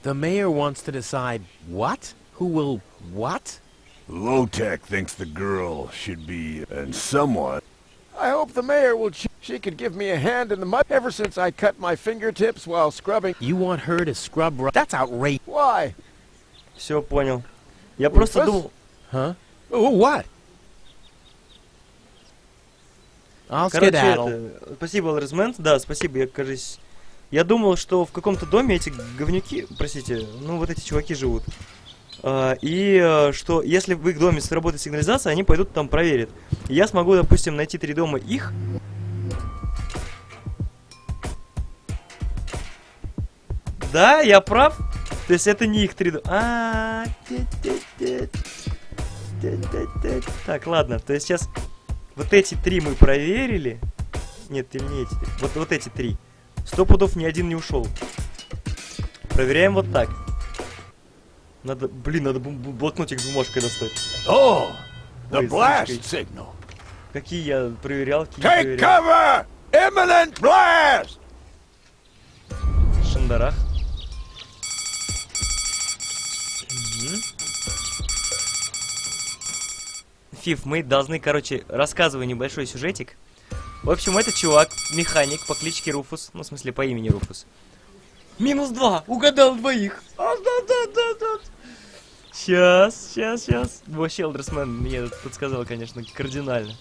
The mayor wants to decide what? Who will what? Low-Tech thinks the girl should be, and someone... I hope the mayor will... She could give me a hand in the mud ever since I cut my fingertips while scrubbing. You want her to scrub... That's outrageous. Why? Все, понял. Я просто думал... Huh? Oh, what? I'll Короче, skedaddle. Спасибо, Элдерсмен. Да, спасибо, я, кажется... Я думал, что в каком-то доме эти говнюки, простите, ну вот эти чуваки живут. Что если в их доме сработает сигнализация, они пойдут там проверят. И я смогу, допустим, найти 3 дома их. Да, я прав? То есть это не их 3 дома. Так, ладно, то есть сейчас вот эти 3 мы проверили. Нет, или не эти 3. Вот эти 3. 100 пудов ни один не ушел. Проверяем вот так. Надо, блин, надо блокнотик с бумажкой достать. Oh, the Ой, blast слушай. signal. Какие я проверял, какие Take не проверял. cover! Imminent blast! Шандарах. Фиф, мы должны, короче, рассказываю небольшой сюжетик. В общем, этот чувак, механик по кличке Руфус, ну, в смысле, по имени Руфус. -2, угадал 2. Сейчас. Вообще, Элдерсмен мне подсказал, конечно, кардинально.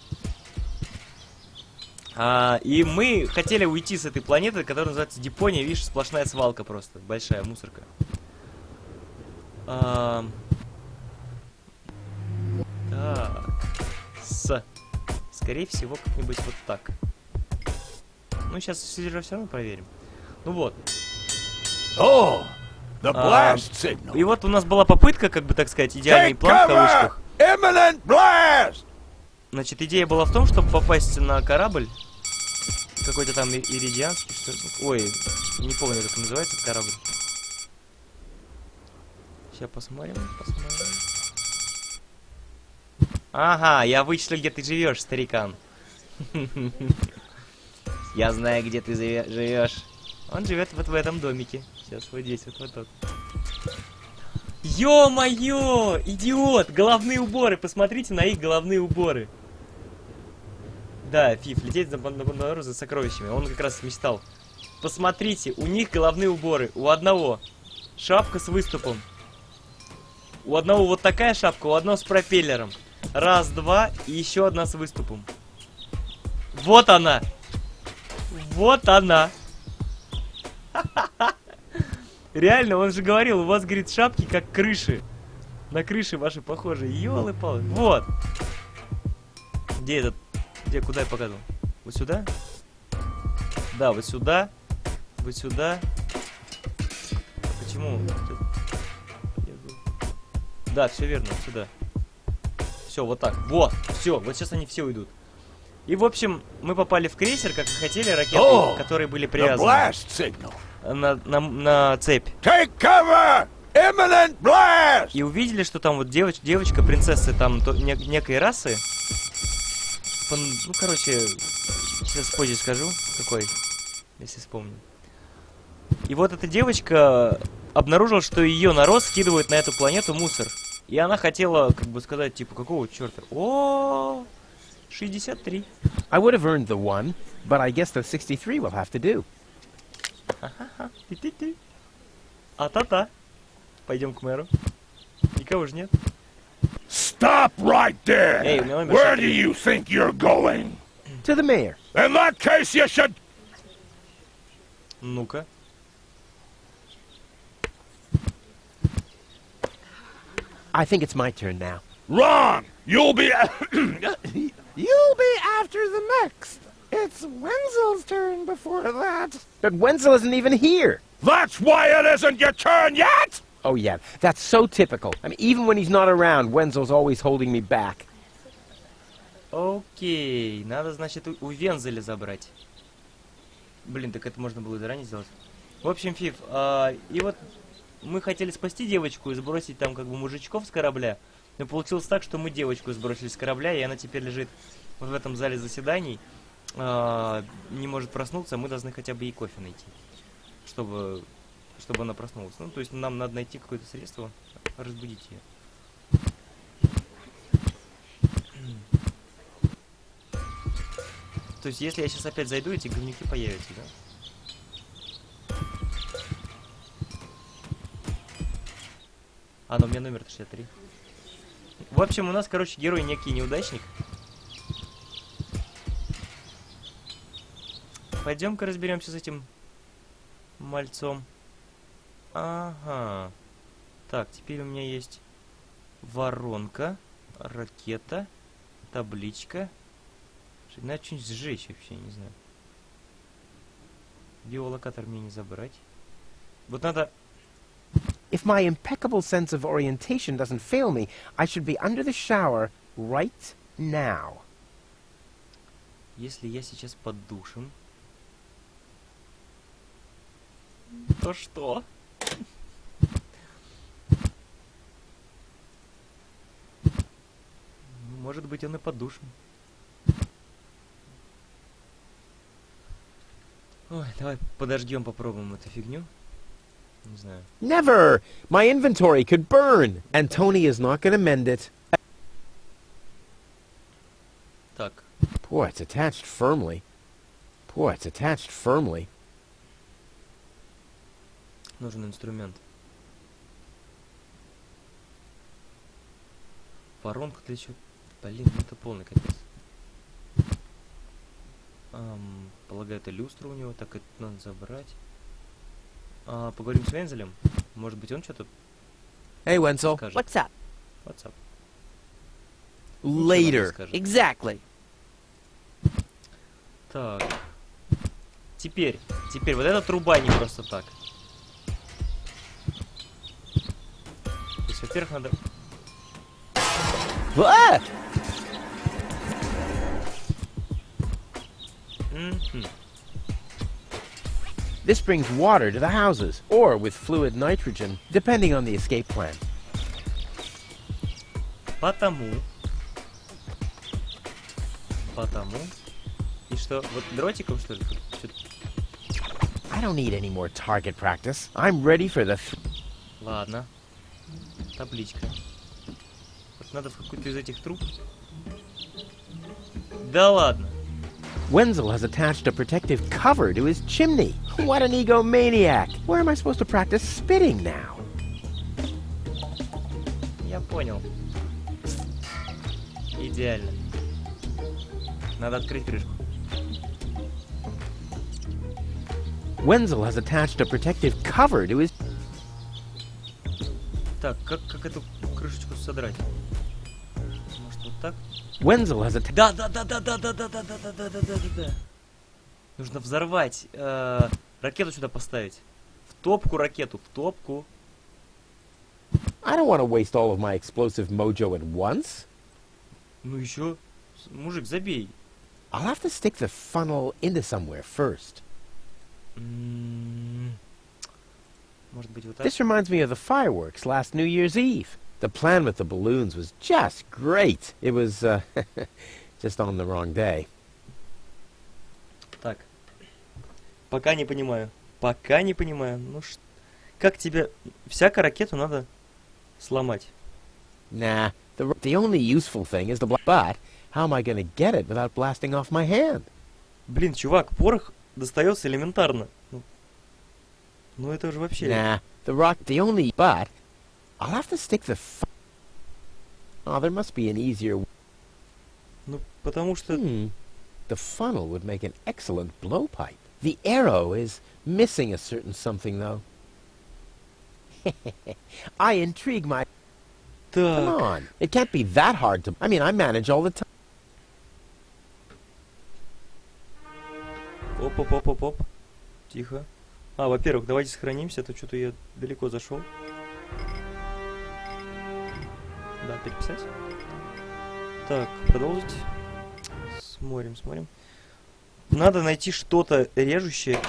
И мы хотели уйти с этой планеты, которая называется Депония. Видишь, сплошная свалка просто. Большая мусорка. Так. Скорее всего, как-нибудь вот так. Ну, сейчас все равно проверим. Ну вот. Oh, the blast signal. И вот у нас была попытка, как бы так сказать, идеальный Take план в cover! кавычках. Imminent blast! Значит, идея была в том, чтобы попасть на корабль. Какой-то там иридианский, что ли. Ой, не помню, как называется этот корабль. Сейчас посмотрим. Ага, я вычислил, где ты живешь, старикан. Я знаю, где ты живешь. Он живет вот в этом домике. Сейчас вот здесь, вот. Ё-моё! Идиот! Головные уборы! Посмотрите на их головные уборы. Да, Фиф, лететь за сокровищами. Он как раз мечтал. Посмотрите, у них головные уборы. У одного шапка с выступом. У одного вот такая шапка, у одного с пропеллером. Раз, два, и еще одна с выступом. Вот она! Вот она! Реально, он же говорил, у вас, говорит, шапки как крыши. На крыши ваши похожи. Ёлы-палы. Вот! Где этот? Где, куда я показывал? Вот сюда? Да, вот сюда. Вот сюда. Почему? Да, все верно, вот сюда. Все, вот так. Вот, все, вот сейчас они все уйдут. И, в общем, мы попали в крейсер, как и хотели, ракеты, которые были привязаны на цепь. Take cover! Imminent blast! И увидели, что там вот девочка, принцесса там некой расы. Ну, короче, сейчас позже скажу, какой, если вспомню. И вот эта девочка обнаружила, что ее народ скидывает на эту планету мусор. И она хотела, как бы сказать, типа, какого черта? О, 63. I would have earned the 1, but I guess the 63 will have to do. А-та-та. Пойдем к мэру. Никого же нет. Stop right there! Эй, у меня номер Where 63. do you think you're going? To the mayor. In that case, you should... Ну-ка. I think it's my turn now. Wrong! You'll be... You'll be after the next. It's Wenzel's turn before that. But Wenzel isn't even here. That's why it isn't your turn yet! Oh, yeah. That's so typical. I mean, even when he's not around, Wenzel's always holding me back. Окей. Надо, значит, у Вензеля забрать. Блин, так это можно было и заранее сделать. В общем, Фиф, и вот мы хотели спасти девочку и сбросить там как бы мужичков с корабля. Но получилось так, что мы девочку сбросили с корабля, и она теперь лежит вот в этом зале заседаний. Не может проснуться, мы должны хотя бы ей кофе найти. Чтобы она проснулась. Ну, то есть нам надо найти какое-то средство разбудить ее. То есть, если я сейчас опять зайду, эти говнюки появятся, да? Но у меня номер 63. В общем, у нас, короче, герой некий неудачник. Пойдем-ка разберемся с этим мальцом. Ага. Так, теперь у меня есть воронка, ракета, табличка. Надо что-нибудь сжечь вообще, не знаю. Биолокатор мне не забрать. Вот надо... If my impeccable sense of orientation doesn't fail me, I should be under the shower right now. Если я сейчас под душем, то что? Может быть, он и под душем. Ой, давай подождем, попробуем эту фигню. Не знаю. Never! My inventory could burn, and Tony is not going to mend it. Так. Boy, it's attached firmly. Boy, it's attached firmly. Нужен инструмент. Воронка для чего? Блин, ну это полный капец. Полагаю, это люстра у него. Так, это надо забрать. Поговорим с Вензелем. Может быть, он что-то Hey, Wenzel. скажет. What's up? What's up? Later. Скажет. Exactly. Так. Теперь вот эта труба не просто так. То есть, во-первых, надо... Ah! This brings water to the houses, or with fluid nitrogen, depending on the escape plan. Потому. И что, вот дротиком, что ли? I don't need any more target practice. I'm ready for the... Ладно. Табличка. Вот надо в какую-то из этих труб. Да ладно. Wenzel has attached a protective cover to his chimney. What an egomaniac! Where am I supposed to practice spitting now? Я понял. Идеально. Надо открыть крышку. Wenzel has attached a protective cover to his... Так, как эту крышечку содрать? Может, вот так? Wenzel has attached... Да. Нужно взорвать. Ракету сюда поставить. В топку ракету, в топку. I don't want to waste all of my explosive mojo at once. Ну еще. Мужик, забей. I'll have to stick the funnel into somewhere first. Может быть, вот так? This reminds me of the fireworks last New Year's Eve. The plan with the balloons was just great. It was, just on the wrong day. Так. Пока не понимаю. Ну, как тебе... Всякую ракету надо сломать. Nah, the only useful thing is the but how am I going to get it without blasting off my hand? Блин, чувак, порох достается элементарно. Ну это уже вообще... Nah, the only but I'll have to stick the oh, there must be an easier... Ну, потому что... The funnel would make an excellent blowpipe. The arrow is missing a certain something, though. I intrigue my... Come Так. on, it can't be that hard to... I mean, I manage all the time. Оп. Тихо. Во-первых, давайте сохранимся, а то что-то я далеко зашел. Да, переписать. Так, продолжить. Смотрим. Надо найти что-то режущее.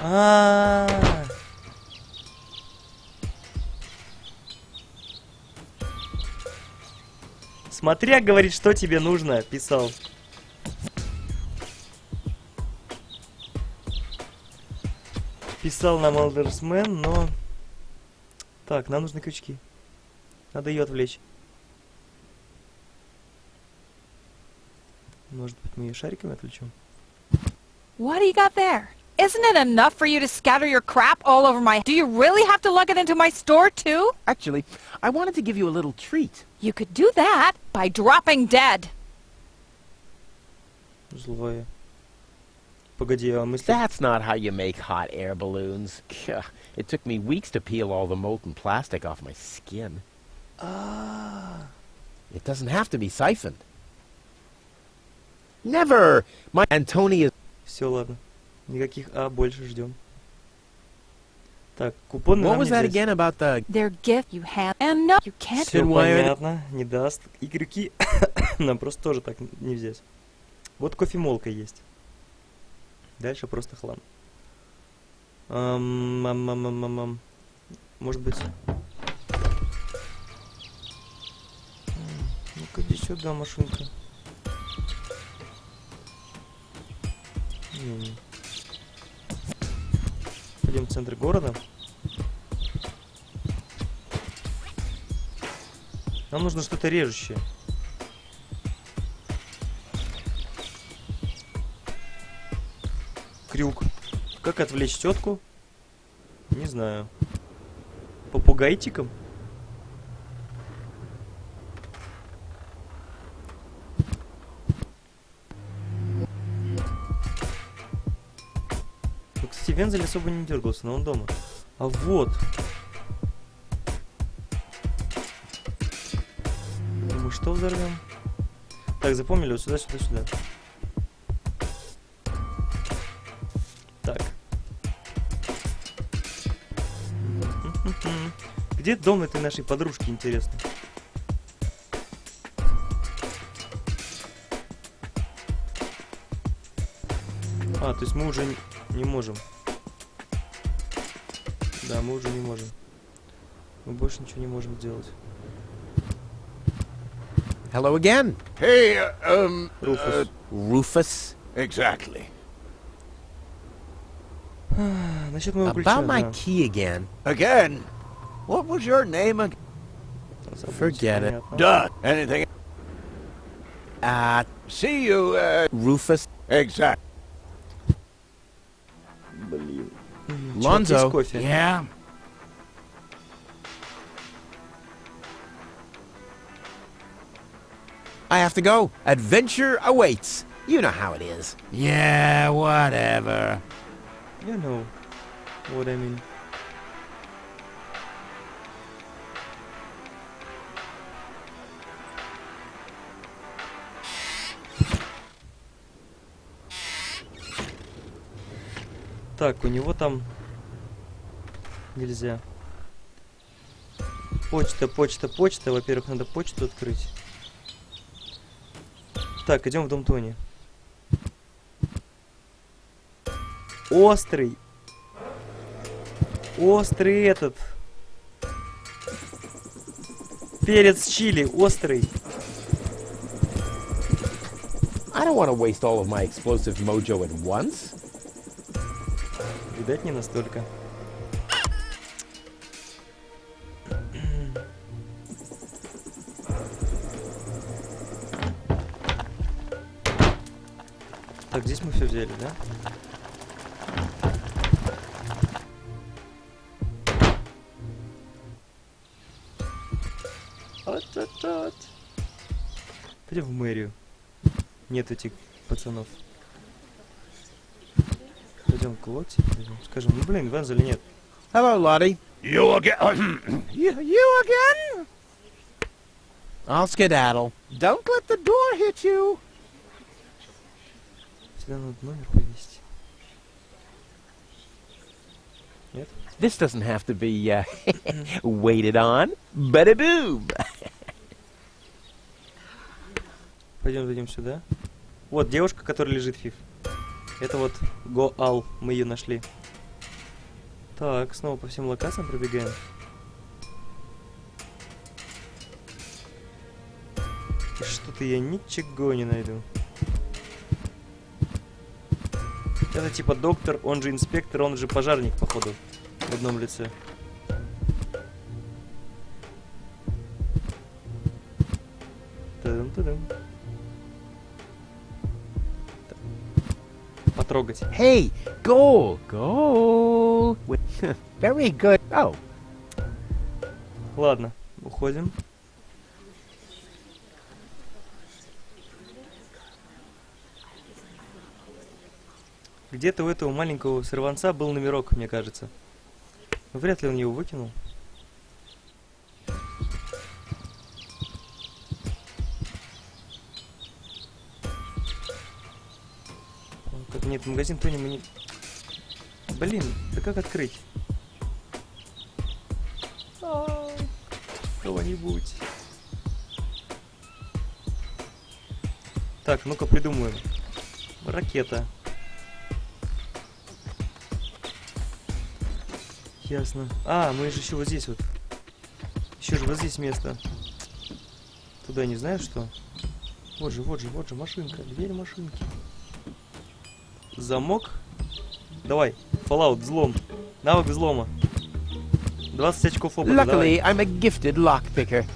Смотря, говорит, что тебе нужно, писал. Писал нам Алдерсмен, но... Так, нам нужны крючки. Надо ее отвлечь. Может быть, мы ее шариками отвлечем? What do you got there? Isn't it enough for you to scatter your crap all over my... Do you really have to lug it into my store, too? Actually, I wanted to give you a little treat. You could do that by dropping dead. Злое. Погоди, а мысли... That's not how you make hot air balloons. Gah, it took me weeks to peel all the molten plastic off my skin. It doesn't have to be siphoned. Never! My Antonia... Все, ладно. Никаких больше ждем. Так, купоны What нам was that нельзя. again about the... Their gift you have... And no, you can't... Все понятно, не даст. И крюки нам просто тоже так не взять. Вот кофемолка есть. Дальше просто хлам. Может быть... Ну-ка, иди сюда, машинка. Пойдем в центр города. Нам нужно что-то режущее. Крюк. Как отвлечь тетку? Не знаю. Попугайчиком? кстати, Вензель особо не дергался, но он дома. А вот. Мы что взорвем? Так, запомнили, вот сюда, сюда, сюда. Так. Где дом этой нашей подружки, интересно? А, то есть мы уже не можем. Да, мы уже не можем. Мы больше ничего не можем сделать. Hello again. Hey, Руфус. Rufus. Exactly. Насчет моего ключа, About my да. key again. Again? What was your name again? Forget it. Понятно. Done. Anything? See you, Rufus. Exact. Блин. Lonzo. Чувак, есть кофе? Yeah? I have to go. Adventure awaits. You know how it is. Yeah, whatever. You know what I mean. Так, у него там нельзя. Почта, почта, почта. Во-первых, надо почту открыть. Так, идем в дом Тони. Острый. Острый этот. Перец чили, острый. I don't want to waste all of my explosive mojo at once. Видать, не настолько. Так, здесь мы все взяли, да? Вот. Пойдем в мэрию. Нет этих пацанов. Пойдем к Лотте, скажем, ну блин, Вензеля нет. Hello, Lottie. You again? You again? I'll skedaddle. Don't let the door hit you. Всегда надо номер повесить. Нет? This doesn't have to be waited on. Bada-boom. Пойдем сюда. Вот девушка, которая лежит, Фиф. Это вот Гоал, мы ее нашли. Так, снова по всем локациям пробегаем. И что-то я ничего не найду. Это типа доктор, он же инспектор, он же пожарник, походу, в одном лице. Та-дам-та-дам. Потрогать. Hey, goal, goal. Very good. Oh, Ладно, уходим. Где-то у этого маленького сорванца был номерок, мне кажется. Но вряд ли он его выкинул. Нет, магазин Тони мы не... Блин, да как открыть? Кого-нибудь. Так, ну-ка придумаем. Ракета. Ясно. А, мы же еще вот здесь вот. Еще же вот здесь место. Туда не знаю что. Вот же машинка. Дверь машинки. Замок. Давай, Fallout, взлом. Навык взлома. 20 очков опыта, luckily давай. I'm a gifted lockpicker.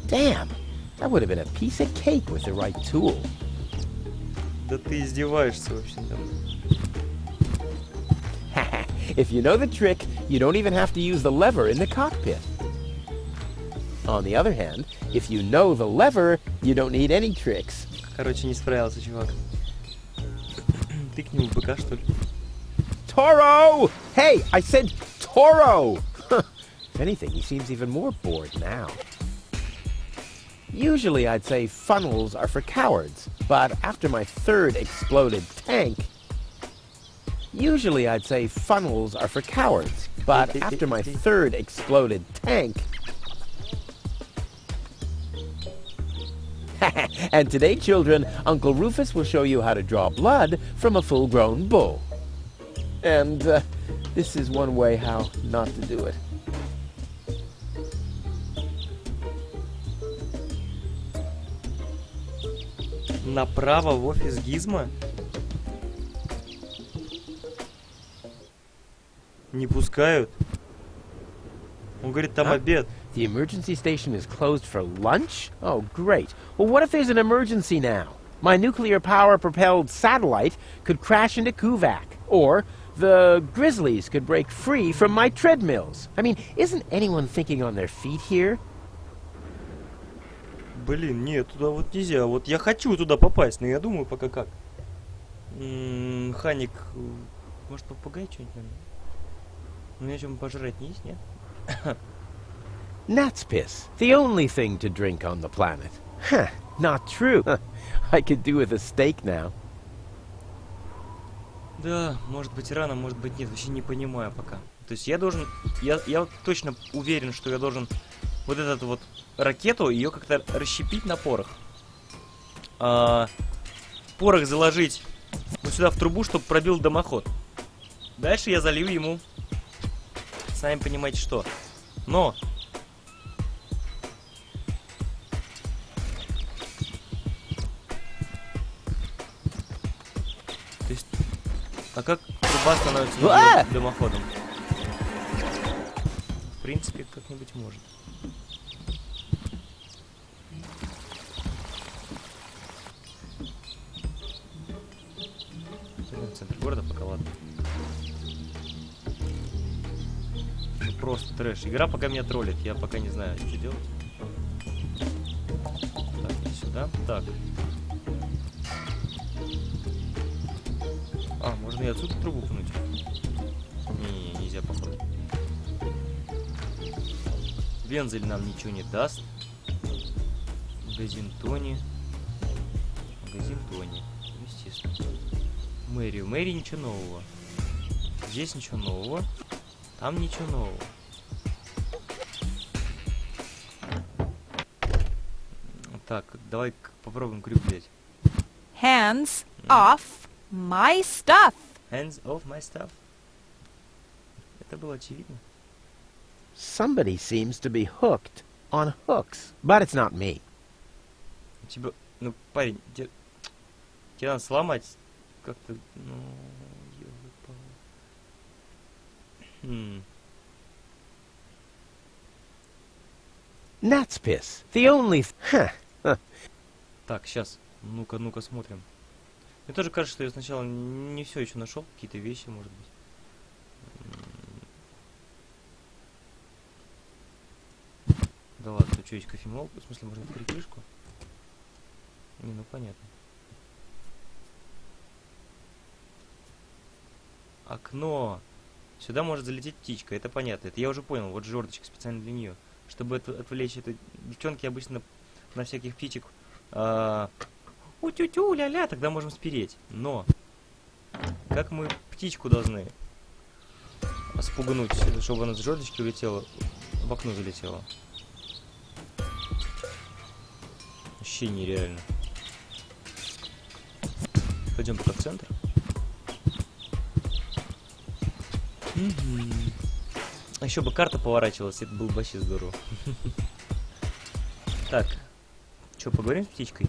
Damn, that would have been a piece of cake with the right tool. Да ты издеваешься вообще, да. If you know the trick, you don't even have to use the lever in the cockpit. On the other hand, if you know the lever, you don't need any tricks. Короче, не справился, чувак. тыкни в быка, что ли? Toro! Hey, I said Toro! If anything, he seems even more bored now. Usually I'd say funnels are for cowards, but after my third exploded tank... Usually I'd say funnels are for cowards, but after my third exploded tank... And today, children, Uncle Rufus will show you how to draw blood from a full-grown bull. And this is one way how not to do it. Направо в офис Гизма? Не пускают. Он говорит, там обед. The emergency station is closed for lunch? Oh, great. Well, what if there's an emergency now? My nuclear power-propelled satellite could crash into Kuvak. Or the grizzlies could break free from my treadmills. I mean, isn't anyone thinking on their feet here? Блин, нет, туда вот нельзя. Вот я хочу туда попасть, но я думаю пока как. Механик, может попугай что-нибудь? У меня чем пожрать не есть, нет? Gnat's piss, the only thing to drink on the planet. Huh, not true. I could do with a steak now. Да, может быть рано, может быть нет, вообще не понимаю пока. То есть я должен, я вот точно уверен, что я должен вот эту вот ракету, ее как-то расщепить на порох. Порох заложить вот сюда в трубу, чтобы пробил дымоход. Дальше я залью ему, сами понимаете что. Но... То есть... А как труба становится дымоходом? В принципе, как-нибудь может. В центр города пока ладно. Ну, просто трэш. Игра пока меня троллит. Я пока не знаю, что делать. Так, иди сюда. Так. А, можно и отсюда трубу пнуть? Не, нельзя, походу. Вензель нам ничего не даст. Магазин Тони. Магазин Тони. Естественно. Мэрию. Мэри ничего нового. Здесь ничего нового. Там ничего нового. Так, давай попробуем крюк взять. Hands off my stuff. Hands off my stuff. Это было очевидно. Somebody seems to be hooked on hooks, but it's not me. Тебе, ну, парень, тебе надо сломать как-то, ну, Gnat's piss, the only... Так, сейчас, ну-ка смотрим. Мне тоже кажется, что я сначала не все еще нашел, какие-то вещи, может быть. Да ладно, тут что, есть кофемолка? В смысле, можно открыть крышку? Не, ну понятно. Окно. Сюда может залететь птичка, это понятно. Это я уже понял, вот жердочка специально для нее. Чтобы отвлечь эту... Девчонки обычно на всяких птичек... У-тю-тю, ля-ля, тогда можем спереть. Но... Как мы птичку должны спугнуть, чтобы она с жердочки улетела, в окно залетела? Вообще нереально. Пойдем пока в центр. А еще бы карта поворачивалась, это было бы вообще здорово. Так, что, поговорим с птичкой?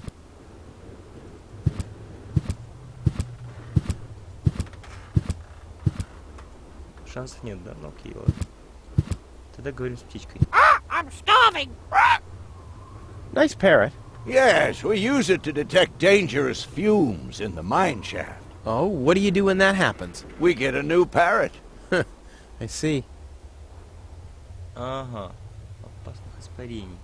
Шансов нет, да? Ну окей, ладно. Тогда говорим с птичкой. I'm starving. Nice parrot. Yes, we use it to detect dangerous fumes in the mine shaft. Oh, what do you do when that happens? We get a new parrot. I see. Ага. Опасных испарений.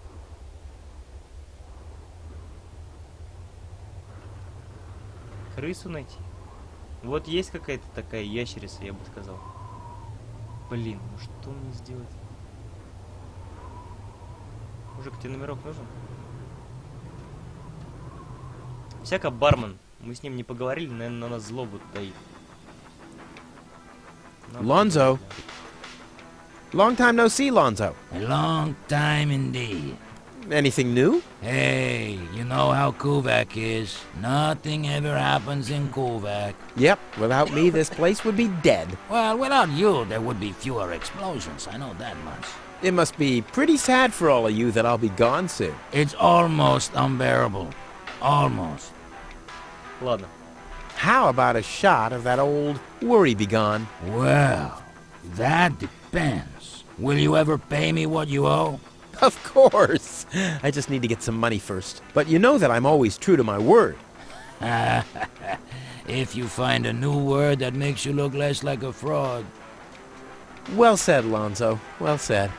Крысу найти? Вот есть какая-то такая ящерица, я бы сказал. Блин, ну что мне сделать? Мужик, тебе номерок нужен? Всяко бармен. Мы с ним не поговорили, наверное, на нас злобу таит. Lonzo. Long time no see, Lonzo. A long time indeed. Anything new? Hey, you know how Kuvak is. Nothing ever happens in Kuvak. Yep, without me, this place would be dead. Well, without you, there would be fewer explosions. I know that much. It must be pretty sad for all of you that I'll be gone soon. It's almost unbearable. Almost. Ладно. How about a shot of that old worry begone? Well, that depends. Will you ever pay me what you owe? Of course. I just need to get some money first. But you know that I'm always true to my word. If you find a new word that makes you look less like a fraud. Well said, Lonzo. Well said.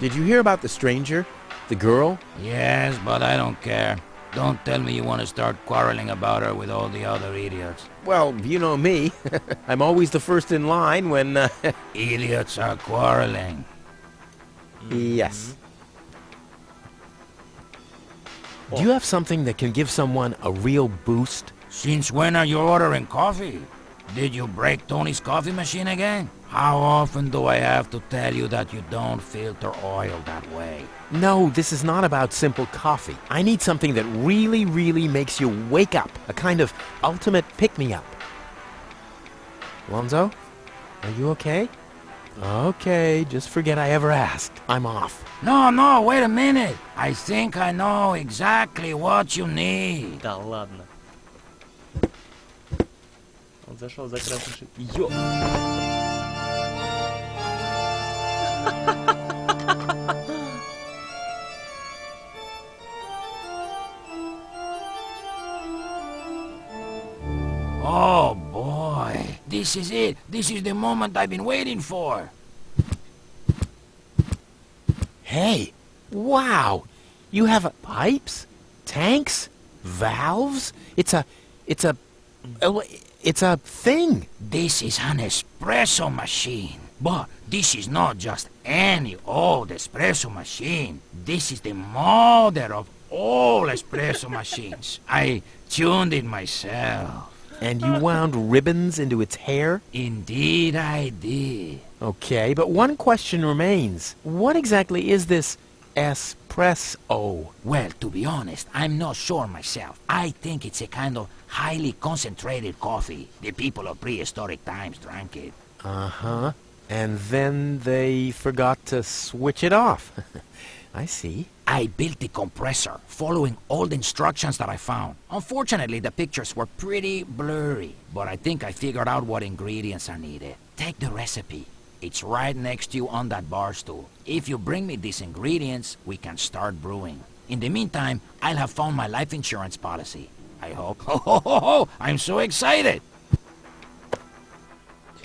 Did you hear about the stranger? The girl? Yes, but I don't care. Don't tell me you want to start quarreling about her with all the other idiots. Well, you know me. I'm always the first in line when, Idiots are quarreling. Yes. Do you have something that can give someone a real boost? Since when are you ordering coffee? Did you break Tony's coffee machine again? How often do I have to tell you that you don't filter oil that way? No, this is not about simple coffee. I need something that really, really makes you wake up. A kind of ultimate pick-me-up. Lonzo? Are you okay? Okay, just forget I ever asked. I'm off. No, wait a minute. I think I know exactly what you need. Да ладно. Он зашел за красный шип. Ё! Oh boy, this is it. This is the moment I've been waiting for. Hey, wow! You have pipes? Tanks? Valves? It's a thing. This is an espresso machine. But this is not just any old espresso machine. This is the mother of all espresso machines. I tuned it myself. And you wound ribbons into its hair? Indeed I did. Okay, but one question remains. What exactly is this espresso? Well, to be honest, I'm not sure myself. I think it's a kind of highly concentrated coffee. The people of prehistoric times drank it. Uh-huh. And then they forgot to switch it off. I see. I built the compressor, following all the instructions that I found. Unfortunately, the pictures were pretty blurry, but I think I figured out what ingredients are needed. Take the recipe. It's right next to you on that bar stool. If you bring me these ingredients, we can start brewing. In the meantime, I'll have found my life insurance policy. I hope. Ho! I'm so excited!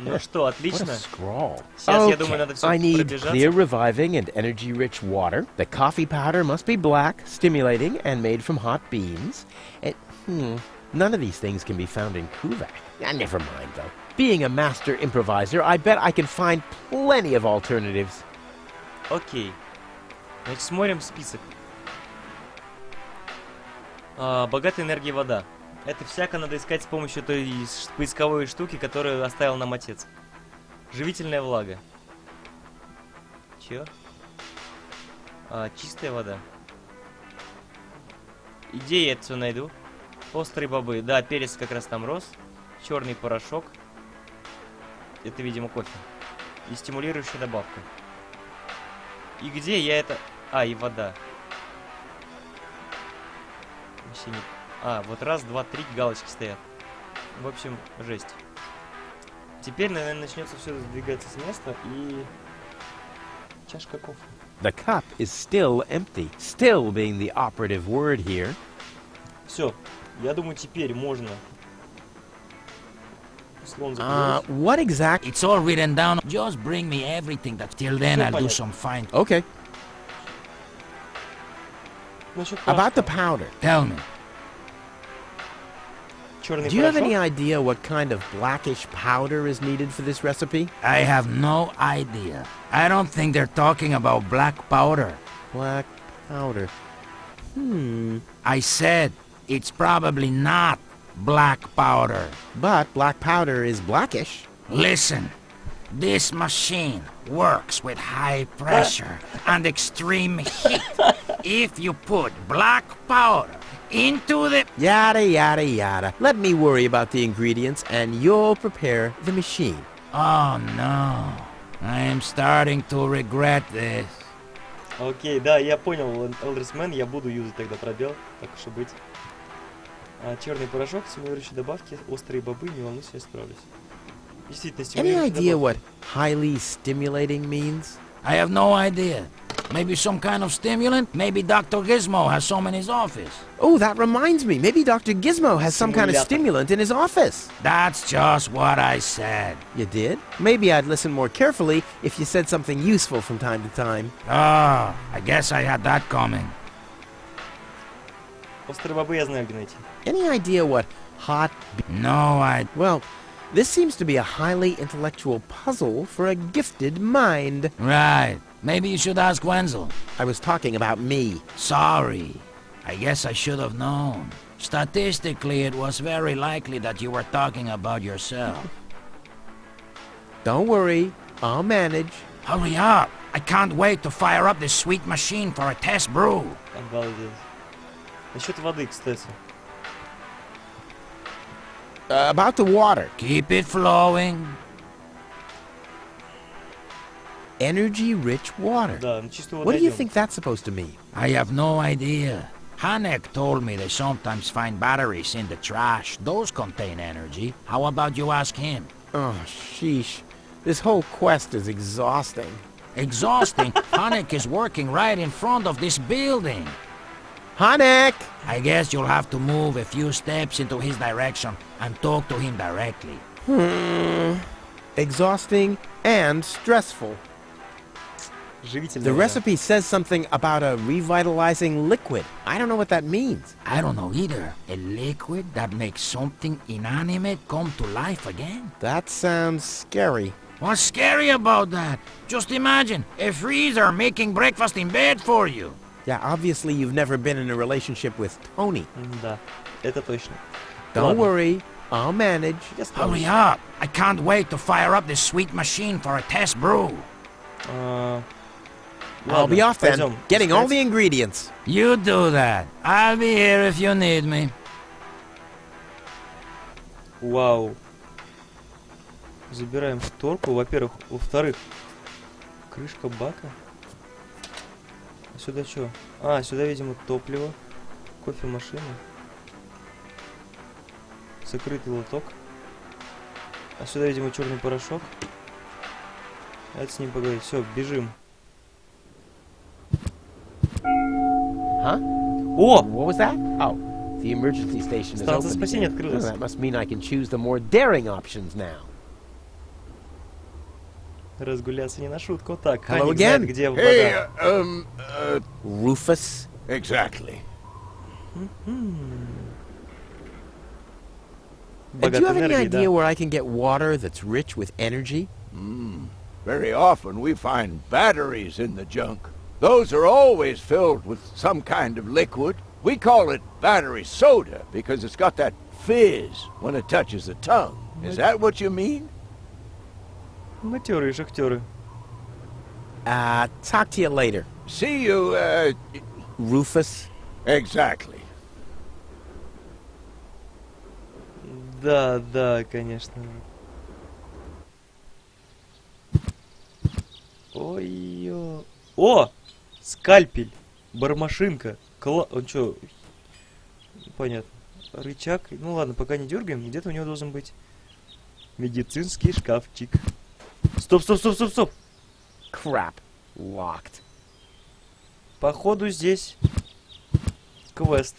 Ну что, отлично. Scrawl. Сейчас, я думаю, надо все I need пробежаться. clear, reviving, and energy-rich water. The coffee powder must be black, stimulating, and made from hot beans. And, none of these things can be found in Kuvak. Never mind, though. Being a master improviser, I bet I can find plenty of alternatives. Окей. Значит, смотрим список. Богатая энергия вода. Это всяко надо искать с помощью той поисковой штуки, которую оставил нам отец. Живительная влага. Чё? Чистая вода. Идеи я это все найду. Острые бобы. Да, перец как раз там рос. Черный порошок. Это, видимо, кофе. И стимулирующая добавка. И где я это... и вода. Вообще не... вот раз, два, три галочки стоят. В общем, жесть. Теперь, наверное, начнется все сдвигаться с места и... Чашка кофе. The cup is still empty. Still being the operative word here. Все. Я думаю, теперь можно... Слон закрылся. What exactly? It's all written down. Just bring me everything that till then Всё I'll do понятно. some fine. Okay. Насчет About the порошка. powder. Tell me. черный Do you have any порошок. idea what kind of blackish powder is needed for this recipe? I have no idea. I don't think they're talking about black powder. Black powder. I said it's probably not black powder. But black powder is blackish. Listen, this machine works with high pressure and extreme heat. If you put black powder into the... Yada, yada, yada. Let me worry about the ingredients and you'll prepare the machine. Oh no, I am starting to regret this. Окей, да, я понял, Элдерсмен, я буду юзать тогда пробел, так уж и быть. Черный порошок, стимулирующие добавки, острые бобы, не волнуйся, я справлюсь. Действительно, Any стимулирующие idea добавки. what highly stimulating means? I have no idea. Maybe some kind of stimulant? Maybe Dr. Gizmo has some in his office. Oh, that reminds me. Maybe Dr. Gizmo has some kind of Simulator. stimulant in his office. That's just what I said. You did? Maybe I'd listen more carefully if you said something useful from time to time. Ah, I guess I had that coming. Острые бобы я знаю, где найти. Any idea what hot... No, Well, this seems to be a highly intellectual puzzle for a gifted mind. Right. Maybe you should ask Wenzel. I was talking about me. Sorry. I guess I should have known. Statistically, it was very likely that you were talking about yourself. Don't worry, I'll manage. Hurry up! I can't wait to fire up this sweet machine for a test brew. Обалдеть. Насчет воды, кстати. About the water. Keep it flowing. Energy-rich water. Да, на чистую воду What do you идем. think that's supposed to mean? I have no idea. Hanek told me they sometimes find batteries in the trash. Those contain energy. How about you ask him? Oh, sheesh. This whole quest is exhausting. Exhausting? Hanek is working right in front of this building. Hanek! I guess you'll have to move a few steps into his direction and talk to him directly. Exhausting and stressful. Живительная The вода. recipe says something about a revitalizing liquid. I don't know what that means. I don't know either. A liquid that makes something inanimate come to life again? That sounds scary. What's scary about that? Just imagine, a freezer making breakfast in bed for you. Yeah, obviously you've never been in a relationship with Tony. Да, это точно. Don't Ладно. worry, I'll manage. Я справлюсь. Hurry up! I can't wait to fire up this sweet machine for a test brew. I'll be off then, пойдем getting all искать. the ingredients. You do that. I'll be here if you need me. Вау. Забираем шторку, во-первых. Во-вторых, крышка бака. А сюда что? А, сюда, видимо, топливо. Кофемашина. Закрытый лоток. А сюда, видимо, черный порошок. Это с ним поговорить. Все, бежим. Huh? О! What was that? Oh, the emergency station is Станция open спасения again. открылась. That must mean I can choose the more daring options now. Разгуляться не на шутку. Так, Hello Ханик again. знает, где Hey, вода. Rufus? exactly. Do Богат you have any энергией, да. idea where I can get water that's rich with energy? Very often we find batteries in the junk. Those are always filled with some kind of liquid. We call it battery soda because it's got that fizz when it touches the tongue. Is that what you mean? Матерые шахтеры. Talk to you later. See you, Rufus? exactly. Да, да, конечно. Ой-ё. О! Скальпель. Бармашинка. Он чё? Понятно. Рычаг. Ну ладно, пока не дергаем. Где-то у него должен быть медицинский шкафчик. Стоп, стоп, стоп, стоп, стоп. Crap. Locked. Походу здесь квест.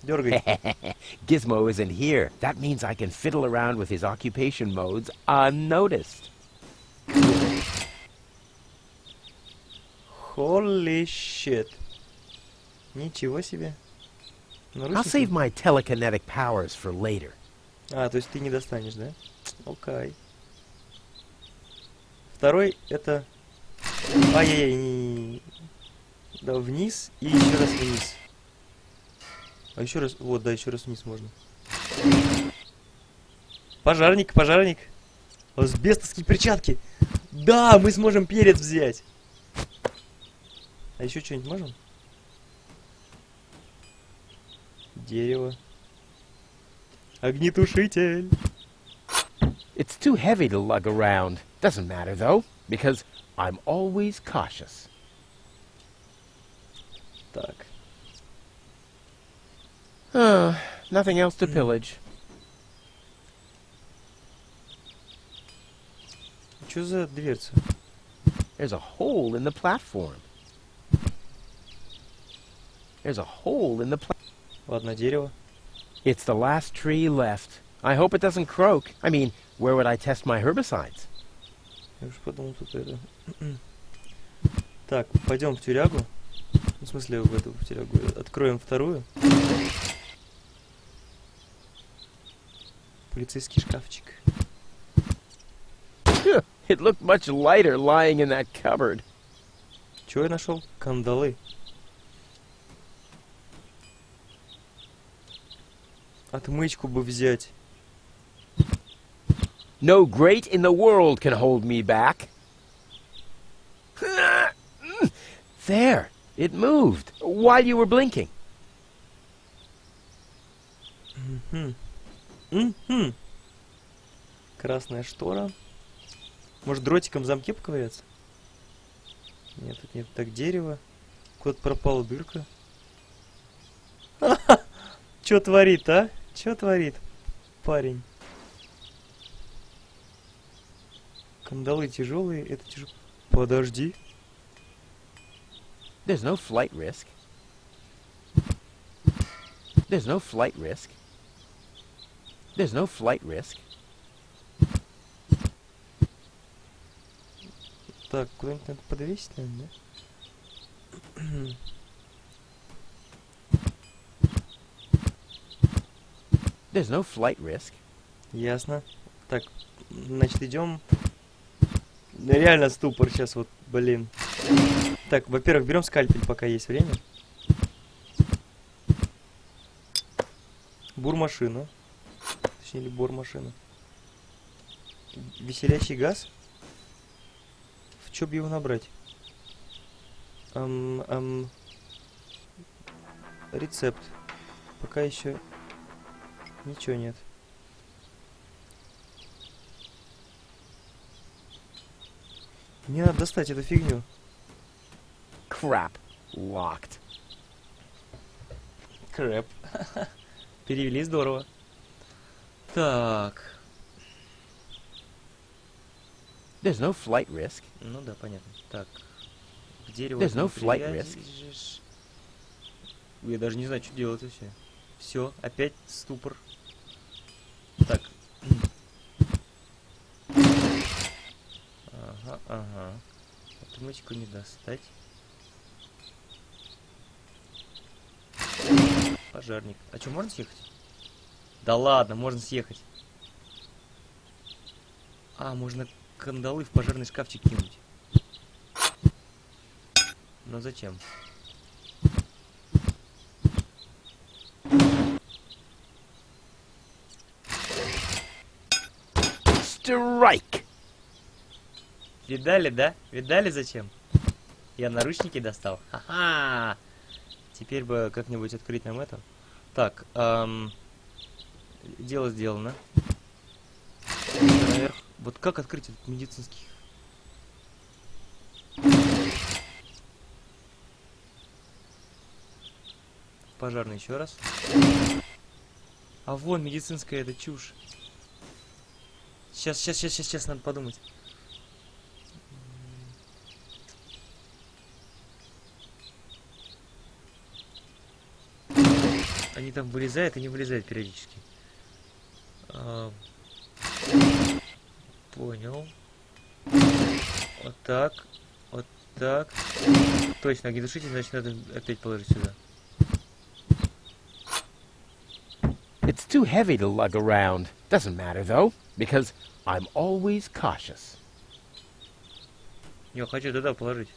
Дергай. Gizmo isn't here. That means I can fiddle around with his occupation modes unnoticed. Holy shit. Ничего себе. I'll save my telekinetic powers for later. А, то есть ты не достанешь, да? Окей. Второй это... Ай-яй-яй. Да, вниз и еще раз вниз. А еще раз... Вот, да, еще раз вниз можно. Пожарник, пожарник. Асбестовские перчатки. Да, мы сможем перец взять. А еще что-нибудь можем? Дерево. Огнетушитель. It's too heavy to lug around. Doesn't matter, though, because I'm always cautious. Так. Nothing else to pillage. Что за дверца? There's a hole in the platform. There's a hole in the platform. Ладно, дерево. It's the last tree left. I hope it doesn't croak. I mean, where would I test my herbicides? Я уж подумал, тут это... Так, пойдем в тюрягу. В смысле, в эту в тюрягу. Откроем вторую. Полицейский шкафчик. It looked much lighter lying in that cupboard. Чего я нашел? Кандалы. Отмычку бы взять. No great in the world can hold me back. There, it moved while you were blinking. Красная штора. Может, дротиком замки поковыряться? Нет, тут нет. Так, дерево. Куда-то пропала дырка. Чё творит, а? Чё творит парень? Кандалы тяжелые, это тяжело. Подожди. There's no flight risk. There's no flight risk. There's no flight risk. Так, куда-нибудь надо подвесить, наверное, да? There's no flight risk. Ясно. Так, значит, идем. Реально ступор сейчас, вот, блин. Так, во-первых, берем скальпель, пока есть время. Бурмашину. Точнее, или бормашину. Веселящий газ. В чё бы его набрать? Рецепт. Пока еще ничего нет. Мне надо достать эту фигню. Crap. Locked. Крэп. Перевели здорово. Так. There's no flight risk. Ну да, понятно. Так. К дереву. There's no flight risk. Я даже не знаю, что делать вообще. Все, опять ступор. Так. Ага, ага. Отмычку не достать. Пожарник. А что, можно съехать? Да ладно, можно съехать. А, можно кандалы в пожарный шкафчик кинуть. Но зачем? Strike! Видали, да? Видали зачем? Я наручники достал. Ха-ха! Теперь бы как-нибудь открыть нам это. Так, дело сделано. Наверх. Вот как открыть этот медицинский? Пожарный еще раз. А вон медицинская, это чушь. Сейчас надо подумать. Они там вылезают и не вылезают периодически. Понял. Вот так. Вот так. Точно, огнетушитель, значит, надо опять положить сюда. It's too heavy to lug around. Doesn't matter, though, because I'm always cautious. Я хочу туда положить.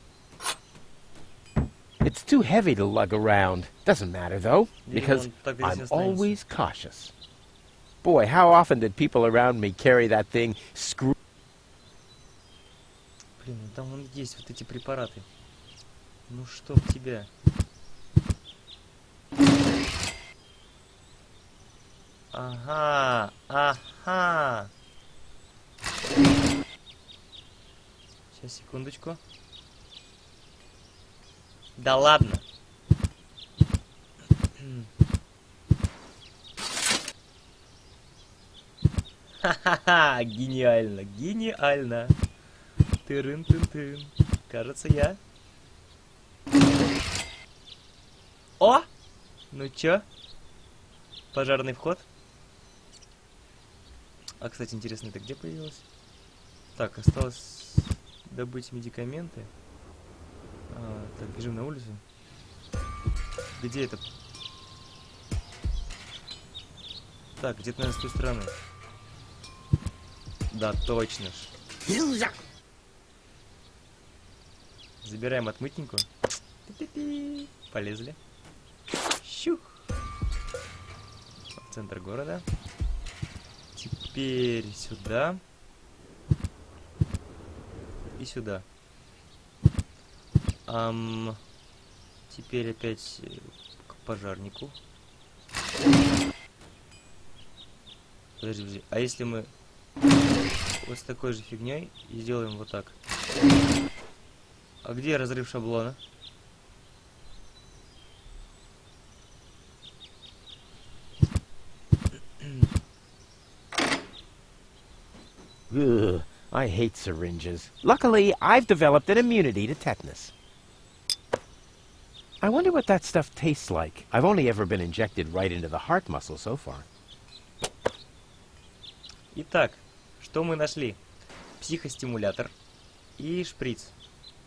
It's too heavy to lug around. Doesn't matter, though, because так здесь I'm останется. always cautious. Boy, how often did people around me carry that thing screw... Блин, ну там вон есть вот эти препараты. Ну чтоб тебя. Ага, ага. Сейчас, секундочку. Да ладно. Ха-ха-ха, гениально, гениально. Тырын-тын-тын. Кажется, я. О! Ну чё? Пожарный вход. А, кстати, интересно, это где появилось? Так, осталось добыть медикаменты. Так, бежим на улицу. Где это? Так, где-то, наверное, с той стороны. Да, точно ж. Забираем отмытненьку. Ти-ти-ти. Полезли. Щух. В центр города. Теперь сюда. И сюда. Теперь опять к пожарнику. Подожди. А если мы вот с такой же фигней и сделаем вот так? А где разрыв шаблона? Ugh, I hate syringes. Luckily, I've developed an immunity to tetanus. I wonder what that stuff tastes like. I've only ever been injected right into the heart muscle so far. Итак, что мы нашли? Психостимулятор и шприц.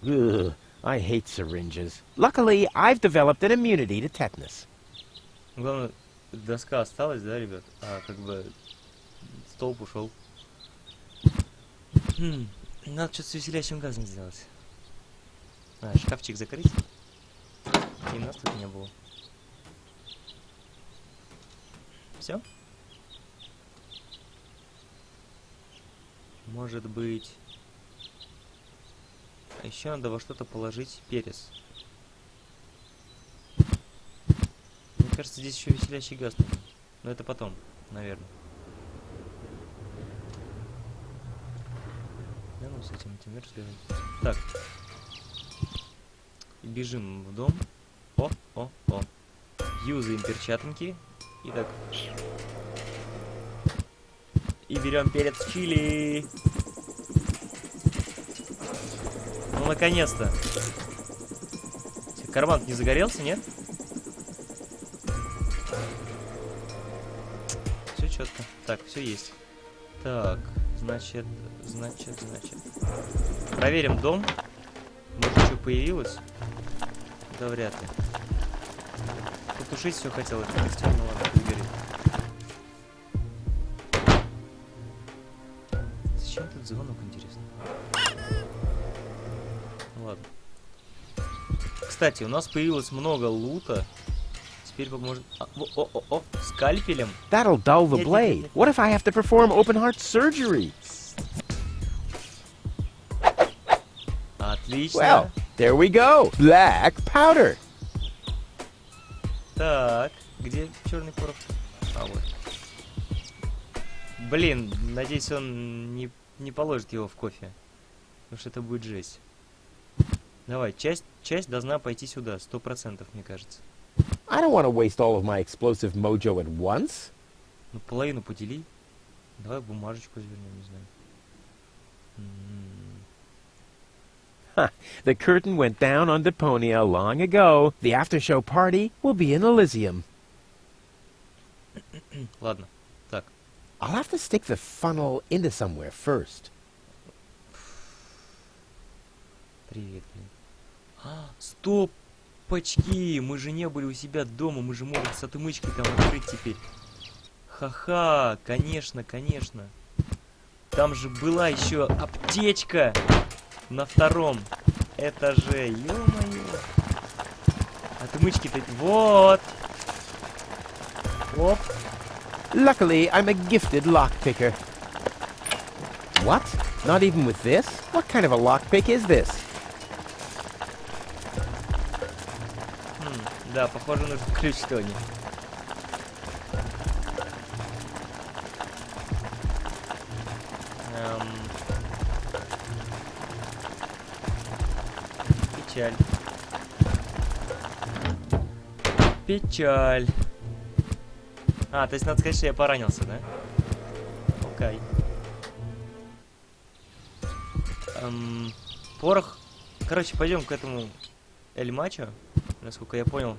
Ugh, I hate syringes. Luckily, I've developed an immunity to tetanus. Главное, доска осталась, да, ребят? А как бы столб ушел. Надо что-то с веселящим газом сделать. Шкафчик закрыть. И нас тут не было. Все? Может быть... А еще надо во что-то положить перец. Мне кажется, здесь еще веселящий газ нужен. Но это потом, наверное. Да ну с этим разбираюсь. Так. Бежим в дом. О. Юзаем перчатки. И так. И берем перец чили. Ну, наконец-то. Карман не загорелся, нет? Все четко. Так, все есть. Так, значит. Проверим дом. Может, что появилось? Да вряд ли. Потушить все хотел, это костер, ну ладно, пусть горит. Зачем тут звонок, интересно? Ладно. Кстати, у нас появилось много лута. Теперь поможет... скальпелем. That'll dull the blade. What if I have to perform open heart surgery? Отлично. Well, there we go. Black powder. Так, где черный порох? А, вот. Блин, надеюсь, он не положит его в кофе. Потому что это будет жесть. Давай, часть должна пойти сюда, 100%, мне кажется. I don't want to waste all of my explosive mojo at once. Ну, половину подели. Давай бумажечку завернем, не знаю. Huh. The curtain went down on Deponia long ago. The after-show party will be in Elysium. Ладно, так. I'll have to stick the funnel into somewhere first. Привет, блин. Стопочки! Мы же не были у себя дома, мы же можем с отмычкой там открыть теперь. Ха-ха, конечно, конечно. Там же была еще аптечка на втором этаже. Ё-моё. Отмычки-то... Вот. Оп. Luckily, I'm a gifted lockpicker. What? Not even with this? What kind of a lockpick is this? Да, похоже, нужен ключ Тони. Печаль. Печаль. А, то есть надо сказать, что я поранился, да? Окей. Порох. Короче, пойдем к этому Эль Мачо. Насколько я понял,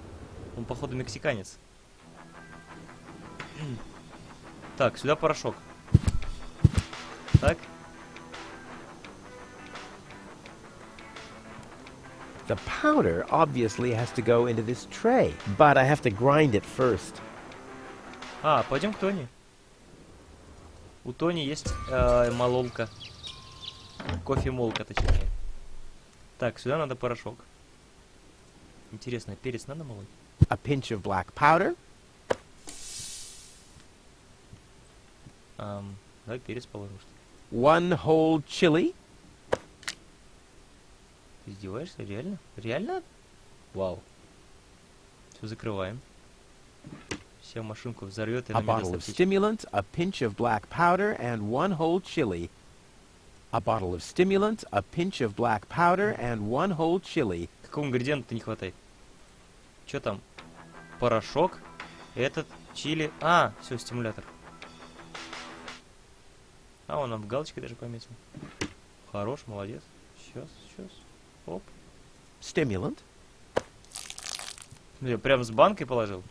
он, походу, мексиканец. Так, сюда порошок. Так. The powder obviously has to go into this tray, but I have to grind it first. А, пойдем к Тони. У Тони есть мололка. Кофемолка, точнее. Так, сюда надо порошок. Интересно, перец надо молоть? A pinch of black powder. Давай перец положим, что ли. 1 whole chili. Ты издеваешься? Реально? Реально? Вау. Все, закрываем. Все, машинку взорвет и A нам bottle of stimulant, a pinch of black powder, and 1 whole chili. A bottle of stimulant, a pinch of black powder, and 1 whole chili. Какого ингредиента не хватает? Что там? Порошок. Этот, чили. А, все, стимулятор. А, он нам галочкой даже пометил. Хорош, молодец. Сейчас. Оп. Stimulant. Я прям с банкой положил.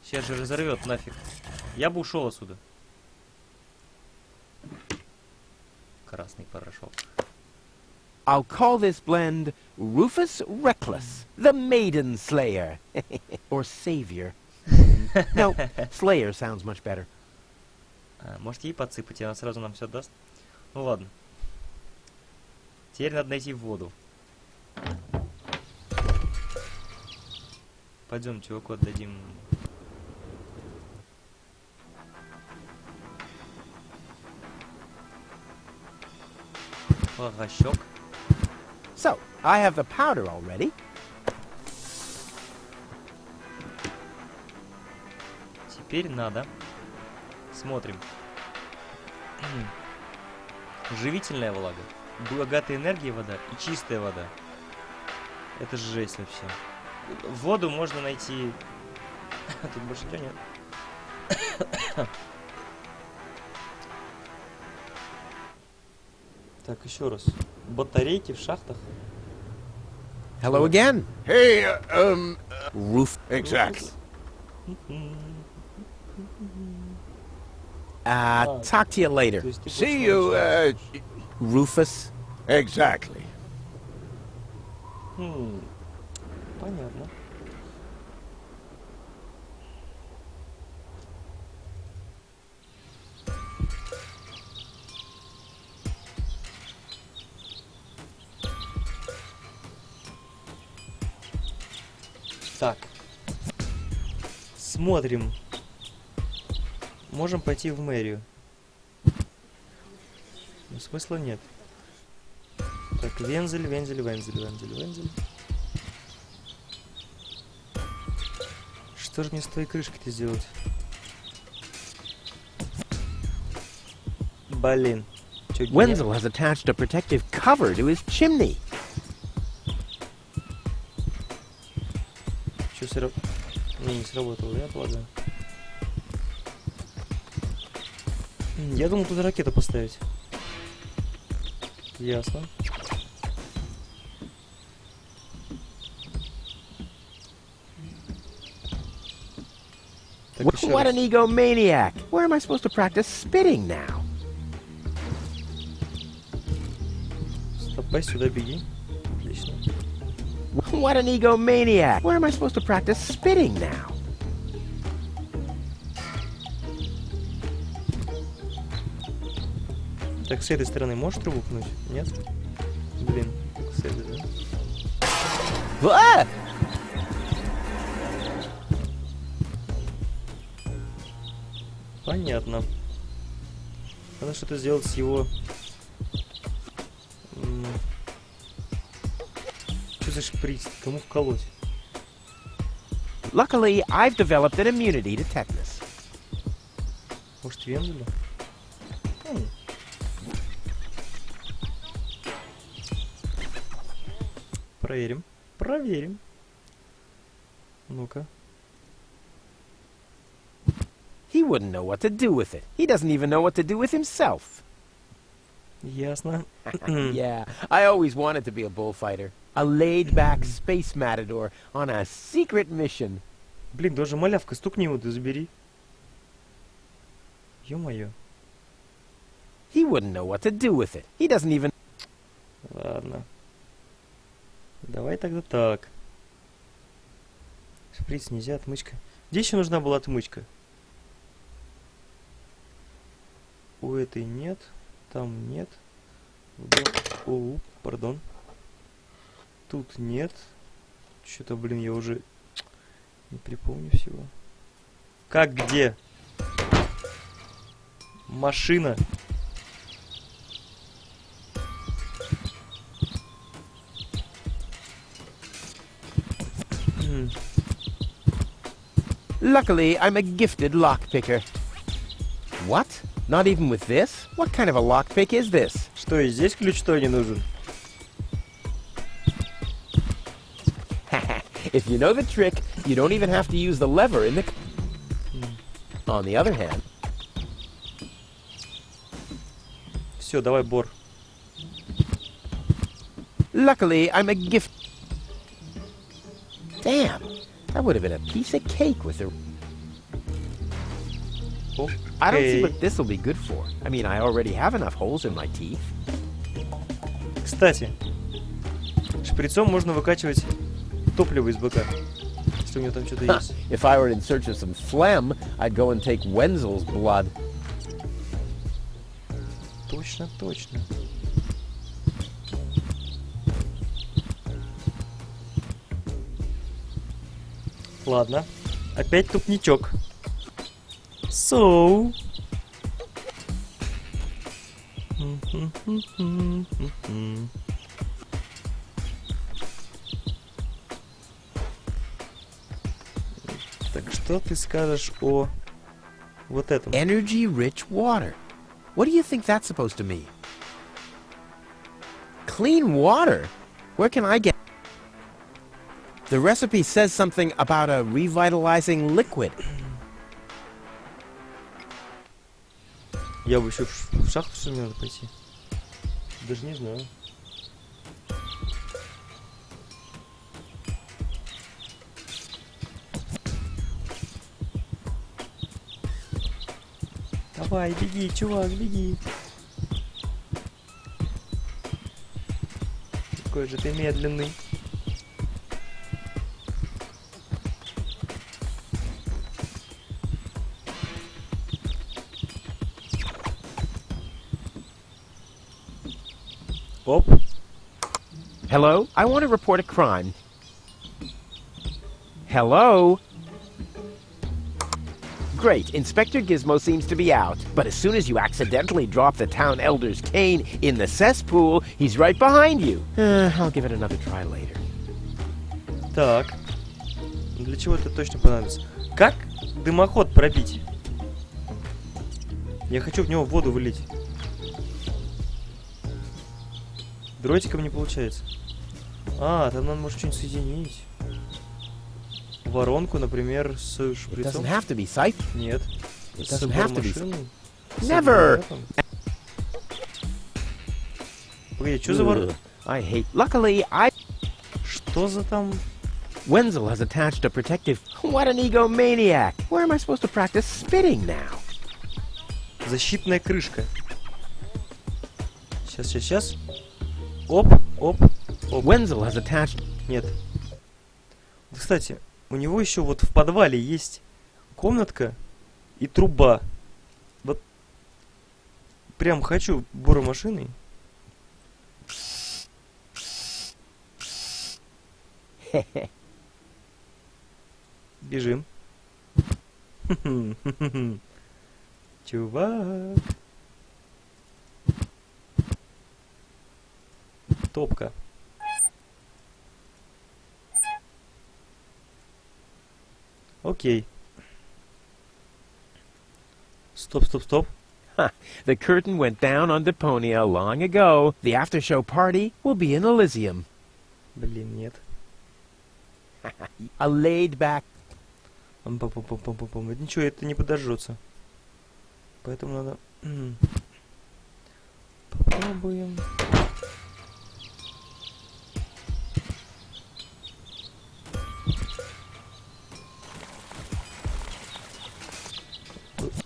Сейчас же разорвет нафиг. Я бы ушел отсюда. Красный порошок. I'll call this blend Rufus Reckless, the Maiden Slayer. Or Savior. No, Slayer sounds much better. Может ей подсыпать, и она сразу нам все даст? Ну ладно. Теперь надо найти воду. Пойдем чуваку отдадим. Порошок. So, I have the powder already. Теперь надо. Смотрим. Живительная влага, богатая энергией вода и чистая вода. Это жесть вообще. Воду можно найти... Тут больше ничего нет. Так, еще раз. Батарейки в шахтах. Hello again. Hey, Roof. exactly. Talk to you later. See you, Rufus. exactly. Понятно. Так. Смотрим. Можем пойти в мэрию. Но смысла нет. Так, вензель. Что же мне с твоей крышкой-то сделать? Блин. Чё, Wenzel has attached a protective cover to his chimney. Чё не сработало, я полагаю. Я думал туда ракету поставить. Ясно. Так, еще What раз. an egomaniac! Where am I supposed to practice spitting now? Стопай, сюда беги. Отлично. What an egomaniac! Where am I supposed to practice spitting now? Так, с этой стороны можешь трубу пнуть? Нет? Блин, с этой, да? Ah! Понятно. Надо что-то сделать с его... Что за шприц? Кому вколоть? Luckily, I've developed an immunity to tetanus. Может, вензеля? Проверим. Проверим. Ну-ка. He wouldn't know what to do with it. He doesn't even know what to do with himself. Ясно. Yeah, I always wanted to be a bullfighter. A laid-back space matador on a secret mission. Блин, даже малявка, стукни его, да забери. Ё-моё. He wouldn't know what to do with it. He doesn't even... Ладно. Давай тогда так. Шприц нельзя, отмычка. Где еще нужна была отмычка? У этой нет. Там нет. О, пардон. Тут нет. Что-то, блин, я уже не припомню всего. Как где? Машина. Luckily, I'm a gifted lockpicker. What? Not even with this? What kind of a lockpick is this? Что, и здесь ключ-то не нужен? If you know the trick, you don't even have to use the lever in the... On the other hand... Все, давай бор. Luckily, I'm a gift... Damn, that would have been a piece of cake with the... I don't see what this will be good for. I mean, I already have enough holes in my teeth. Кстати, шприцом можно выкачивать топливо из быка, если у него там что-то есть. If I were in search of some phlegm, I'd go and take Wenzel's blood. Точно, точно. Ладно, опять тупничок. So... Так, что ты скажешь о вот этом? Energy-rich water. What do you think that's supposed to mean? Clean water? Where can I get... The recipe says something about a revitalizing liquid. Я бы еще в шахту, что ли, надо пойти? Даже не знаю. Давай, беги, чувак, беги. Какой же ты медленный. Оп. Hello? I want to report a crime. Hello? Great, Inspector Gizmo seems to be out, but as soon as you accidentally drop the town elder's cane in the cesspool, he's right behind you. I'll give it another try later. Так. Для чего это точно понадобится? Как дымоход пробить? Я хочу в него воду вылить. Дротиком не получается. А, там надо, может, что-нибудь соединить. Воронку, например, с шприцом. Нет. С машиной. Never! Погоди, что за воронка? Luckily, Что за там... Wenzel has attached a protective... What an egomaniac! Where am I supposed to practice spitting now? Защитная крышка. Сейчас, сейчас, сейчас. Оп, оп, оп. Wenzel has attached... Нет. Кстати, у него еще вот в подвале есть комнатка и труба. Вот прям хочу буромашиной. Бежим. Чувак. Топка. Окей. Стоп, стоп, стоп. The curtain went down on Deponia long ago. The after-show party will be in Elysium. Блин, нет. A laid-back... Пам-пам-пам-пам-пам-пам. Ничего, это не подожжется. Поэтому надо... Попробуем.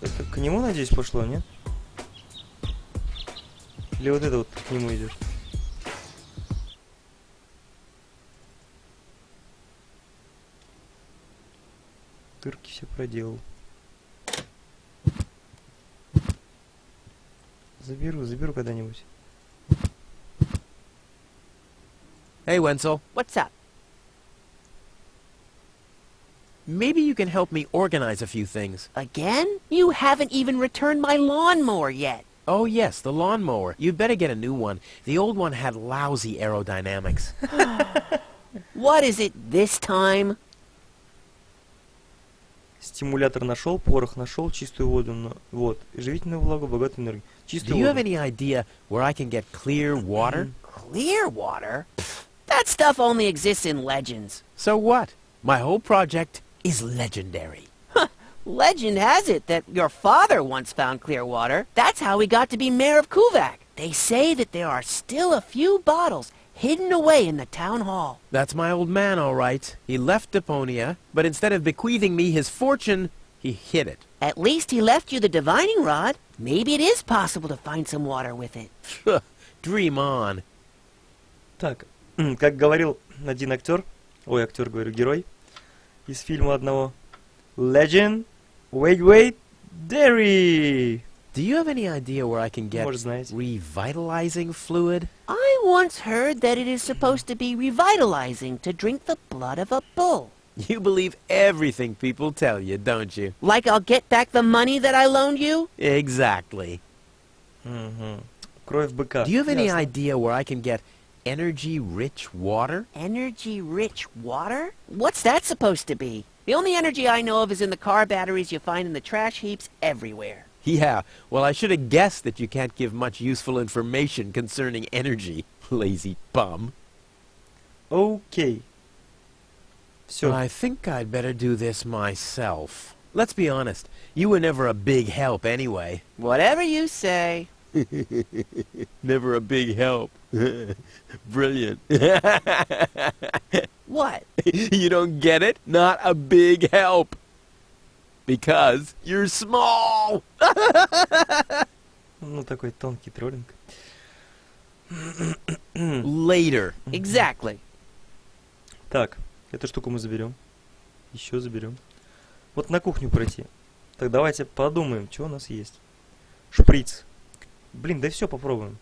Это к нему, надеюсь, пошло, нет? Или вот это вот к нему идет? Дырки все проделал. Заберу когда-нибудь. Hey, Wenzel. What's up? Maybe you can help me organize a few things. Again? You haven't even returned my lawnmower yet. Oh, yes, the lawnmower. You'd better get a new one. The old one had lousy aerodynamics. What is it this time? Стимулятор нашел, порох нашел, чистую воду, вот, живительную влагу, богатую энергию. Чистую Do you have воду. any idea where I can get clear water? Clear water? Pfft, that stuff only exists in legends. So what? My whole project is legendary. Legend has it that your father once found clear water. That's how he got to be mayor of Kuvak. They say that there are still a few bottles hidden away in the town hall. That's my old man, all right. He left Deponia, but instead of bequeathing me his fortune, he hid it. At least he left you the divining rod. Maybe it is possible to find some water with it. Dream on. Так, как говорил один актер, говорю, герой из фильма одного, Legend, wait, dairy. Do you have any idea where I can get Может, знаете. revitalizing fluid? I once heard that it is supposed to be revitalizing to drink the blood of a bull. You believe everything people tell you, don't you? Like I'll get back the money that I loaned you? Exactly. Кровь быка. Do you have any Ясно. idea where I can get energy-rich water? Energy-rich water? What's that supposed to be? The only energy I know of is in the car batteries you find in the trash heaps everywhere. Yeah, well, I should have guessed that you can't give much useful information concerning energy, lazy bum. Окей. Все. I think I'd better do this myself. Let's be honest, you were never a big help anyway. Whatever you say. Never a big help. Brilliant. What? You don't get it? Not a big help. Because you're small. Ну, такой тонкий троллинг. Later. Exactly. Так, эту штуку мы заберем. Еще заберем. Вот на кухню пройти. Так, давайте подумаем, что у нас есть. Шприц. Блин, да все попробуем.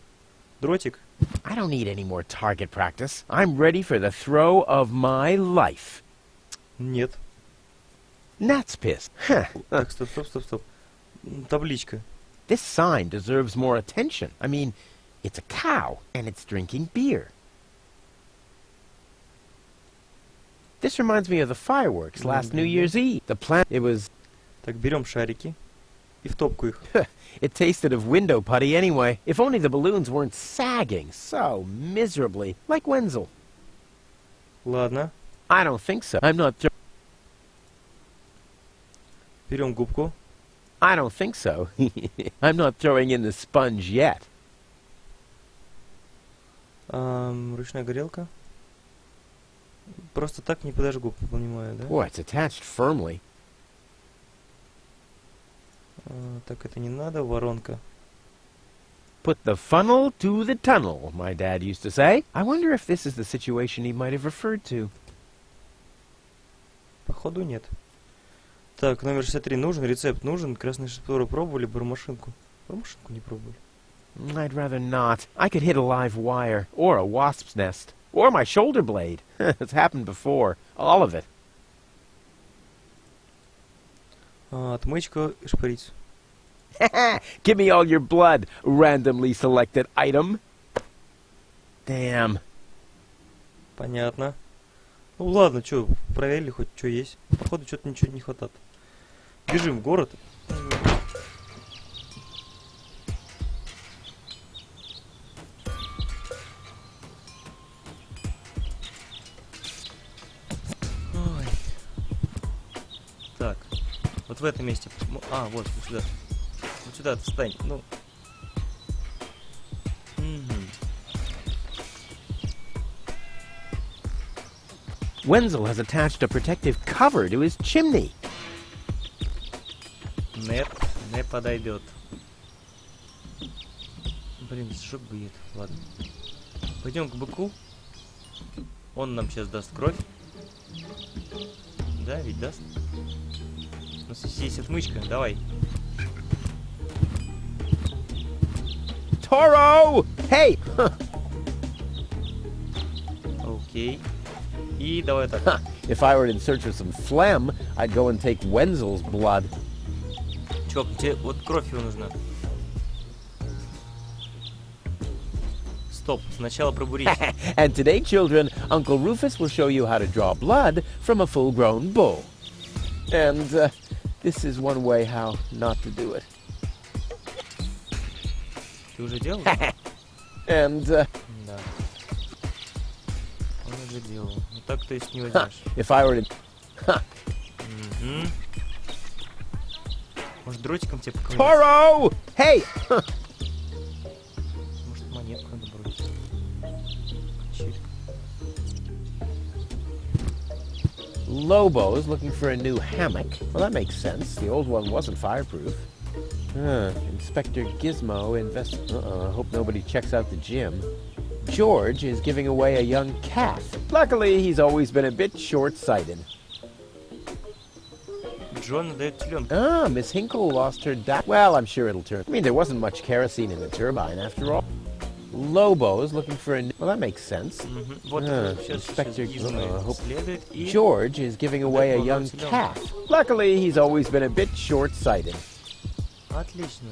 Дротик. I don't need any more target practice. I'm ready for the throw of my life. Нет. Gnat's piss. Huh. Так, стоп. Табличка. This sign deserves more attention. I mean, it's a cow, and it's drinking beer. This reminds me of the fireworks last New Year's Eve. It was... Так, берем шарики и в топку их. It tasted of window putty anyway. If only the balloons weren't sagging so miserably, like Wenzel. Ладно. I don't think so. I'm not... Берем губку. I don't think so. I'm not throwing in the sponge yet. Ручная горелка. Просто так не подожгу, понимаю, да? Boy, it's attached firmly. Так, это не надо, воронка. Put the funnel to the tunnel, my dad used to say. I wonder if this is the situation he might have referred to. Походу нет. Так, номер 63 нужен, рецепт нужен, красные шторы пробовали, бармашинку. Бармашинку не пробовали. I'd rather not. I could hit a live wire, or a wasp's nest, or my shoulder blade. It's happened before. All of it. Отмычка и шприц. Give me all your blood, randomly selected item. Damn. Понятно. Ну ладно, что, проверили хоть что есть. Походу, что-то ничего не хватает. Бежим в город. Ой. Так, вот в этом месте. А, вот сюда. Вот сюда встань. Ну. Wenzel has attached a protective cover to his chimney. Нет, не подойдет. Блин, сшибает. Ладно. Пойдем к быку. Он нам сейчас даст кровь. Да, ведь даст? У нас есть отмычка, давай. Toro! Hey! Окей. И давай так. If I were in search of some phlegm, I'd go and take Wenzel's blood. Чувак, тебе вот кровь его нужна. Стоп, сначала пробурись. And today, children, Uncle Rufus will show you how to draw blood from a full-grown bull. And this is one way how not to do it. Ты уже делал? And Да. Он уже делал. Ну так то есть не возьмешь. if I were to... Мгм. Может дротиком тебе поковырять? Toro! Hey! Может монетку надо бросить? Чирик. Lobo's looking for a new hammock. Well, that makes sense. The old one wasn't fireproof. Inspector Gizmo I hope nobody checks out the gym. George is giving away a young calf. Luckily, he's always been a bit short-sighted. Джон дает теленка. Ah, Miss Hinkle lost her Well, I'm sure it'll turn. I mean, there wasn't much kerosene in the turbine, after all. Lobo's looking for a new... Well, that makes sense. Вот Inspector Гизмо следует и... George is giving away a young calf. Luckily, he's always been a bit short-sighted. Отлично.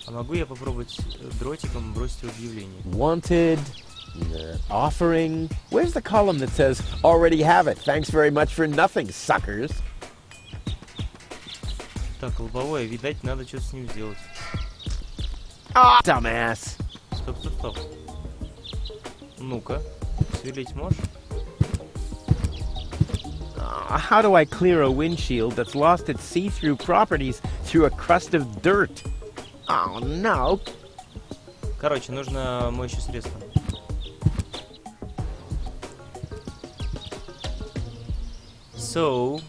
А могу я попробовать дротиком бросить объявление? Wanted, offering. Where's the column that says, already have it? Thanks very much for nothing, suckers. Так, лобовое, видать, надо что-то с ним сделать. Ah, dumbass. Стоп, стоп, стоп. Ну-ка, сверлить можешь? How do I clear a windshield that's lost its see-through properties through a crust of dirt? Oh, no. Короче, нужно моющее средство. So,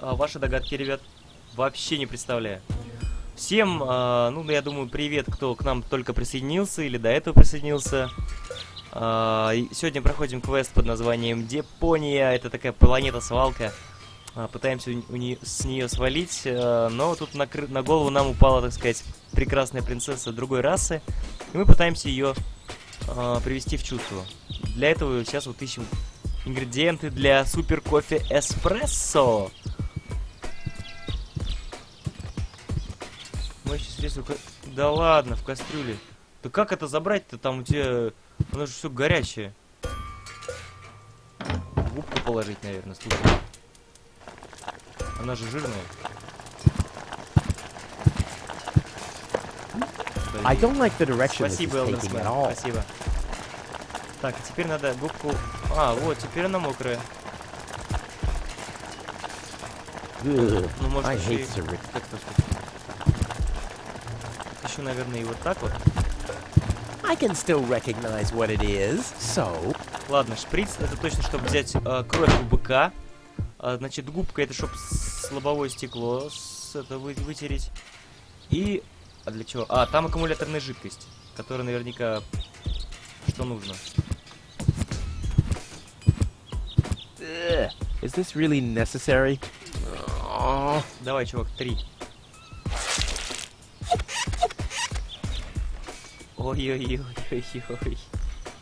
ваши догадки, ребят, вообще не представляю. Всем, ну, я думаю, привет, кто к нам только присоединился или до этого присоединился. Сегодня проходим квест под названием Депония. Это такая планета-свалка. Пытаемся с нее свалить, но тут на голову нам упала, так сказать, прекрасная принцесса другой расы. И мы пытаемся ее привести в чувство. Для этого сейчас вот ищем ингредиенты для супер кофе эспрессо. Моющее средство... Да ладно, в кастрюле. Да как это забрать-то? Там у тебя... Оно же все горячее. Губку положить, наверное, слушай. Она же жирная. I don't like the direction this is Спасибо, taking Элдерсмен, at all. спасибо. Так, а теперь надо губку... А, вот, теперь она мокрая. Ugh, Ну, может, I еще hate и... ceramic. Так, стоп. Еще, наверное, и вот так вот. I can still recognize what it is, so... Ладно, шприц это точно, чтобы взять кровь у быка. Значит, губка это чтобы лобовое стекло вытереть. И... А для чего? А, там аккумуляторная жидкость, которая наверняка что нужно. Is this really necessary? Давай, чувак, 3. Ой-ой-ой-ой-ой.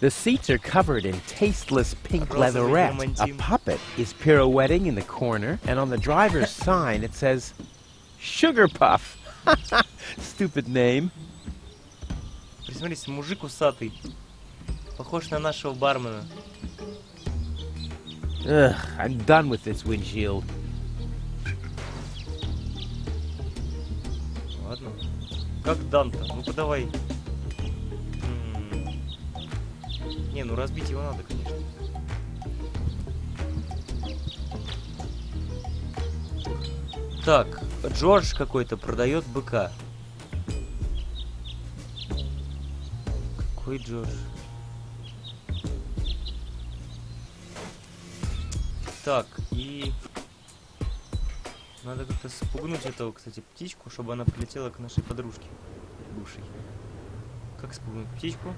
The seats are covered in tasteless pink Розовый leatherette. A романтизм. puppet is pirouetting in the corner, and on the driver's sign it says, Sugar Puff. Stupid name. Присмотрись, мужик усатый. Похож на нашего бармена. Ugh, I'm done with this windshield. Ладно. Как Данта? Ну-ка давай. Не, ну разбить его надо, конечно. Так, Джордж какой-то продает быка. Какой Джордж? Так, и... Надо как-то спугнуть этого, кстати, птичку, чтобы она прилетела к нашей подружке бывшей. Как спугнуть птичку?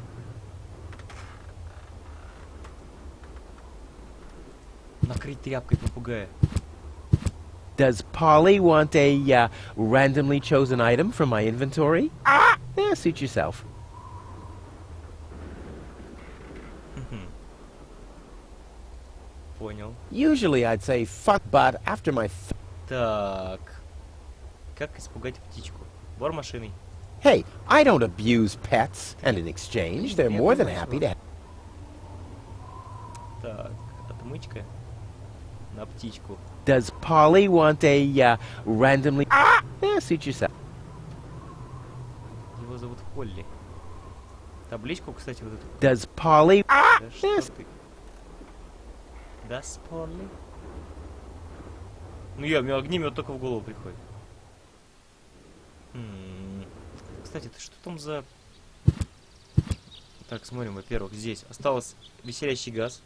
Накрыть тряпкой попугая. Does Polly want a randomly chosen item from my inventory? Ah! Yeah, suit yourself. Понял. Usually I'd say fuck, but after my... Так. Как испугать птичку? Вор машиной. Hey, I don't abuse pets, and in exchange, they're more than happy to... Так, отмычка на птичку. Does Polly want a randomly... Ah! Yeah, suit yourself. Его зовут Холли. Табличку, кстати, вот эту. Does Polly... Ah! Да что Yes. ты? Does Polly? Ну я, огнемет только в голову приходит. Кстати, это что там за... Так, смотрим, во-первых, здесь осталось веселящий газ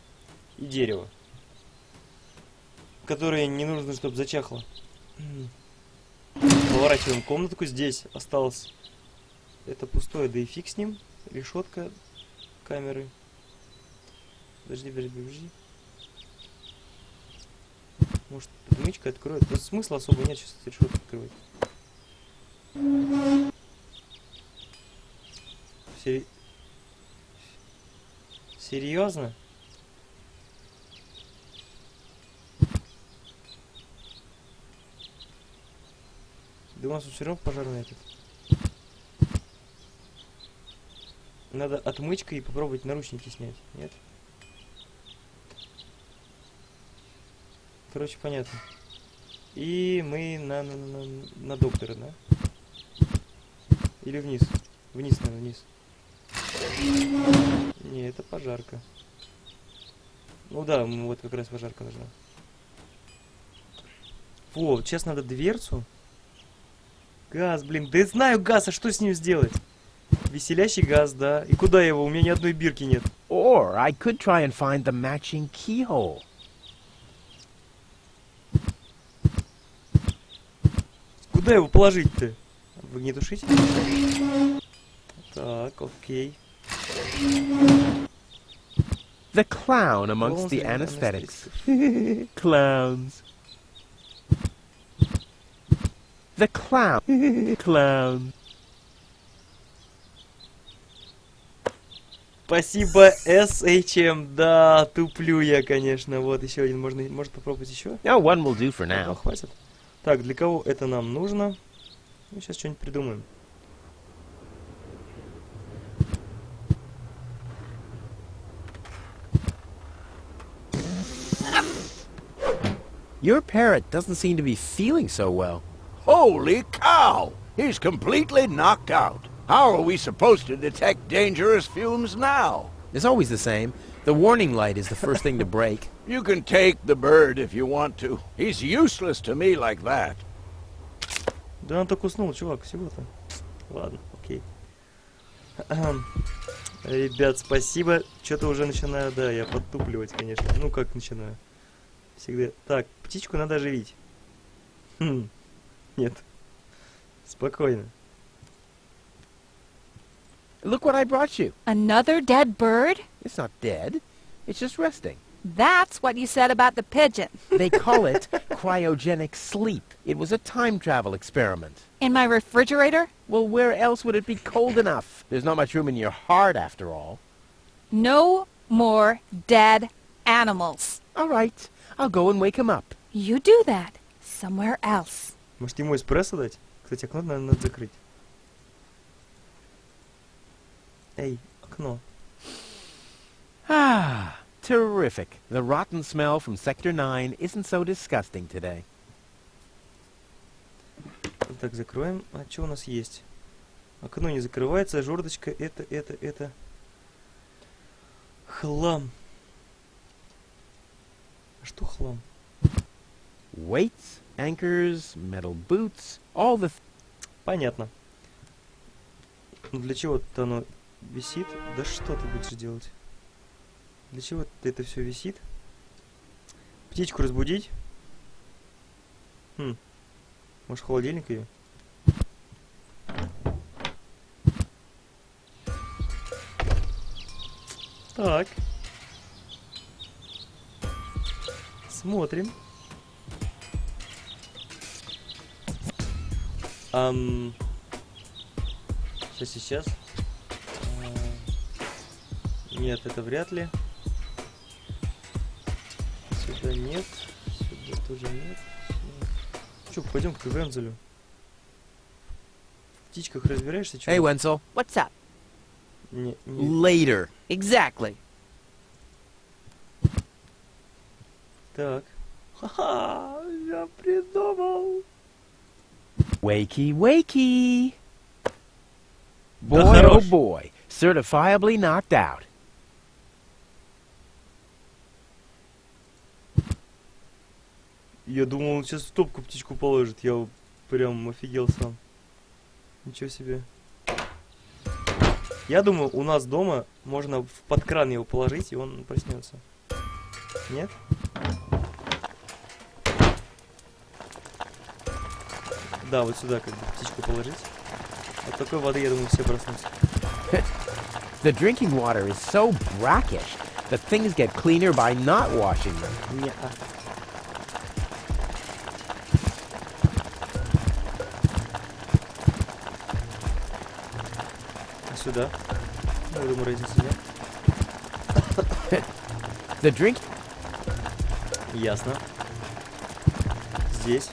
и дерево, которое не нужно, чтобы зачахло. Поворачиваем комнатку, здесь осталось... Это пустое, да и фиг с ним. Решетка камеры. Подожди. Может, отмычка откроет? Тут смысла особо нет сейчас решетку открывать. Серьезно? Да у нас все равно пожарный этот. Надо отмычкой попробовать наручники снять. Нет? Короче, понятно. И мы на доктора, да? Или вниз? Вниз, наверное, вниз. Не, это пожарка. Ну да, вот как раз пожарка нужна. Во, сейчас надо дверцу. Газ, блин. Да я знаю газ, а что с ним сделать? Веселящий газ, да. И куда его? У меня ни одной бирки нет. Or I could try and find the matching keyhole. Куда его положить-то? В огнетушитель? Так, окей. The clown amongst the anesthetics. Clowns. The clown. Clown. Спасибо, SHM. Да, туплю я, конечно. Вот еще один. Может попробовать еще? No, one will do for Ну, now. хватит. Так, для кого это нам нужно? Ну, сейчас что-нибудь придумаем. Your parrot doesn't seem to be feeling so well. Holy cow! He's completely knocked out. How are we supposed to detect dangerous fumes now? It's always the same. The warning light is the first thing to break. You can take the bird if you want to. He's useless to me like that. Да он так уснул, чувак, всего-то. Ладно, окей. Ребят, спасибо. Что-то уже начинаю, да, я подтупливать, конечно. Ну, как начинаю. Всегда. Так, птичку надо оживить. Нет. Спокойно. Look what I brought you. Another dead bird? It's not dead. It's just resting. That's what you said about the pigeon. They call it cryogenic sleep. It was a time travel experiment. In my refrigerator? Well, where else would it be cold enough? There's not much room in your heart, after all. No more dead animals. All right, I'll go and wake him up. You do that somewhere else. Может, ему эспрессо дать? Кстати, окно, наверное, надо закрыть. Эй, окно. Ah, terrific. The rotten smell from Sector 9 isn't so disgusting today. Так, закроем. А что у нас есть? Окно не закрывается, жердочка, это... Хлам. А что хлам? Weights, anchors, metal boots, all the... Понятно. Ну для чего-то оно висит? Да что ты будешь делать? Для чего это все висит? Птичку разбудить? Может, холодильник ее? Так. Смотрим. Сейчас. Нет, это вряд ли. Сюда нет. Сюда тоже нет. Че, пойдем к Вензелю. В птичках разбираешься, чё? Hey, Wenzel. What's up? Не. Later. Exactly. Так. Ха-ха, я придумал. Wakey, wakey. Да Boy, oh хорош. boy. Certifiably knocked out. Я думал, он сейчас в топку птичку положит. Я прям офигел сам. Ничего себе. Я думаю, у нас дома можно под кран его положить, и он проснется. Нет? Да, вот сюда как бы птичку положить. От такой воды, я думаю, все проснутся. The drinking water is so brackish that things get cleaner by not washing them. Не-а. Сюда. Ну, я думаю, разницы нет. The drink... Ясно. Здесь.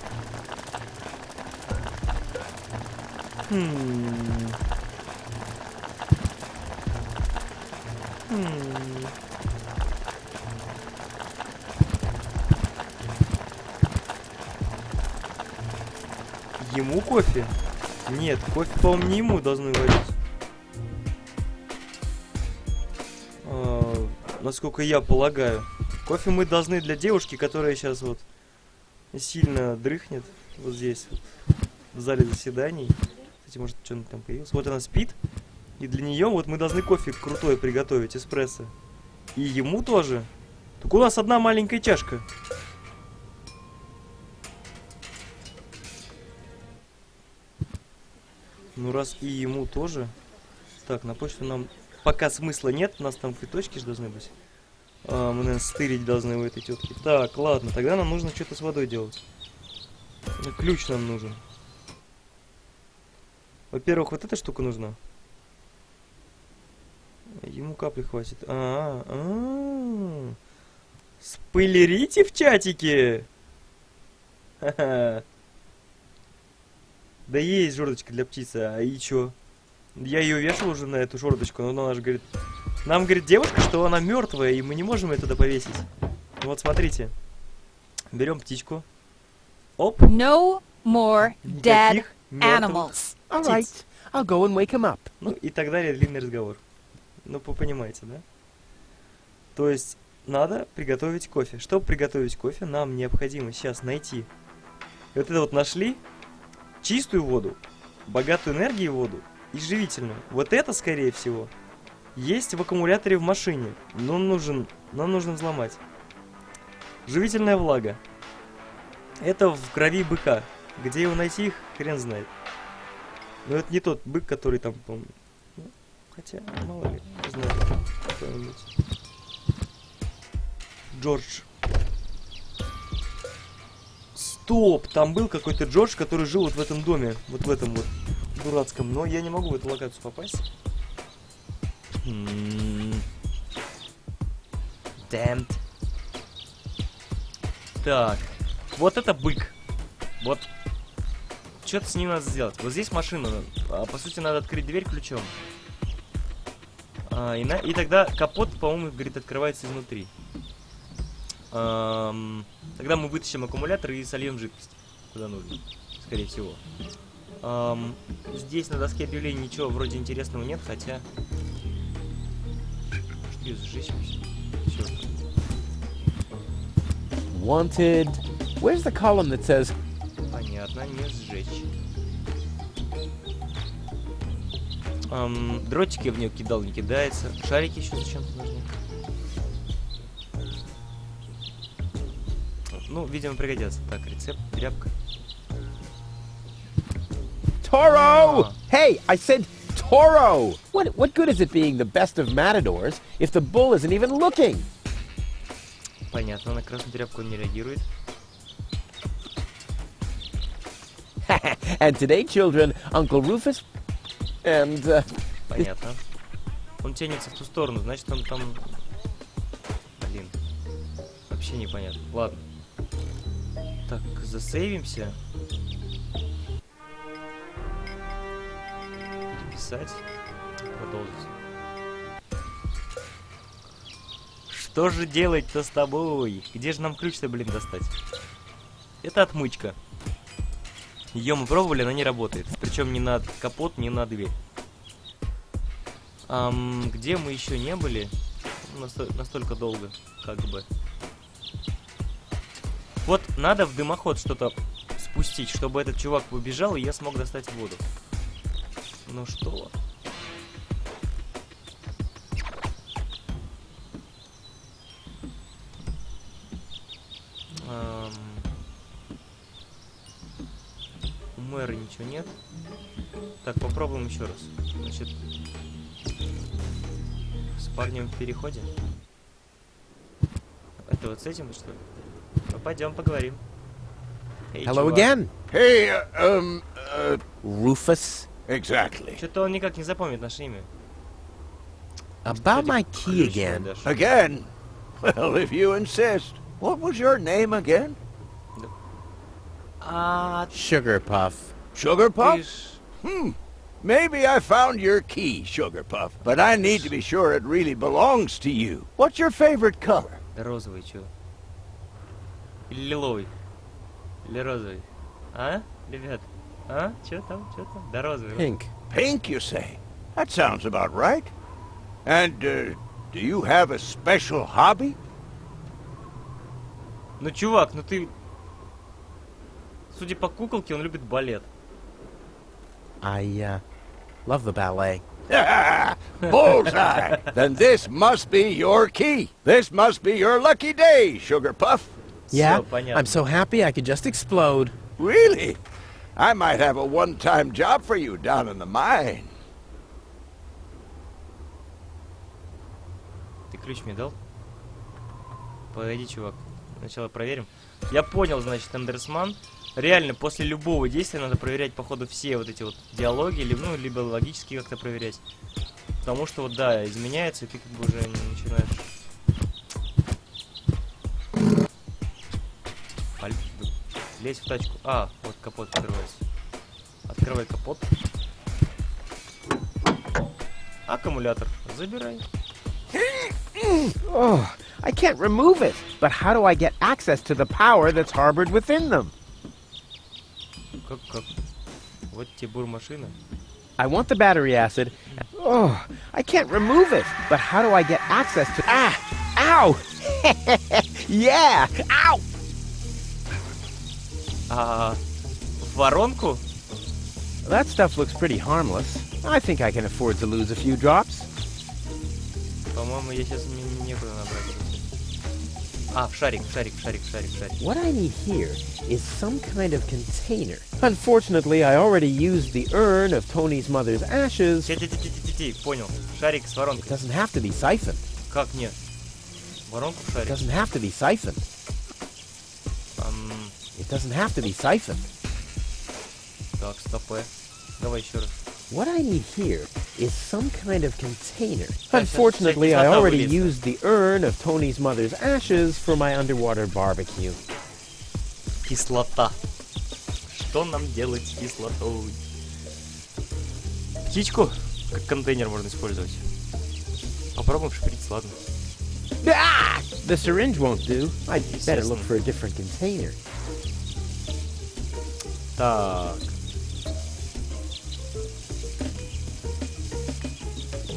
Ему кофе? Нет, кофе, по-моему, не ему должны варить. Насколько я полагаю. Кофе мы должны для девушки, которая сейчас вот сильно дрыхнет. Вот здесь, вот, в зале заседаний. Кстати, может, что-нибудь там появилось. Вот она спит. И для нее вот мы должны кофе крутой приготовить, эспрессо. И ему тоже. Только у нас одна маленькая чашка. Ну раз и ему тоже. Так, на почту нам пока смысла нет. У нас там цветочки же должны быть. Мы, наверное, стырить должны у этой тетки. Так, ладно, тогда нам нужно что-то с водой делать. Ключ нам нужен. Во-первых, вот эта штука нужна. Ему капли хватит. Спойлерите в чатике! Ха-ха. Да есть жердочка для птицы, а и чё? Я ее вешал уже на эту жердочку, но она же говорит... Нам говорит девушка, что она мертвая, и мы не можем ее туда повесить. Вот смотрите. Берем птичку. Оп. No more dead Никаких мертвых animals. All птиц. right, I'll go and wake him up. Ну и так далее, длинный разговор. Ну, вы понимаете, да? То есть, надо приготовить кофе. Чтобы приготовить кофе, нам необходимо сейчас найти. Вот это вот нашли. Чистую воду, богатую энергией воду и живительную. Вот это, скорее всего, есть в аккумуляторе в машине. Но нам нужно взломать. Живительная влага. Это в крови быка. Где его найти, хрен знает. Но это не тот бык, который там, помню. Ну, хотя, мало ли, не знаю. Джордж. Стоп! Там был какой-то Джордж, который жил вот в этом доме. Вот в этом вот дурацком. Но я не могу в эту локацию попасть. Damn. Так. Вот это бык. Вот. Что-то с ним надо сделать. Вот здесь машина. По сути, надо открыть дверь ключом. И тогда капот, по-моему, говорит, открывается изнутри. Тогда мы вытащим аккумулятор и сольем жидкость. Куда нужно. Скорее всего. Здесь на доске объявлений ничего вроде интересного нет, хотя... Что ее сжечь вообще? Всё. Wanted. Where's the column that says... Понятно, не сжечь. Дротики в нее кидал, не кидается. Шарики еще зачем-то нужны. Ну, видимо, пригодятся. Так, рецепт, тряпка. Toro! Hey, I said Toro! What good is it being the best of matadors if the bull isn't even looking? Понятно, на красную тряпку он не реагирует. And today, children, Uncle Rufus and... Понятно. Он тянется в ту сторону, значит он там... Блин. Вообще непонятно. Ладно. Так, засейвимся. Переписать. Продолжить. Что же делать-то с тобой? Где же нам ключ-то, блин, достать? Это отмычка. Ее мы пробовали, она не работает. Причем ни на капот, ни на дверь. Где мы еще не были? Настолько долго, как бы. Вот надо в дымоход что-то спустить, чтобы этот чувак побежал, и я смог достать воду. Ну что? У мэра ничего нет. Так, попробуем еще раз. Значит, с парнем в переходе. Это вот с этим, что ли? Ну, пойдем поговорим. Эй, Hello чувак. again. Hey, Rufus. exactly. Что-то он никак не запомнит наше имя. About my key again. Again? Well, if you insist. What was your name again? Sugar Puff. Sugar Puff? Ты ж- Maybe I found your key, Sugar Puff, but I need to be sure it really belongs to you. What's your favorite color? Розовый, чё? Или лиловый? Или розовый? А? Ребят? А? Чё там? Да розовый. Pink. Pink, you say? That sounds about right. And, do you have a special hobby? Ну, чувак, ну ты... Судя по куколке, он любит балет. I love the ballet. Bullseye! Then this must be your key. This must be your lucky day, Sugar Puff. Yeah, Всё, понятно. I'm so happy I could just explode. Really? I might have a one-time job for you down in the mine. Ты ключ мне дал? Подойди, чувак. Сначала проверим. Я понял, значит, Эндерсман. Реально, после любого действия надо проверять, походу, все вот эти вот диалоги, ну, либо логически как-то проверять. Потому что, вот, да, изменяется, и ты как бы уже начинаешь... Лезь в тачку. А, вот капот открывается. Открывай капот. Аккумулятор. Забирай. Oh, I can't remove it. But how do I get access to the power that's harbored within them? Как? Вот тебе бурмашина. I want the battery acid. Oh, I can't remove it. But how do I get access to... Ah! Ow! Yeah! Ow! Воронку? That stuff looks pretty harmless. I think I can afford to lose a few drops. По-моему, я сейчас некуда набрать. В шарик. What I need here is some kind of container. Unfortunately, I already used the urn of Tony's mother's ashes. Понял. Шарик с It воронкой. doesn't have to be siphoned. Как нет? Воронку It шарик. doesn't have to be siphoned. It doesn't have to be siphoned. Так, стопэ. Давай еще раз. What I need here is some kind of container. That's Unfortunately, I not already how it is. used the urn of Tony's mother's ashes for my underwater barbecue. Кислота. Что нам делать с кислотой? Птичку как контейнер можно использовать. Попробуем шприц, ладно. Ah! The syringe won't do. I'd better look for a different container. Так.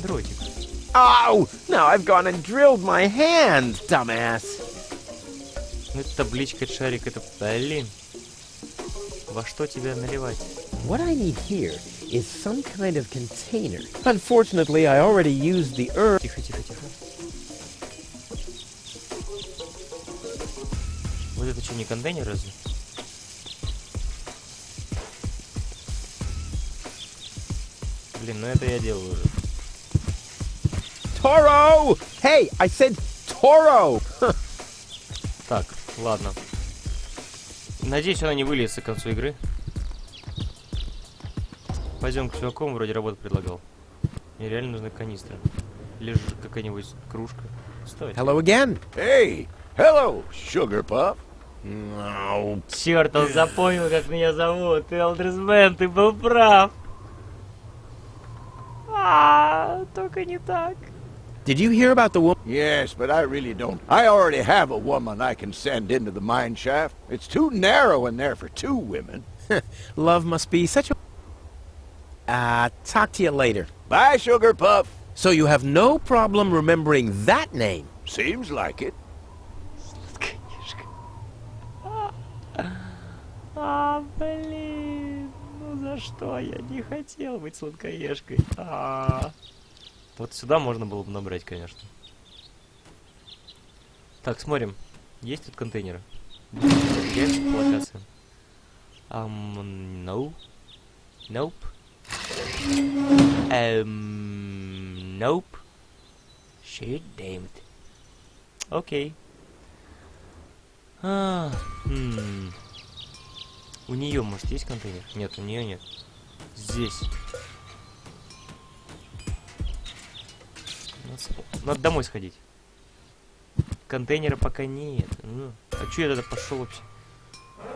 Дротик. Oh! Now I've gone and drilled my hand, dumbass. Ну это табличка, это шарик, это... Блин. Во что тебя наливать? What I need here is some kind of container. Unfortunately, I already used the urn. Тихо, тихо, тихо. Вот это что, не контейнер разве? Блин, ну это я делаю уже. Toro! Hey, I said Toro! Так, ладно. Надеюсь, она не выльется к концу игры. Пойдем к чувакам, вроде работу предлагал. Мне реально нужны канистры. Или же какая-нибудь кружка. Стой. Hello again. Hey, hello, Sugar Puff. No. Черт, он запомнил, как меня зовут. Элдрисмен, ты был прав. Только не так. Did you hear about the woman? Yes, but I really don't. I already have a woman I can send into the mine shaft. It's too narrow in there for 2 women. Love must be such a... talk to you later. Bye, Sugar Puff. So you have no problem remembering that name? Seems like it. Блин, ну за что? Я не хотел быть сладкоежкой. Вот сюда можно было бы набрать, конечно. Так, смотрим. Есть тут контейнеры? Есть локация. No. Nope. Nope. Shit, damn it. Окей. У нее, может, есть контейнер? Нет, у нее нет. Здесь. Надо домой сходить. Контейнера пока нет. А чё я тогда пошел вообще?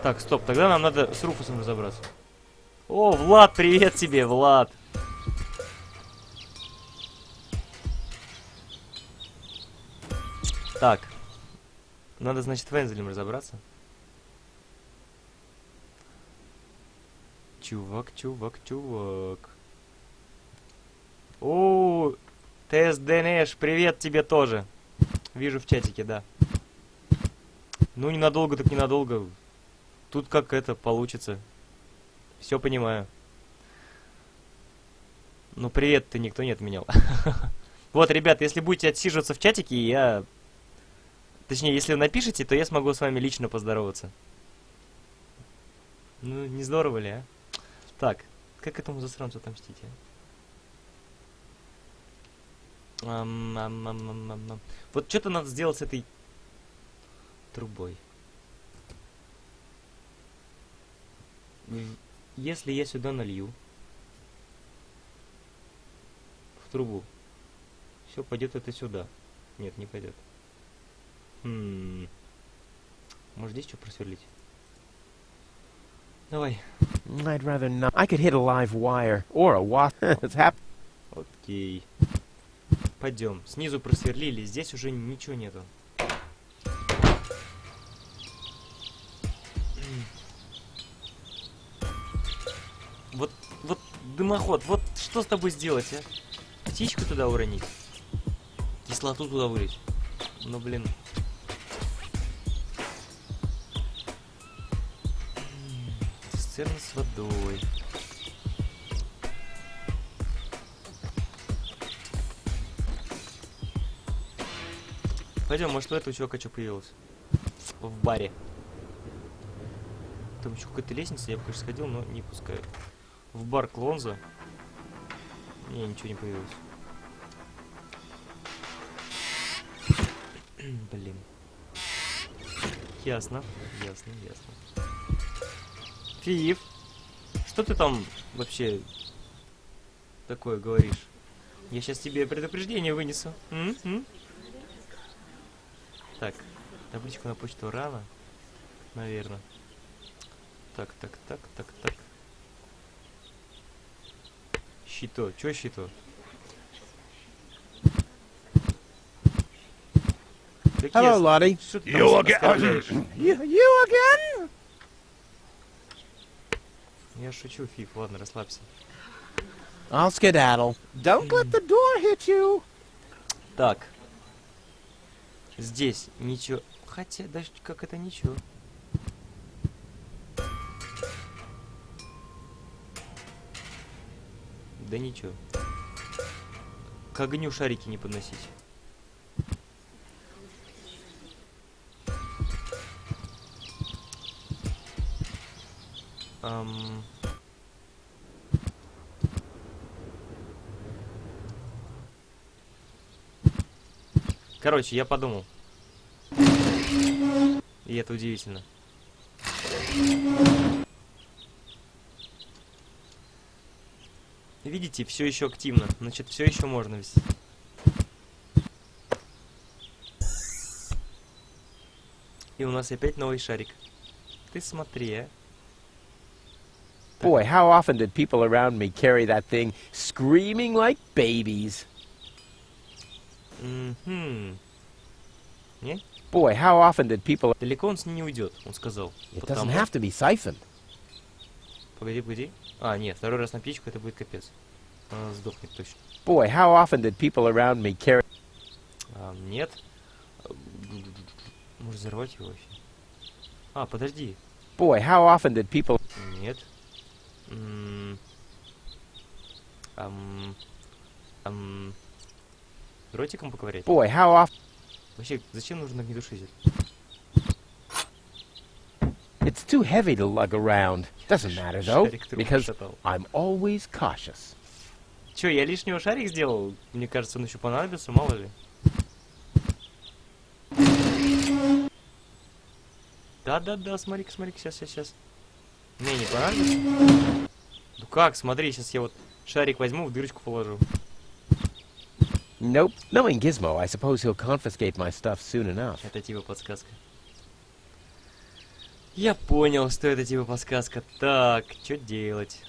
Так, стоп, тогда нам надо с Руфусом разобраться. О, Влад, привет тебе, Влад. Так. Надо, значит, с Вензелем разобраться. Чувак. О, Тест Денеш, привет тебе тоже. Вижу в чатике, да. Ну, ненадолго, так ненадолго. Тут как это получится. Все понимаю. Ну, привет-то никто не отменял. Вот, ребят, если будете отсиживаться в чатике, я... Точнее, если вы напишите, то я смогу с вами лично поздороваться. Ну, не здорово ли, а? Так, как этому засранцу отомстить, а? Вот что-то надо сделать с этой трубой. Если я сюда налью в трубу, все пойдет это сюда. Нет, не пойдет. Может здесь что просверлить? Давай. I'd rather not. I could hit a live wire or a wasp. It's happened. Окей. Пойдем. Снизу просверлили, здесь уже ничего нету. Вот дымоход, вот что с тобой сделать, а? Птичку туда уронить? Кислоту туда вылить? Ну, блин. Цистерна с водой. Пойдем, может, у этого чувака что появилось? В баре. Там еще какая-то лестница, я бы, конечно, сходил, но не пускают. В бар Клонза. Не, ничего не появилось. Блин. Ясно, ясно, ясно. Фиев, что ты там вообще такое говоришь? Я сейчас тебе предупреждение вынесу. Так, табличку на почту рано, наверное. Так. Щито, чё щито? Hello, Lottie. Что ты там оскорбляешь? You again? Я шучу, Фиф, ладно, расслабься. I'll skedaddle. Don't let the door hit you. Так. Здесь ничего... Хотя, даже как это ничего. Да ничего. К огню шарики не подносить. Короче, я подумал. И это удивительно. Видите, все еще активно. Значит, все еще можно вести. И у нас опять новый шарик. Ты смотри, а. Boy, how often did people around me carry that thing screaming like babies? Не? Boy, how often did people... Далеко он с ним не уйдет, он сказал. It doesn't have to be siphoned. Погоди. А, нет, второй раз на птичку это будет капец. Она сдохнет точно. Boy, how often did people around me carry... Нет. Может взорвать его вообще? А, подожди. Boy, how often did people... Нет. Ротиком поковырять? Boy, how often... Вообще, зачем нужен огнетушитель? It's too heavy to lug around. Doesn't matter, though, because I'm always cautious. Чё, я лишнего шарик сделал? Мне кажется, он еще понадобится, мало ли. Да, смотри-ка, сейчас. Не понадобится? Ну как, смотри, сейчас я вот шарик возьму, в дырочку положу. Nope. Knowing Gizmo, I suppose he'll confiscate my stuff soon enough. Это типа подсказка. Я понял, что это типа подсказка. Так, что делать?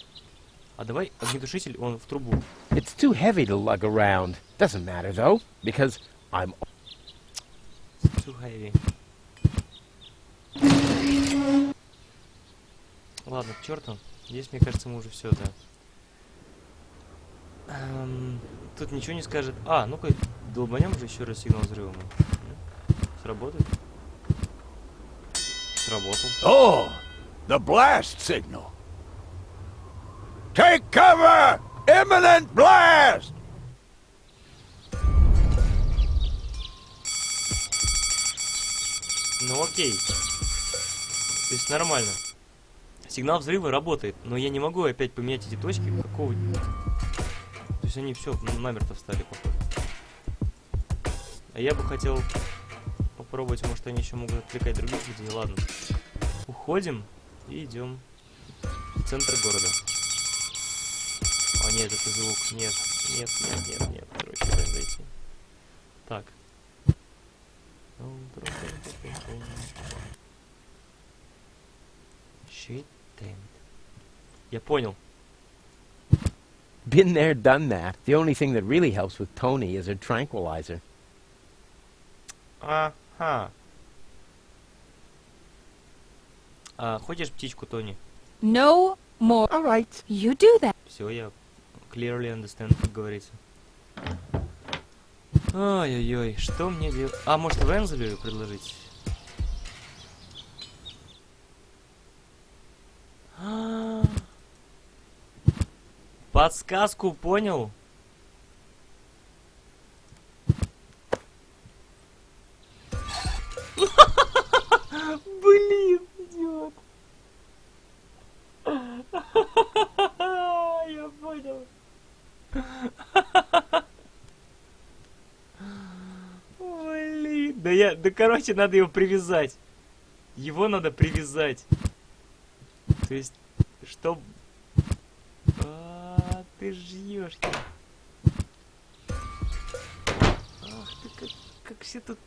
А давай огнетушитель, он в трубу. It's too heavy to lug around. Doesn't matter, though, because I'm... Too heavy. Ладно, к черту. Здесь, мне кажется, мы уже все, да. Тут ничего не скажет. А, ну-ка, долбанем же еще раз сигнал взрыва. Сработает? Сработал. Oh, the blast signal. Take cover! Imminent blast! Ну окей. То есть нормально. Сигнал взрыва работает, но я не могу опять поменять эти точки. Какого... То есть они все намертво встали, походу. А я бы хотел попробовать, может они еще могут отвлекать других людей. Ладно. Уходим и идем в центр города. А нет, это звук. Нет. Короче, дай зайти. Так. Shit, damn it. Я понял. Been there, done that. The only thing that really helps with Tony is a tranquilizer. Ага. Хочешь птичку, Тони? No more. All right. You do that. Все, я clearly understand, как говорится. Ой-ой-ой, что мне делать? А, может, Вензелю предложить? Подсказку понял? Блин, идиот. Я понял. Блин, да Да, короче, надо его привязать. Его надо привязать. То есть, чтоб... ты жьешь. Ах ты, как все тут...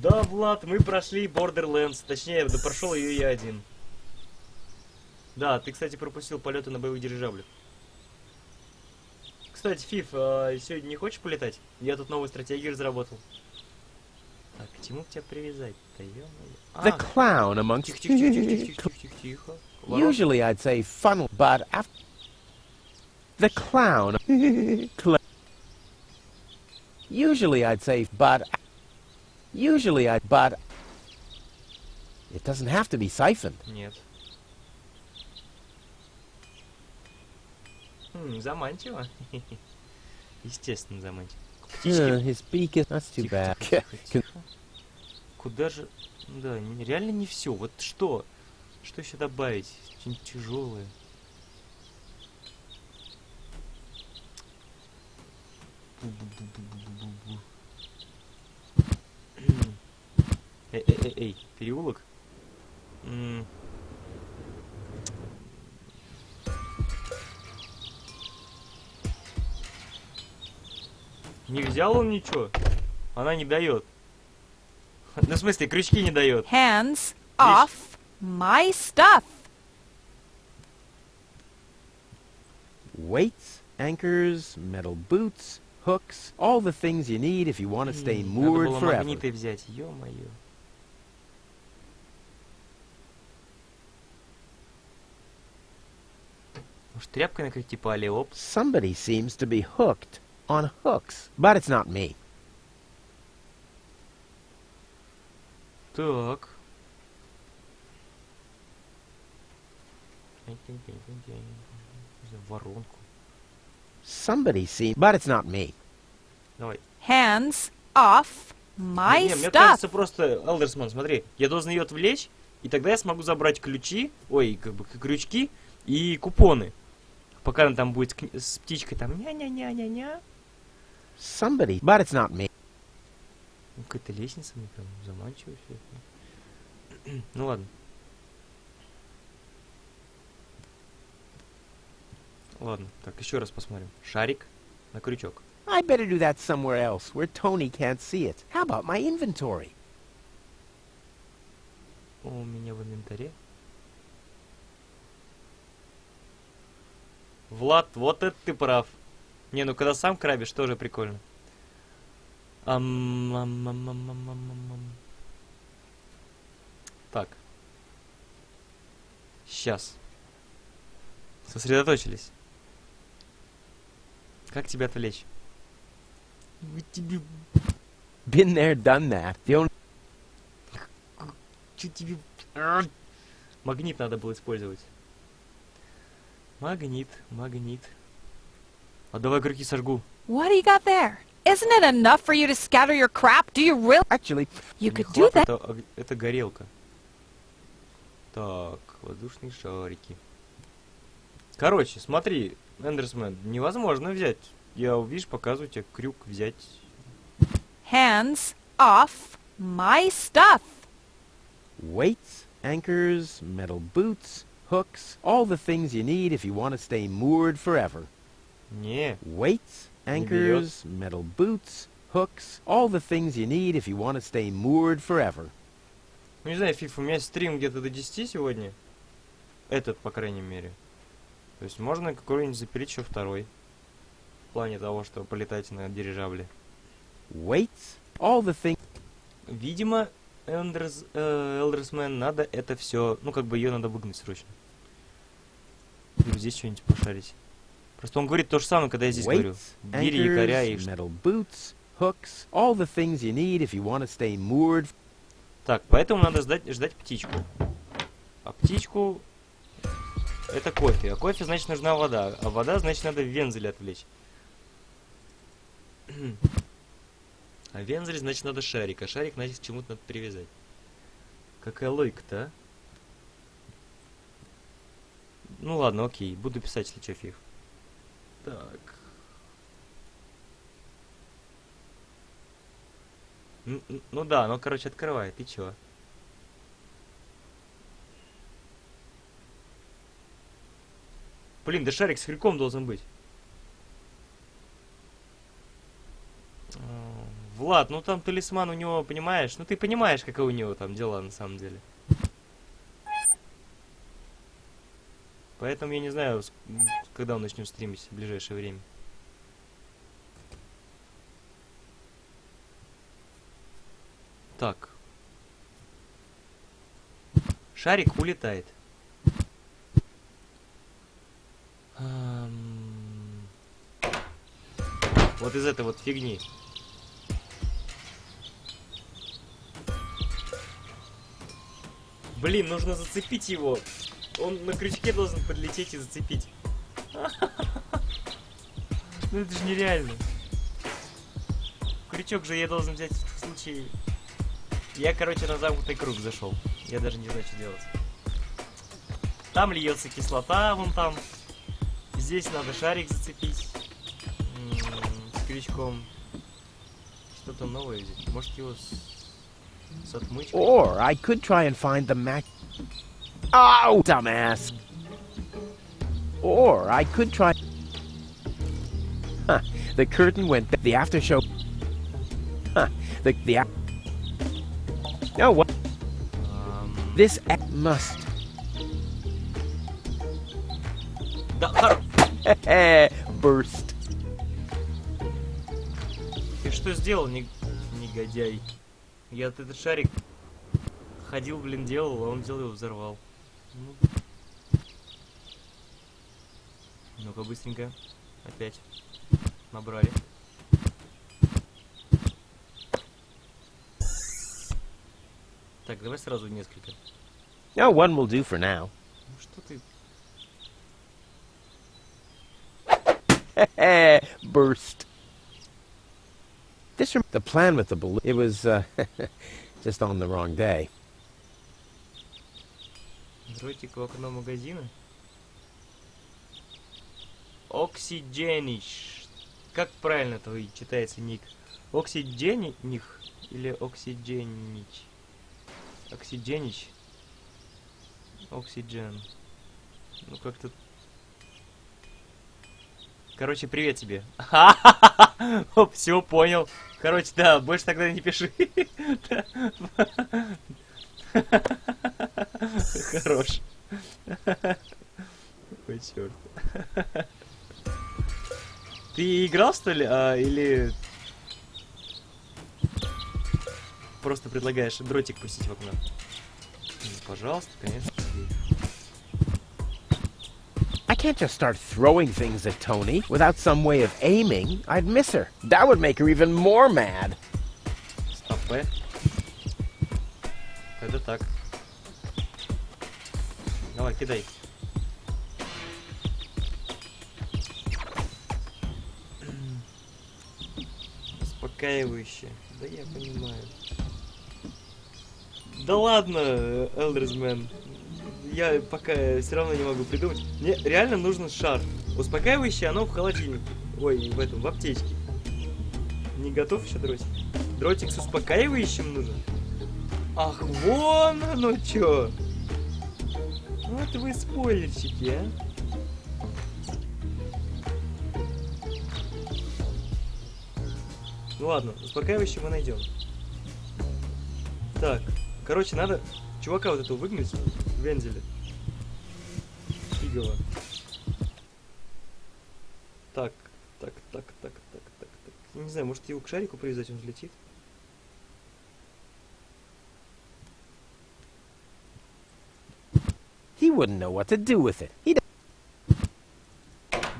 Да, Влад, мы прошли Borderlands, точнее, да прошел ее я один. Да, ты, кстати, пропустил полеты на боевых дирижаблях. Кстати, Фиф, сегодня не хочешь полетать? Я тут новую стратегию разработал. Так, к чему тебя привязать-то, ё-моё? The clown amongst... Тихо. Usually I'd say funnel, but after... The clown... Usually I'd say, but... Usually but... It doesn't have to be siphoned. Нет. Заманчиво. Естественно, заманчиво. His beak is... That's too bad. Куда же... Да, реально не все. Вот что? Что еще добавить? Что-нибудь тяжелое. Эй, переулок? Не взял он ничего? Она не дает. Ну, в смысле, крючки не дает. Hands off my stuff. Weights, anchors, metal boots, hooks, all the things you need if you want to stay Надо moored было forever. магниты взять, ё-моё. Может, тряпкой накрыть, типа алиоп? Somebody seems to be hooked on hooks, but it's not me. Так. Воронку. Somebody seems, but it's not me. Давай. Hands off my Не, мне stuff. кажется, просто, Элдерсман, смотри, я должен ее отвлечь, и тогда я смогу забрать ключи, ой, как бы крючки и купоны. Пока она там будет с птичкой там ня-ня-ня-ня-ня. Somebody, but it's not me. Ну, какая-то лестница, мне прям заманчиво все это. Ну ладно. Ладно, так, еще раз посмотрим. Шарик на крючок. I better do that somewhere else, where Tony can't see it. How about my inventory? У меня в инвентаре. Влад, вот это ты прав. Не, ну когда сам крабишь, тоже прикольно. Так. Сейчас. Сосредоточились. Как тебя отвлечь? Тебе... Been there, done that. The only... Чё тебе... Магнит надо было использовать. Магнит. А давай крюки сожгу. What do you got there? Isn't it enough for you to scatter your crap? Do you really? Actually, You could do that. Это горелка. Так, воздушные шарики. Короче, смотри, Эндерсмен, невозможно взять. Я, видишь, показываю тебе крюк взять. Hands off my stuff. weights, anchors, metal boots, hooks, all the things you need if you want to stay moored forever. Не. Weights, anchors, metal boots, hooks, all the things you need if you want to stay moored forever. Ну, не знаю, Фиф, у меня стрим где-то до 10 сегодня. Этот, по крайней мере. То есть можно какой-нибудь запилить еще второй. В плане того, что полетать на дирижабле. Weights, all the things... Видимо, Элдерсмен, надо это все... Ну, как бы ее надо выгнать срочно. Или здесь что-нибудь пошарить. Просто он говорит то же самое, когда я здесь говорю. Бери якоря и... metal boots, hooks, all the things you need if you want to stay moored. Так, поэтому надо ждать птичку. А птичку... Это кофе. А кофе, значит, нужна вода. А вода, значит, надо вензель отвлечь. А вензель, значит, надо шарик. А шарик, значит, к чему-то надо привязать. Какая логика-то, а? Ну ладно, окей. Буду писать, если что, фиг. Так. Ну да, ну, короче, открывает. И чё? Блин, да шарик с крюком должен быть. Влад, ну там талисман у него, понимаешь? Ну ты понимаешь, какие у него там дела на самом деле. Поэтому я не знаю, когда он начнет стримить в ближайшее время. Так. Шарик улетает. Вот из этой вот фигни. Блин, нужно зацепить его. Он на крючке должен подлететь и зацепить. Ну это же нереально. Крючок же я должен взять в случае... Я, короче, на замкнутый круг зашел. Я даже не знаю, что делать. Там льется кислота, вон там. Здесь надо шарик зацепить. С крючком. Что-то новое здесь. Может его с отмычкой? Or I could try and find the Mac. Oh, dumbass! Or I could try. Huh. The curtain went. The after show. Huh. The. No, what? This must. Burst. Ты что сделал, негодяй? Я этот шарик ходил, блин, делал, а он взял его взорвал. Ну-ка, быстренько. Опять. Набрали. Так, давай сразу несколько. No, one will do for now. Ну что ты... Burst. The plan with the balloon. It was just on the wrong day. Дротик в окно магазина. Оксидженич. Как правильно это читается ник? Оксиджених или оксидженич? Оксидженич. Оксиджен. Ну как-то... Короче, привет тебе. Оп, все, понял. Короче, да, больше тогда не пиши. Хорош. Ой, черт. Ты играл, что ли? Или... Просто предлагаешь дротик пустить в окно? Пожалуйста, конечно. I can't just start throwing things at Tony without some way of aiming. I'd miss her. That would make her even more mad. Стоп. Это так. Давай, кидай. Успокаивающе. Да я понимаю. Да ладно, Элдерсмен. Я пока все равно не могу придумать. Мне реально нужен шар. Успокаивающее оно в холодильнике. Ой, в этом, в аптечке. Не готов еще дротик? Дротик с успокаивающим нужен? Ах, вон оно чё! Вот вы спойлерчики, а! Ну ладно, успокаивающий мы найдем. Так, короче, надо чувака вот этого выгнать. Вензеля. Фигово. Так. Я не знаю, может его к шарику привязать, он взлетит? He wouldn't know what to do with it.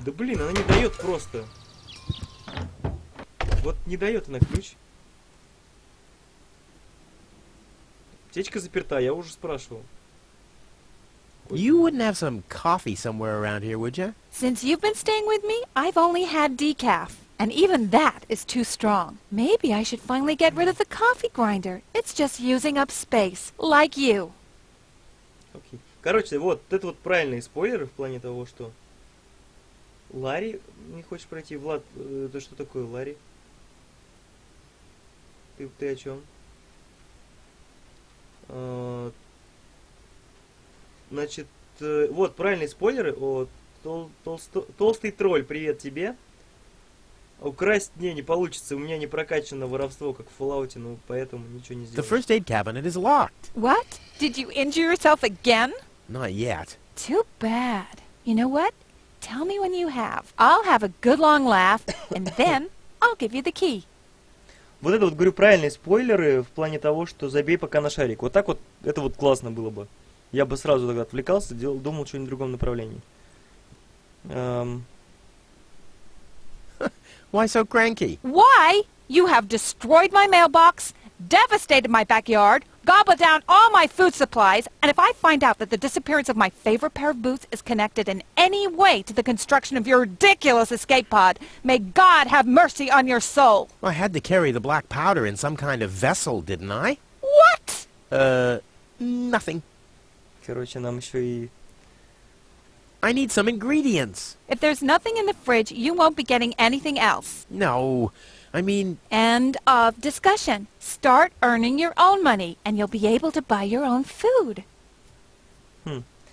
Да блин, она не дает просто. Вот не дает она ключ. Аптечка заперта, я уже спрашивал. You wouldn't have some coffee somewhere around here, would you? Since you've been staying with me, I've only had decaf. And even that is too strong. Maybe I should finally get rid of the coffee grinder. It's just using up space, like you. Окей. Короче, вот это вот правильные спойлеры в плане того, что Ларри не хочешь пройти. Влад, это что такое Ларри? Ты о чем? Значит, вот правильные спойлеры. О, толстый тролль, привет тебе. Украсть не получится, у меня не прокачано воровство, как в Fallout, ну поэтому ничего не The сделаешь. first aid cabinet is locked. What? Did you injure yourself again? Not yet. Too bad. You know what? Tell me when you have. I'll have a good long laugh, and then I'll give you the key. Вот это вот, говорю, правильные спойлеры в плане того, что забей пока на шарик. Вот так вот, это вот классно было бы. Я бы сразу тогда отвлекался, думал что-нибудь в другом направлении. Why so cranky? Why? You have destroyed my mailbox, devastated my backyard, gobbled down all my food supplies, and if I find out that the disappearance of my favorite pair of boots is connected in any way to the construction of your ridiculous escape pod, may God have mercy on your soul. I had to carry the black powder in some kind of vessel, didn't I? What? Nothing. Короче, нам еще и... I need some ingredients. If there's nothing in the fridge, you won't be getting anything else. No, I mean... End of discussion. Start earning your own money, and you'll be able to buy your own food.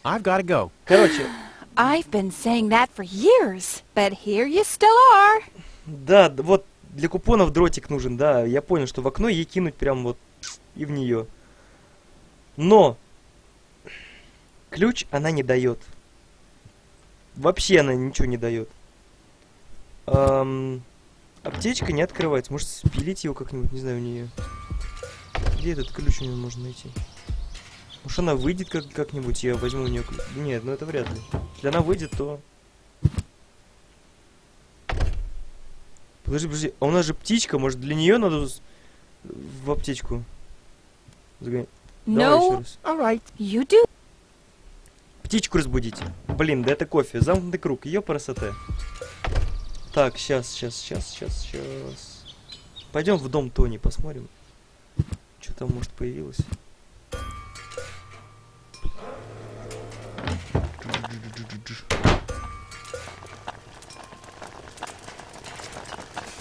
I've got to go. Короче, I've been saying that for years, but here you still are. да, вот для купонов дротик нужен, да. Я понял, что в окно ей кинуть прям вот и в нее. Но ключ она не дает. Вообще она ничего не дает. Аптечка не открывается. Может спилить его как-нибудь, не знаю, у нее. Где этот ключ у нее можно найти? Может она выйдет как-нибудь, я возьму у нее ключ. Нет, ну это вряд ли. Если она выйдет, то... Подожди, а у нас же птичка, может для нее надо в аптечку? Давай еще раз. All right, you do. Птичку разбудите. Блин, да это кофе. Замкнутый круг. Ее красота. Так, сейчас. Пойдем в дом Тони, посмотрим. Что там, может, появилось.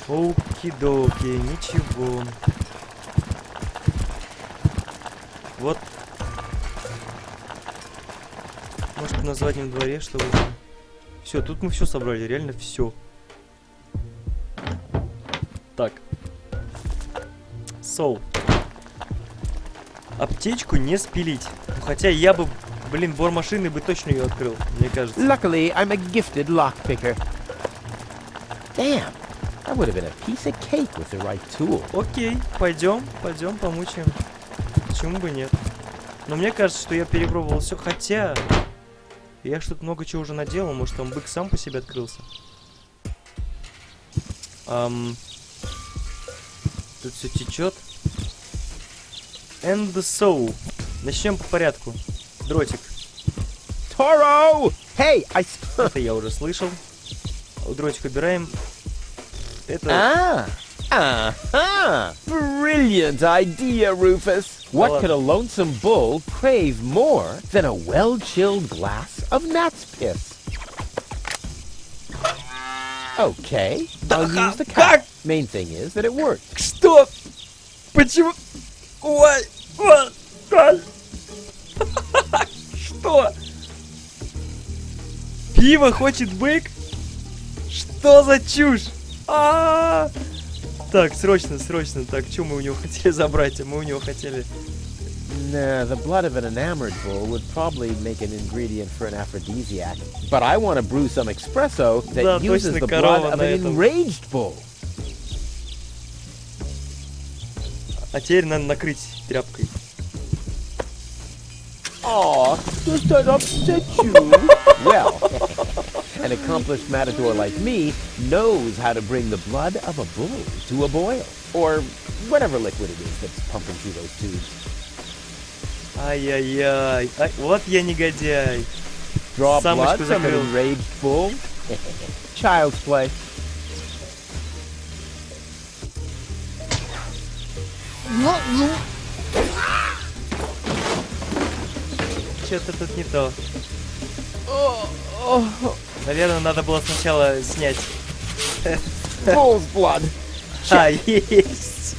Оки-доки, ничего. Вот. Может, на заднем дворе что-то. Все, тут мы все собрали, реально все. Так. Аптечку не спилить. Хотя я бы, блин, бормашины бы точно ее открыл, мне кажется. Luckily, I'm a gifted lockpicker. Damn, that would have been a piece of cake with the right tool. Окей, пойдем помучаем. Почему бы нет? Но мне кажется, что я перепробовал все, хотя... Я что-то много чего уже наделал, может там бык сам по себе открылся. Тут все течет. And so. Начнем по порядку. Дротик. Toro! Hey, Это я уже слышал. Дротик убираем. Это... Brilliant idea, Rufus. What could a lonesome bull crave more than a well-chilled glass of gnat's piss? Okay, I'll use the cap. Main thing is that it worked. Что? Почему? Ой! Что? Пиво хочет бык? Что за чушь? Так, срочно. Так, что мы у него хотели забрать? Мы у него хотели... Nah, the blood of an enamored bull would probably make an ingredient for an aphrodisiac. But I want to brew some espresso that uses the blood of an enraged bull. А теперь надо накрыть тряпкой. Aw, does that upset you? Well, an accomplished matador like me knows how to bring the blood of a bull to a boil. Or whatever liquid it is that's pumping through those tubes. Ай-яй-яй. Вот я негодяй. Draw blood from an enraged bull? Child's play. Что-то тут не то. Наверное, надо было сначала снять. Bull's blood. А, есть.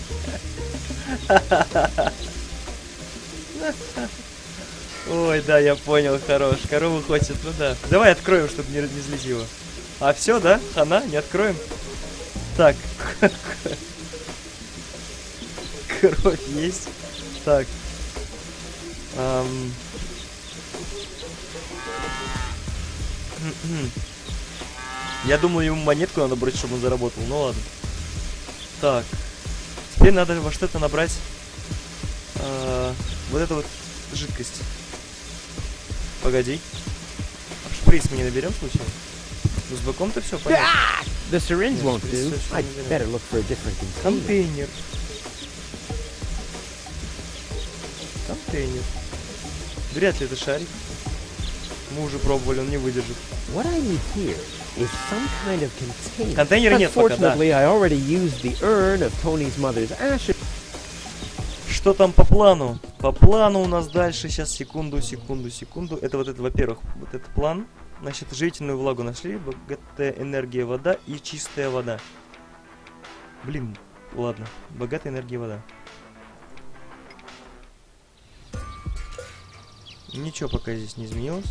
Ой, да, я понял, хорош. Корову хочет, ну да. Давай откроем, чтобы не злить его. А все, да? Хана, не откроем. Так. Кровь есть. Так. Я думаю, ему монетку надо брать, чтобы он заработал. Ну ладно. Так. Теперь надо во что-то набрать вот эту вот жидкость. Погоди. А шприц мы не наберем случайно? Ну с быком-то все понятно. The syringe Нет, won't шприц do. точно I'd не наберем. better look for a different container. Контейнер. Контейнер. Вряд ли это шарик. Мы уже пробовали, он не выдержит. What I need here is some kind of container. Контейнера нет пока, да. Unfortunately, I already used the urn of Tony's mother's ashes. Что там по плану? По плану у нас дальше, сейчас, секунду. Это вот это, во-первых, вот этот план. Значит, живительную влагу нашли, богатая энергия вода и чистая вода. Блин, ладно, богатая энергия вода. Ничего пока здесь не изменилось.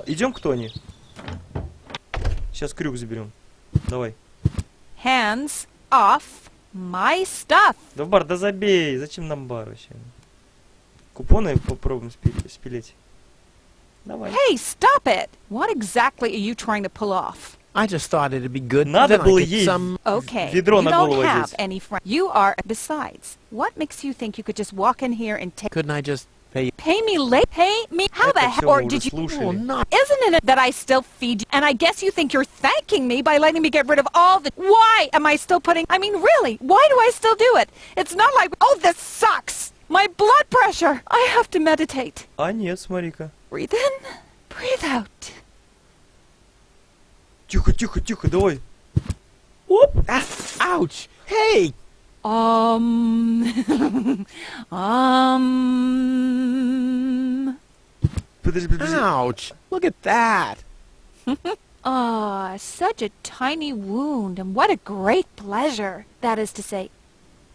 Идем к Тони. Сейчас крюк заберем. Давай. Hands off my stuff. Да в бар, да забей. Зачем нам бар вообще? Купоны попробуем спилить. Давай. Hey, stop it! What exactly are you trying to pull off? I just thought it'd be good. Надо then I было could ей Okay, ведро you на don't голову have одеть. any friends. You are. Besides, what makes you think you could just walk in here and take? Couldn't I just pay you? Pay me late? Pay me? How the Это hell? всё Or мы did уже you? слушали. not. Isn't it that I still feed you? And I guess you think you're thanking me by letting me get rid of all the... Why am I still putting... I mean, really, why do I still do it? It's not like... Oh, this sucks! My blood pressure! I have to meditate. А нет, смотри-ка. Breathe in, breathe out. Тихо, тихо, тихо, давай. Whoop! Ouch! Hey! Подожди, подожди. Ouch! Look at that! Ah, such a tiny wound, and what a great pleasure. That is to say...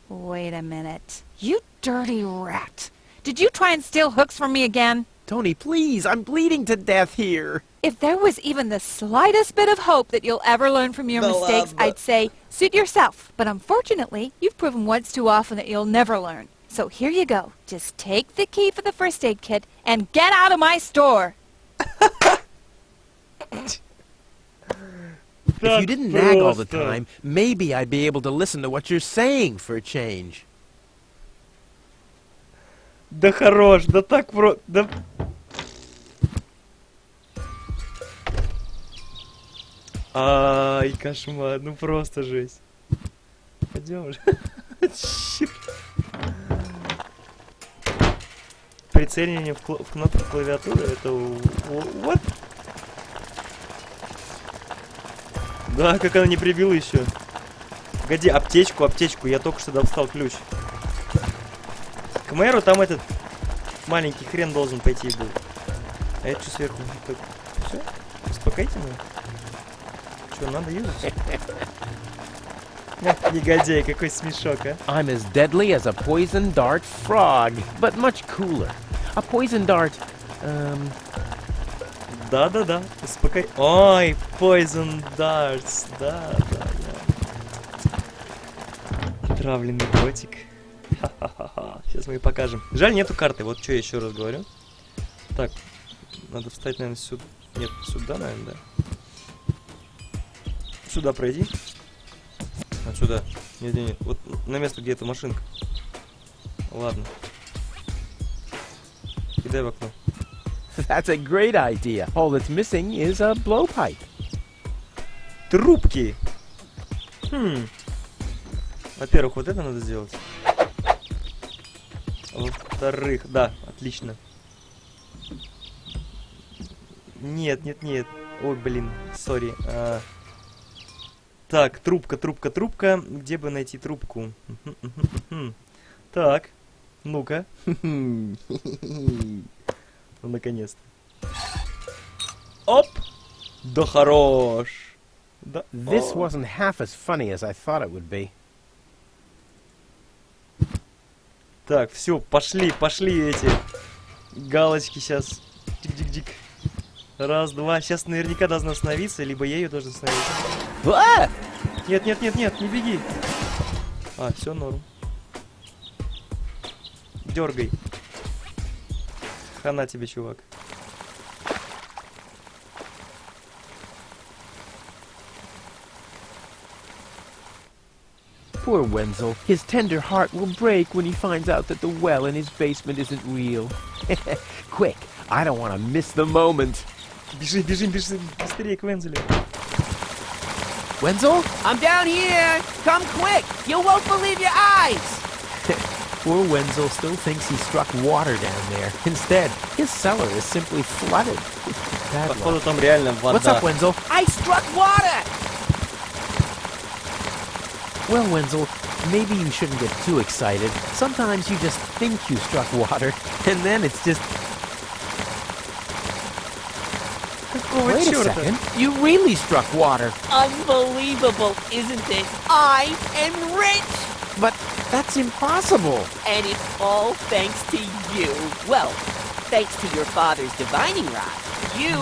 Wait a minute. You dirty rat. Did you try and steal hooks from me again? Tony, please! I'm bleeding to death here! If there was even the slightest bit of hope that you'll ever learn from your mistakes, I'd say, suit yourself. But unfortunately, you've proven once too often that you'll never learn. So here you go. Just take the key for the first aid kit and get out of my store. If you didn't nag all the time, maybe I'd be able to listen to what you're saying for a change. Да хорош, да так да... Ай, кошмар, ну просто жесть. Пойдем же. Черт. Прицеливание в кнопку клавиатуры, это... Вот. Да, как она не прибила еще. Погоди, аптечку, я только что достал ключ. К мэру там этот маленький хрен должен пойти был. А это что сверху? Все? Успокоительно? Что, надо юзать? Негодяй, какой смешок, а? I'm as deadly as a poison dart frog, but much cooler. A poison dart, Да-да-да, успокой... Ой, Poison Darts, да. Отравленный котик. Ха-ха-ха. Сейчас мы и покажем. Жаль, нету карты, вот что я еще раз говорю. Так, надо встать, наверное, сюда. Нет, сюда, наверное, да. Сюда пройди. А сюда. Нет. Вот на место, где эта машинка. Ладно. Кидай в окно. that's a great idea. All that's missing is a blowpipe. Трубки. Во-первых, вот это надо сделать. Во-вторых, да, отлично. Нет. Ой, блин, сори. Так, трубка. Где бы найти трубку? Так, ну-ка. Ну, наконец-то. Оп! Да хорош! Да. This О. wasn't half as funny as I thought it would be. Так, все, пошли эти галочки сейчас. Дик-дик-дик. Раз, два. Сейчас наверняка должна остановиться, либо я ее должен остановить. Ah! Нет, не беги. А, все норм. Дергай. Хана тебе, чувак. Poor Wenzel. His tender heart will break when he finds out that the well in his basement isn't real. Quick, I don't want to miss the moment. Бежим, быстрее к Вензелю. Wenzel? I'm down here! Come quick! You won't believe your eyes! Poor Wenzel still thinks he struck water down there. Instead, his cellar is simply flooded. Bad Походу luck. там реально вода. What's up, Wenzel? I struck water! Well, Wenzel, maybe you shouldn't get too excited. Sometimes you just think you struck water, and then it's just... Какого Wait a черта? second. You really struck water. Unbelievable, isn't it? I am rich! But that's impossible. And it's all thanks to you. Well, thanks to your father's divining rod. You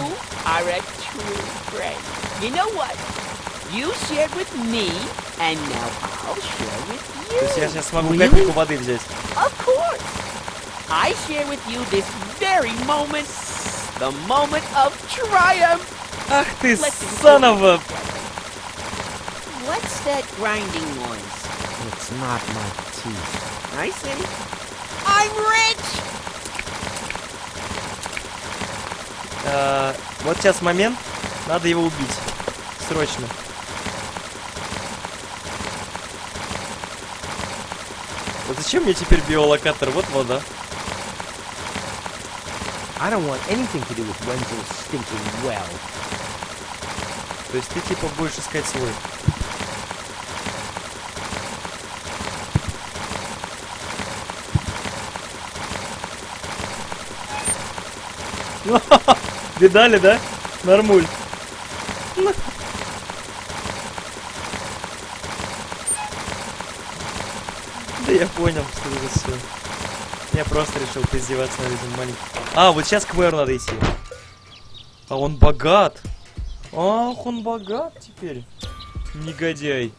are a true friend. You know what? You shared with me, and now I'll share with you. То есть я сейчас смогу капельку воды взять. Of course. I share with you this very moment, the moment of triumph. Ах ты, Let's son of a... What's that grinding noise? It's not my teeth. I see. I'm rich! Вот сейчас момент. Надо его убить. Срочно. Вот зачем мне теперь биолокатор? Вот вода. I don't want anything to do with Wenzel's stinking well. То есть ты типа будешь искать свой. Видали, да? Нормуль. Да я понял, что это все. Я просто решил поиздеваться над этим маленьким. А, вот сейчас к мэру надо идти. А он богат. Ах, он богат теперь. Негодяй.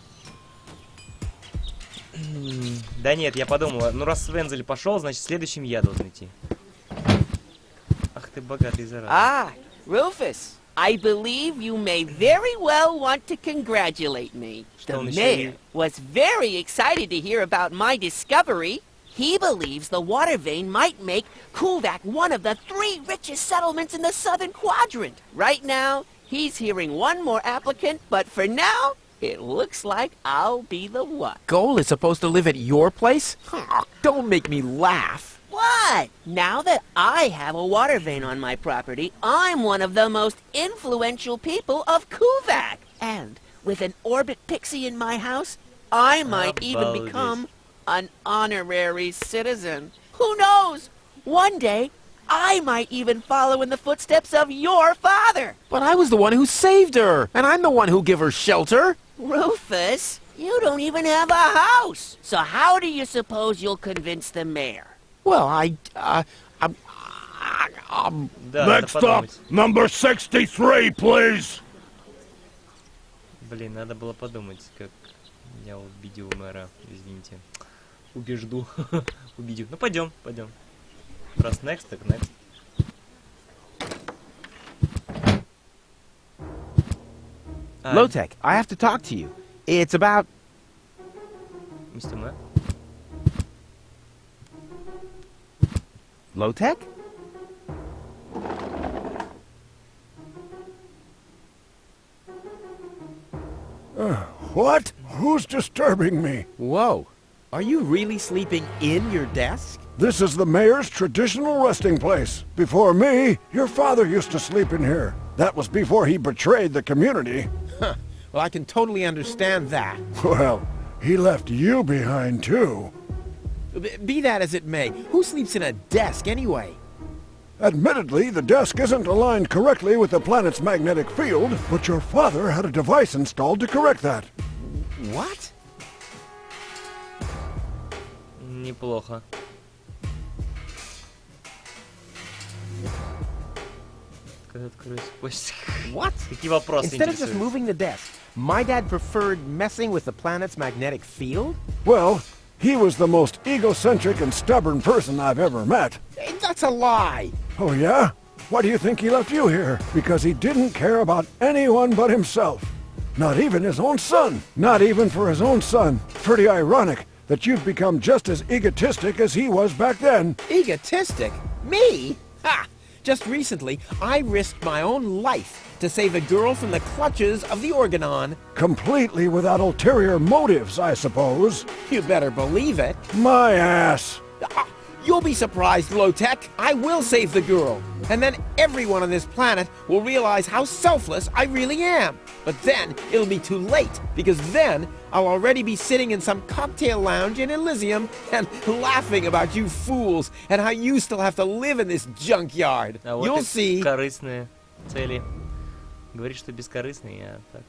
Да нет, я подумал, ну раз Вензель пошел, значит следующим я должен идти. Ах ты богатый, зараза. Ah, Rufus, I believe you may very well want to congratulate me. The mayor was very excited to hear about my discovery. He believes the water vein might make Kuvak one of the 3 richest settlements in the southern quadrant. Right now, he's hearing one more applicant, but for now, it looks like I'll be the one. Goal is supposed to live at your place? Oh, don't make me laugh. What? Now that I have a water vein on my property, I'm one of the most influential people of Kuvak. And with an orbit pixie in my house, I might even become an honorary citizen. Who knows? One day, I might even follow in the footsteps of your father. But I was the one who saved her, and I'm the one who gave her shelter. Rufus, you don't even have a house. So how do you suppose you'll convince the mayor? Well, Да, Next up, number 63, please. Блин, надо было подумать, как я убедил мэра. Извините. Убежду. Убедил. Ну, пойдем. Раз next, так next. Low-Tech, I have to talk to you. It's about... Мистер Мэр? Low-Tech? What? Who's disturbing me? Whoa. Are you really sleeping in your desk? This is the mayor's traditional resting place. Before me, your father used to sleep in here. That was before he betrayed the community. Huh. Well, I can totally understand that. Well, he left you behind too. Be that as it may, who sleeps in a desk anyway? Admittedly, the desk isn't aligned correctly with the planet's magnetic field, but your father had a device installed to correct that. What? Неплохо. What? Какие вопросы Instead of just интересуют? moving the desk, my dad preferred messing with the planet's magnetic field? Well, he was the most egocentric and stubborn person I've ever met. Hey, that's a lie! Oh yeah? Why do you think he left you here? Because he didn't care about anyone but himself. Not even his own son. Not even for his own son. Pretty ironic that you've become just as egotistic as he was back then. Egotistic? Me? Ha! Just recently, I risked my own life to save a girl from the clutches of the Organon. Completely without ulterior motives, I suppose. You better believe it. My ass. You'll be surprised, Low-Tech. I will save the girl. And then everyone on this planet will realize how selfless I really am. But then it'll be too late, because then I'll already be sitting in some cocktail lounge in Elysium and laughing about you fools and how you still have to live in this junkyard. You'll see. Корыстные цели. Говорит, что бескорыстный, я так.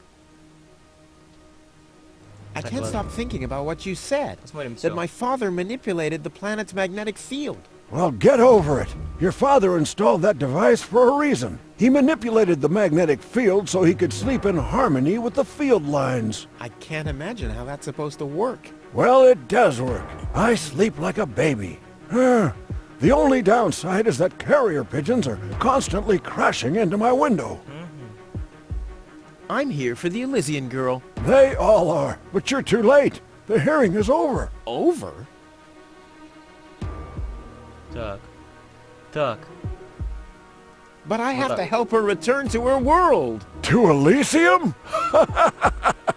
I can't stop thinking about what you said. Посмотрим That всё. my father manipulated the planet's magnetic field. Well, get over it. Your father installed that device for a reason. He manipulated the magnetic field so he could sleep in harmony with the field lines. I can't imagine how that's supposed to work. Well, it does work. I sleep like a baby. The only downside is that carrier pigeons are constantly crashing into my window. I'm here for the Elysian girl. They all are, but you're too late. The hearing is over. Over? Так. But I have to help her return to her world. To Elysium?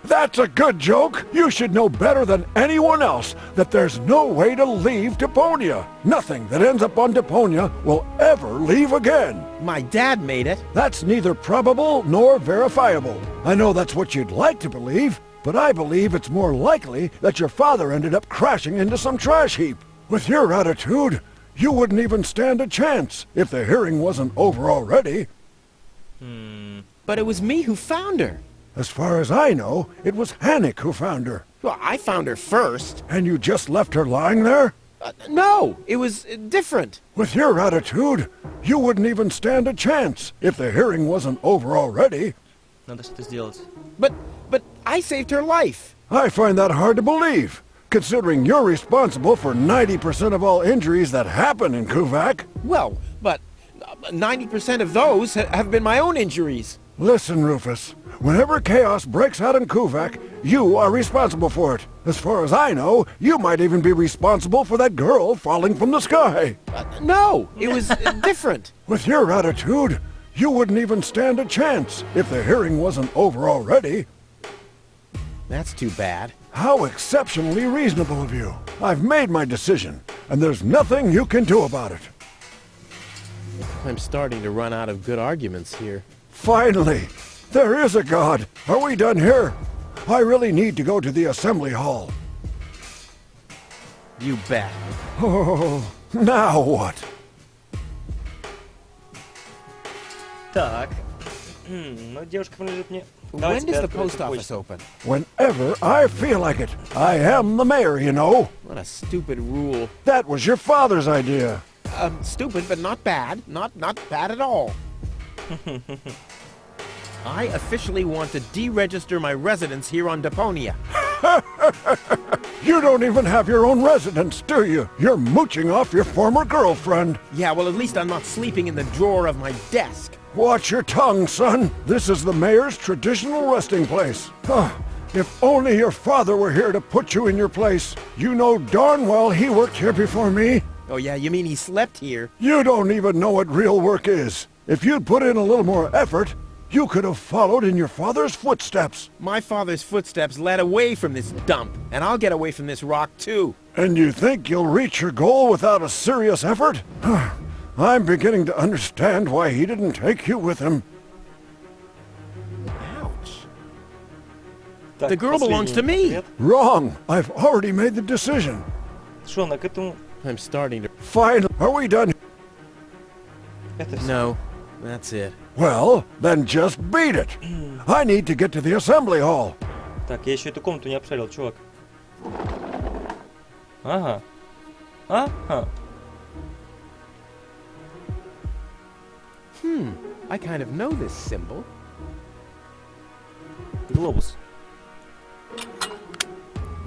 That's a good joke. You should know better than anyone else that there's no way to leave Deponia. Nothing that ends up on Deponia will ever leave again. My dad made it. That's neither probable nor verifiable. I know that's what you'd like to believe, but I believe it's more likely that your father ended up crashing into some trash heap. With your attitude, you wouldn't even stand a chance if the hearing wasn't over already. But it was me who found her. As far as I know, it was Hannick who found her. Well, I found her first. And you just left her lying there? No, it was different. With your attitude, you wouldn't even stand a chance if the hearing wasn't over already. Надо что-то сделать. But I saved her life. I find that hard to believe, considering you're responsible for 90% of all injuries that happen in Kuvak. Well, but 90% of those have been my own injuries. Listen, Rufus, whenever chaos breaks out in Kuvak, you are responsible for it. As far as I know, you might even be responsible for that girl falling from the sky. No, it was different. With your attitude, you wouldn't even stand a chance if the hearing wasn't over already. That's too bad. How exceptionally reasonable of you. I've made my decision, and there's nothing you can do about it. I'm starting to run out of good arguments here. Finally! There is a God! Are we done here? I really need to go to the assembly hall. You bet. Oh, now what? Так. Ну, девушка принадлежит мне. When does the post office open? Whenever I feel like it. I am the mayor, you know. What a stupid rule. That was your father's idea. Stupid, but not bad. Not bad at all. I officially want to deregister my residence here on Deponia. You don't even have your own residence, do you? You're mooching off your former girlfriend. Yeah, well, at least I'm not sleeping in the drawer of my desk. Watch your tongue, son. This is the mayor's traditional resting place. If only your father were here to put you in your place. You know darn well he worked here before me. Oh, yeah, you mean he slept here? You don't even know what real work is. If you'd put in a little more effort, you could have followed in your father's footsteps. My father's footsteps led away from this dump, and I'll get away from this rock, too. And you think you'll reach your goal without a serious effort? I'm beginning to understand why he didn't take you with him. Ouch. Так, The girl belongs to me. Привет. Wrong. I've already made the decision. Что, она к этому... I'm starting to... Fine. Are we done? Это все. No, that's it. Well, then just beat it. I need to get to the assembly hall. Так, я еще эту комнату не обшарил, чувак. Ага. Ага. I kind of know this symbol. Глобус.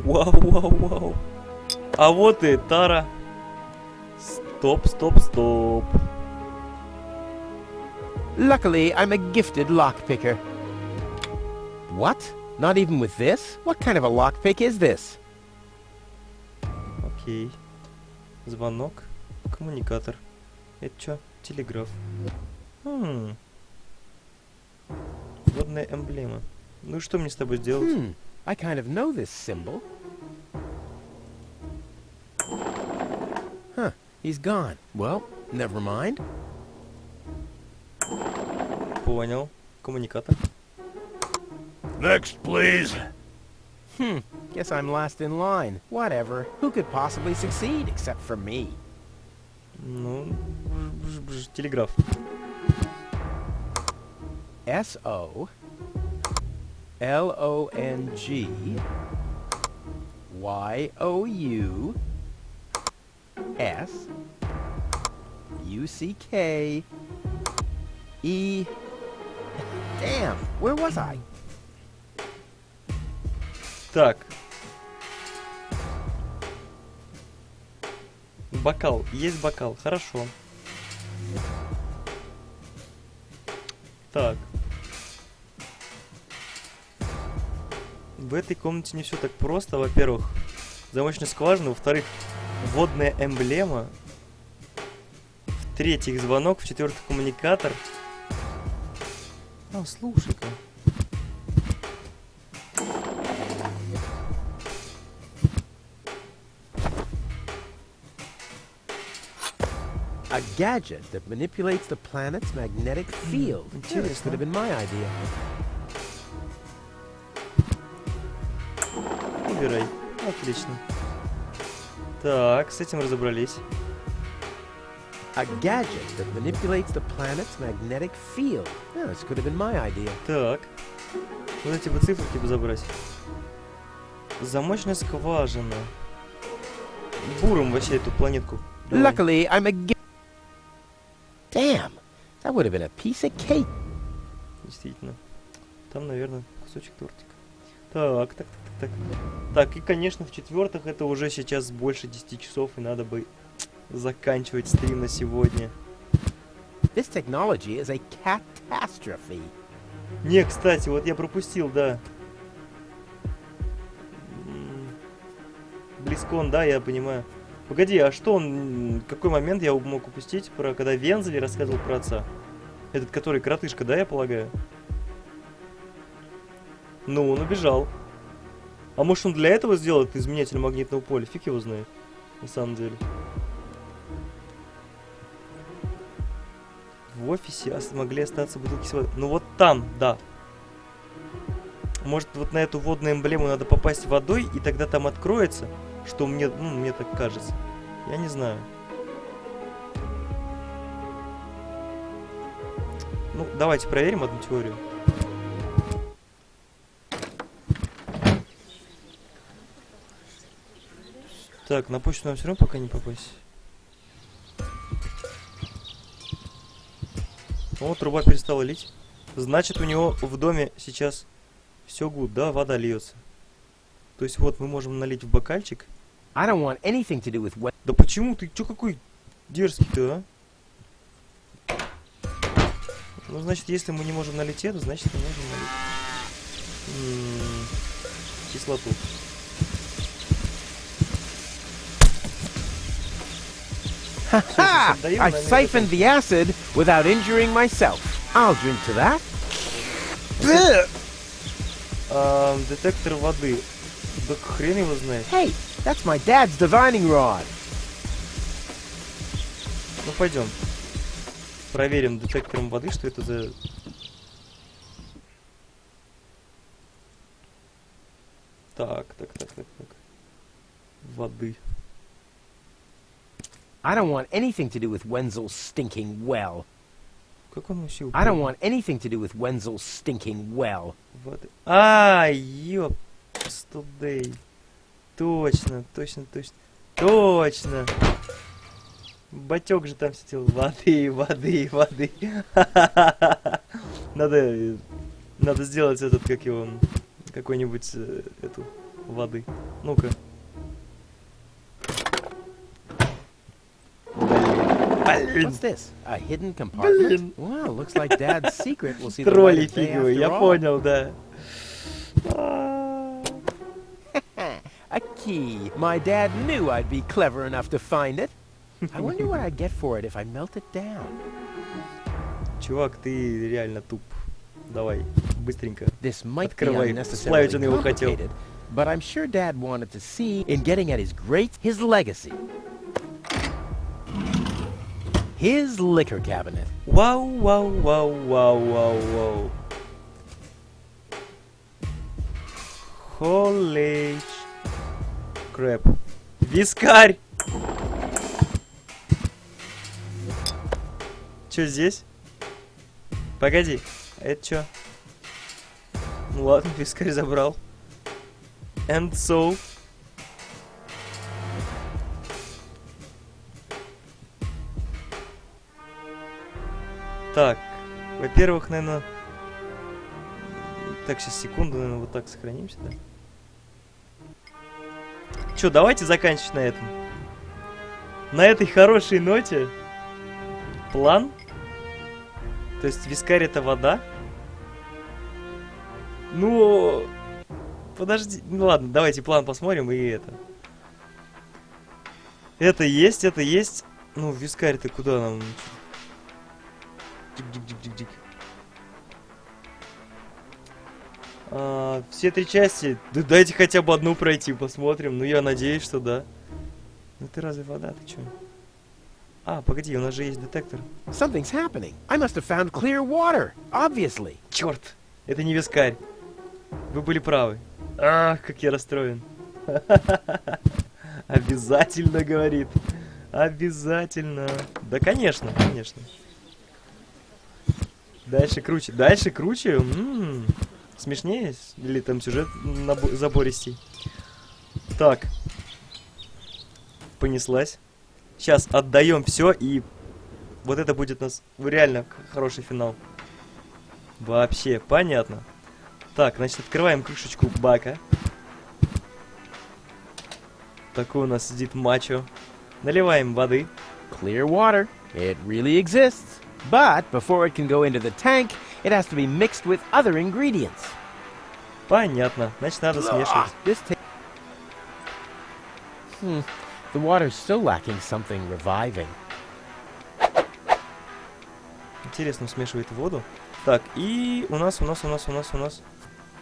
Вау, вау, вау. А вот и Тара. Стоп, стоп, стоп. Luckily, I'm a gifted lockpicker. What? Not even with this? What kind of a lockpick is this? Окей. Звонок. Коммуникатор. Это что? Телеграф. Водная эмблема. Ну и что мне с тобой сделать? I kind of know this symbol. Huh, he's gone. Well, never mind. Понял. Коммуникатор. Next, please. Guess I'm last in line. Whatever. Who could possibly succeed except for me? Ну, телеграф. SOLONGYOUCKE. Damn, where was I? Так. Бокал. Есть бокал. Хорошо. Так. В этой комнате не все так просто. Во-первых, замочная скважина. Во-вторых, водная эмблема. В-третьих, звонок. В-четвертых, коммуникатор. А, слушай-ка. A gadget that manipulates the planet's magnetic field. Yeah, this could have been my idea. Убирай. Отлично. Так, с этим разобрались. A gadget that manipulates the planet's magnetic field. Yeah, this could have been my idea. Так. Вот эти бы циферки бы забрать. Замочная скважина. Буром вообще эту планетку. Давай. Luckily, I'm a Damn, that would have been a piece of cake. Действительно. Там, наверное, кусочек тортика. Так. Так, и, конечно, в-четвертых, это уже сейчас больше 10 часов, и надо бы заканчивать стрим на сегодня. This technology is a catastrophe. Не, кстати, вот я пропустил, да. Близкон, да, я понимаю. Погоди, а что он... Какой момент я мог упустить, про когда Вензель рассказывал про отца? Этот, который коротышка, да, я полагаю? Ну, он убежал. А может он для этого сделал этот изменитель магнитного поля? Фиг его знает. На самом деле. В офисе могли остаться бутылки с водой. Ну вот там, да. Может вот на эту водную эмблему надо попасть водой, и тогда там откроется, что мне, ну, мне так кажется. Я не знаю. Ну, давайте проверим одну теорию. Так, на почту нам все равно пока не попасть. О, труба перестала лить. Значит, у него в доме сейчас все гуд, да, вода льется. То есть вот мы можем налить в бокальчик. I don't want anything to do with what... Да почему ты? Чё какой дерзкий-то, а? Ну, значит, если мы не можем налить это, значит, мы можем налить кислоту. Ha! I siphoned the acid without injuring myself. I'll drink to that. Детектор воды. Да хрен его знает. Hey, that's my dad's divining rod. Ну, пойдем. Проверим детектором воды, что это за... Так. Воды. I don't want anything to do with Wenzel's stinking well. Как он вообще I don't want anything to do with Wenzel's stinking well. Вот. А, ёп, студей. Точно. Точно. Батек же там сидел. Воды. Надо сделать этот, как его, какой-нибудь, эту, воды. Ну-ка. What's this? A hidden compartment? Well, looks like Dad's secret will see the Тролли light of day фиговые, after я all. понял, да. A key. My dad knew I'd be clever enough to find it. I wonder what I'd get for it if I melt it down. Чувак, ты реально туп. Давай, быстренько. This might be Открывай. unnecessarily Сплавить он его хотел. complicated, but I'm sure Dad wanted to see in getting at his legacy. His liquor cabinet. Вау. Holy crap. Вискарь! Чё здесь? Погоди, это чё? Ну ладно, вискарь забрал. And so... Так, во-первых, наверное... Так, сейчас, секунду, наверное, вот так сохранимся, да? Чё, давайте заканчивать на этом. На этой хорошей ноте. План. То есть вискарь это вода. Ну... Подожди, ну ладно, давайте план посмотрим и это. Это есть. Ну, вискарь-то куда нам... Дик. Все три части. Да дайте хотя бы одну пройти, посмотрим. Ну, я надеюсь, что да. Ну ты разве вода, ты чё? А, погоди, у нас же есть детектор. Something's happening. I must have found clear water, obviously. Черт, это не вискарь. Вы были правы. Ах, как я расстроен. Обязательно, говорит. Обязательно. Да, конечно. Дальше круче. Смешнее? Или там сюжет забористей? Так. Понеслась. Сейчас отдаем все, и вот это будет у нас реально хороший финал. Вообще, понятно. Так, значит, открываем крышечку бака. Такой у нас сидит мачо. Наливаем воды. Clear water. It really exists. But before it can go into the tank, it has to be mixed with other ingredients. Понятно. Значит, надо смешивать. The water's still lacking something reviving. Интересно, смешивает воду. Так, и у нас.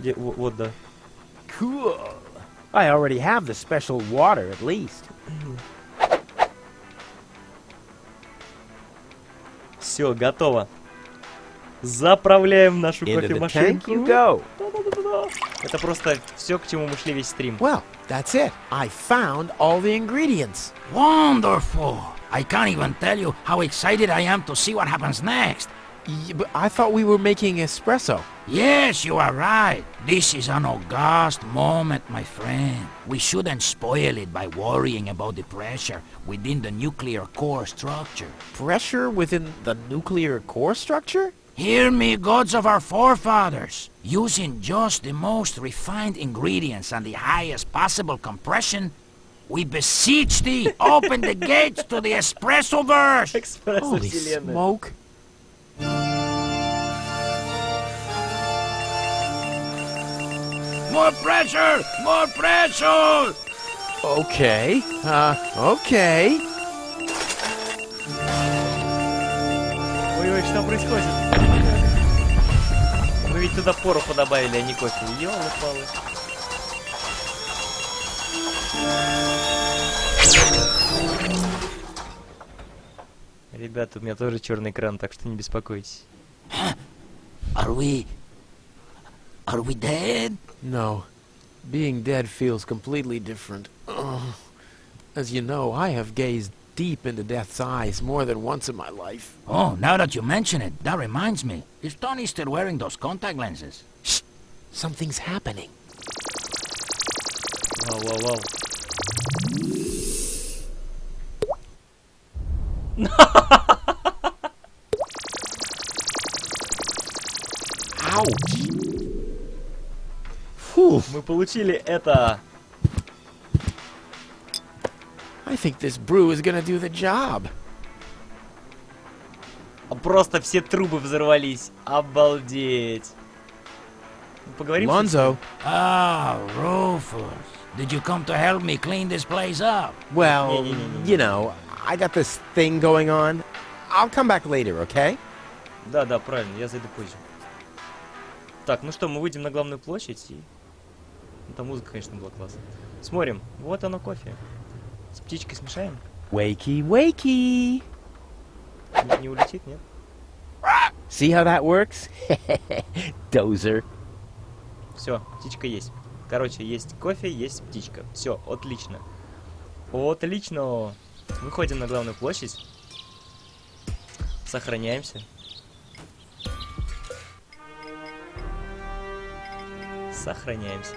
Где? Вот, да. Cool. I already have the special water, at least. Все, готово. Заправляем нашу Into the кофемашинку. tank you go. Это просто все, к чему мы шли весь стрим. Well, that's it. I found all the ingredients. Wonderful! I can't even tell you how excited I am to see what happens next. But I thought we were making espresso. Yes, you are right. This is an august moment, my friend. We shouldn't spoil it by worrying about the pressure within the nuclear core structure. Pressure within the nuclear core structure? Hear me, gods of our forefathers. Using just the most refined ingredients and the highest possible compression, we beseech thee, open the gates to the espresso-verse! Holy smoke. More pressure! More pressure! Okay. Okay. Ой-ой, что происходит? Мы ведь туда пороху добавили, а не кофе. Ёлы-палы. Ребята, у меня тоже черный экран, так что не беспокойтесь. Are we dead? No. Being dead feels completely different. As you know, I have gazed deep into Death's eyes more than once in my life. Oh, now that you mention it, that reminds me. Is Tony still wearing those contact lenses? Shh! Something's happening. Вау. Ouch! Whew. Мы получили это. I think this brew is gonna do the job. Просто все трубы взорвались. Обалдеть. Поговорим. Lonzo. Ah, Rufus. Did you come to help me clean this place up? Well, Не-не-не-не. you know, I got this thing going on. I'll come back later, okay? Да, правильно, я зайду позже. Так, ну что, мы выйдем на главную площадь и... Там музыка, конечно, была классная. Смотрим. Вот оно, кофе. С птичкой смешаем. Wakey, wakey. Не улетит, нет? See how that works? Dozer. Все, птичка есть. Короче, есть кофе, есть птичка. Все, отлично. Отлично. Выходим на главную площадь. Сохраняемся. Сохраняемся.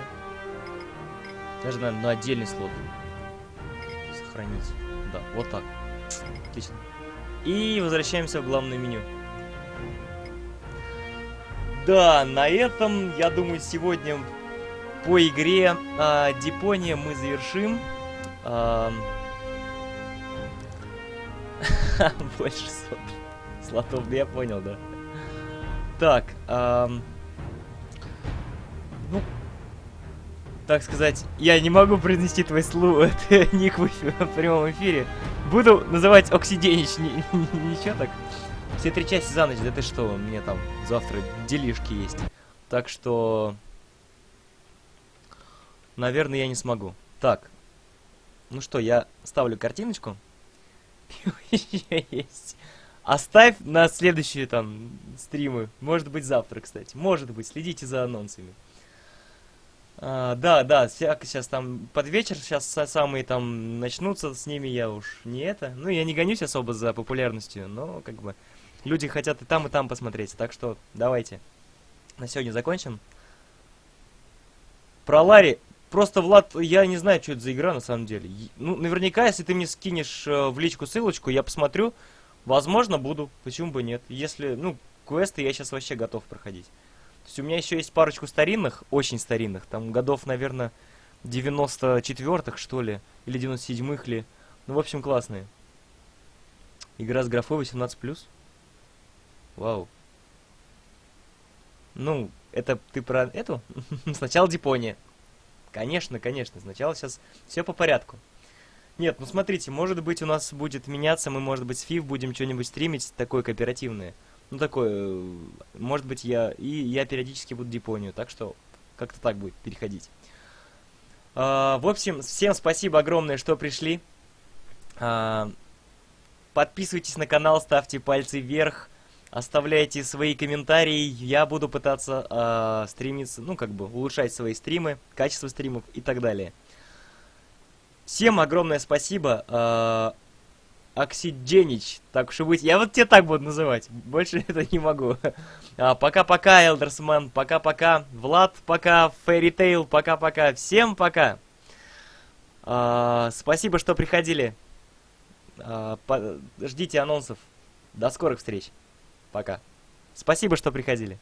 Даже, наверное, на отдельный слот. Сохранить. Да, вот так. Отлично. И возвращаемся в главное меню. Да, на этом, я думаю, сегодня по игре Депония мы завершим. Больше слотов, да, я понял, да. Так, ну, так сказать, я не могу произнести твой ник в прямом эфире. Буду называть Оксиденич, ничего так. Все 3 части за ночь, да ты что, мне там завтра делишки есть. Так что, наверное, я не смогу. Так, ну что, я ставлю картиночку. Еще есть. Оставь на следующие там стримы. Может быть завтра, кстати. Может быть, следите за анонсами. Да, сейчас там под вечер, сейчас самые там начнутся, с ними я уж не это. Ну, я не гонюсь особо за популярностью, но как бы люди хотят и там посмотреть. Так что давайте на сегодня закончим. Про Ларри. Просто, Влад, я не знаю, что это за игра на самом деле. Ну, наверняка, если ты мне скинешь в личку ссылочку, я посмотрю. Возможно, буду. Почему бы нет? Если, ну, квесты я сейчас вообще готов проходить. То есть у меня еще есть парочку старинных, очень старинных. Там годов, наверное, 94-х, что ли. Или 97-х ли. Ну, в общем, классные. Игра с графой 18+. Вау. Ну, это ты про эту? Сначала Депония. Конечно. Сначала сейчас все по порядку. Нет, ну смотрите, может быть у нас будет меняться, мы, может быть, с Фив будем что-нибудь стримить такое кооперативное. Ну, такое, может быть, я периодически буду Депонию, так что как-то так будет переходить. В общем, всем спасибо огромное, что пришли. Подписывайтесь на канал, ставьте пальцы вверх, оставляйте свои комментарии. Я буду пытаться стремиться, ну, как бы, улучшать свои стримы, качество стримов и так далее. Всем огромное спасибо. Оксиденич, так уж и быть. Я вот тебя так буду называть. Больше это не могу. Пока-пока, Элдерсман. Пока-пока. Влад, пока. Фэри-тейл, пока-пока. Всем пока. Спасибо, что приходили. Ждите анонсов. До скорых встреч. Пока. Спасибо, что приходили.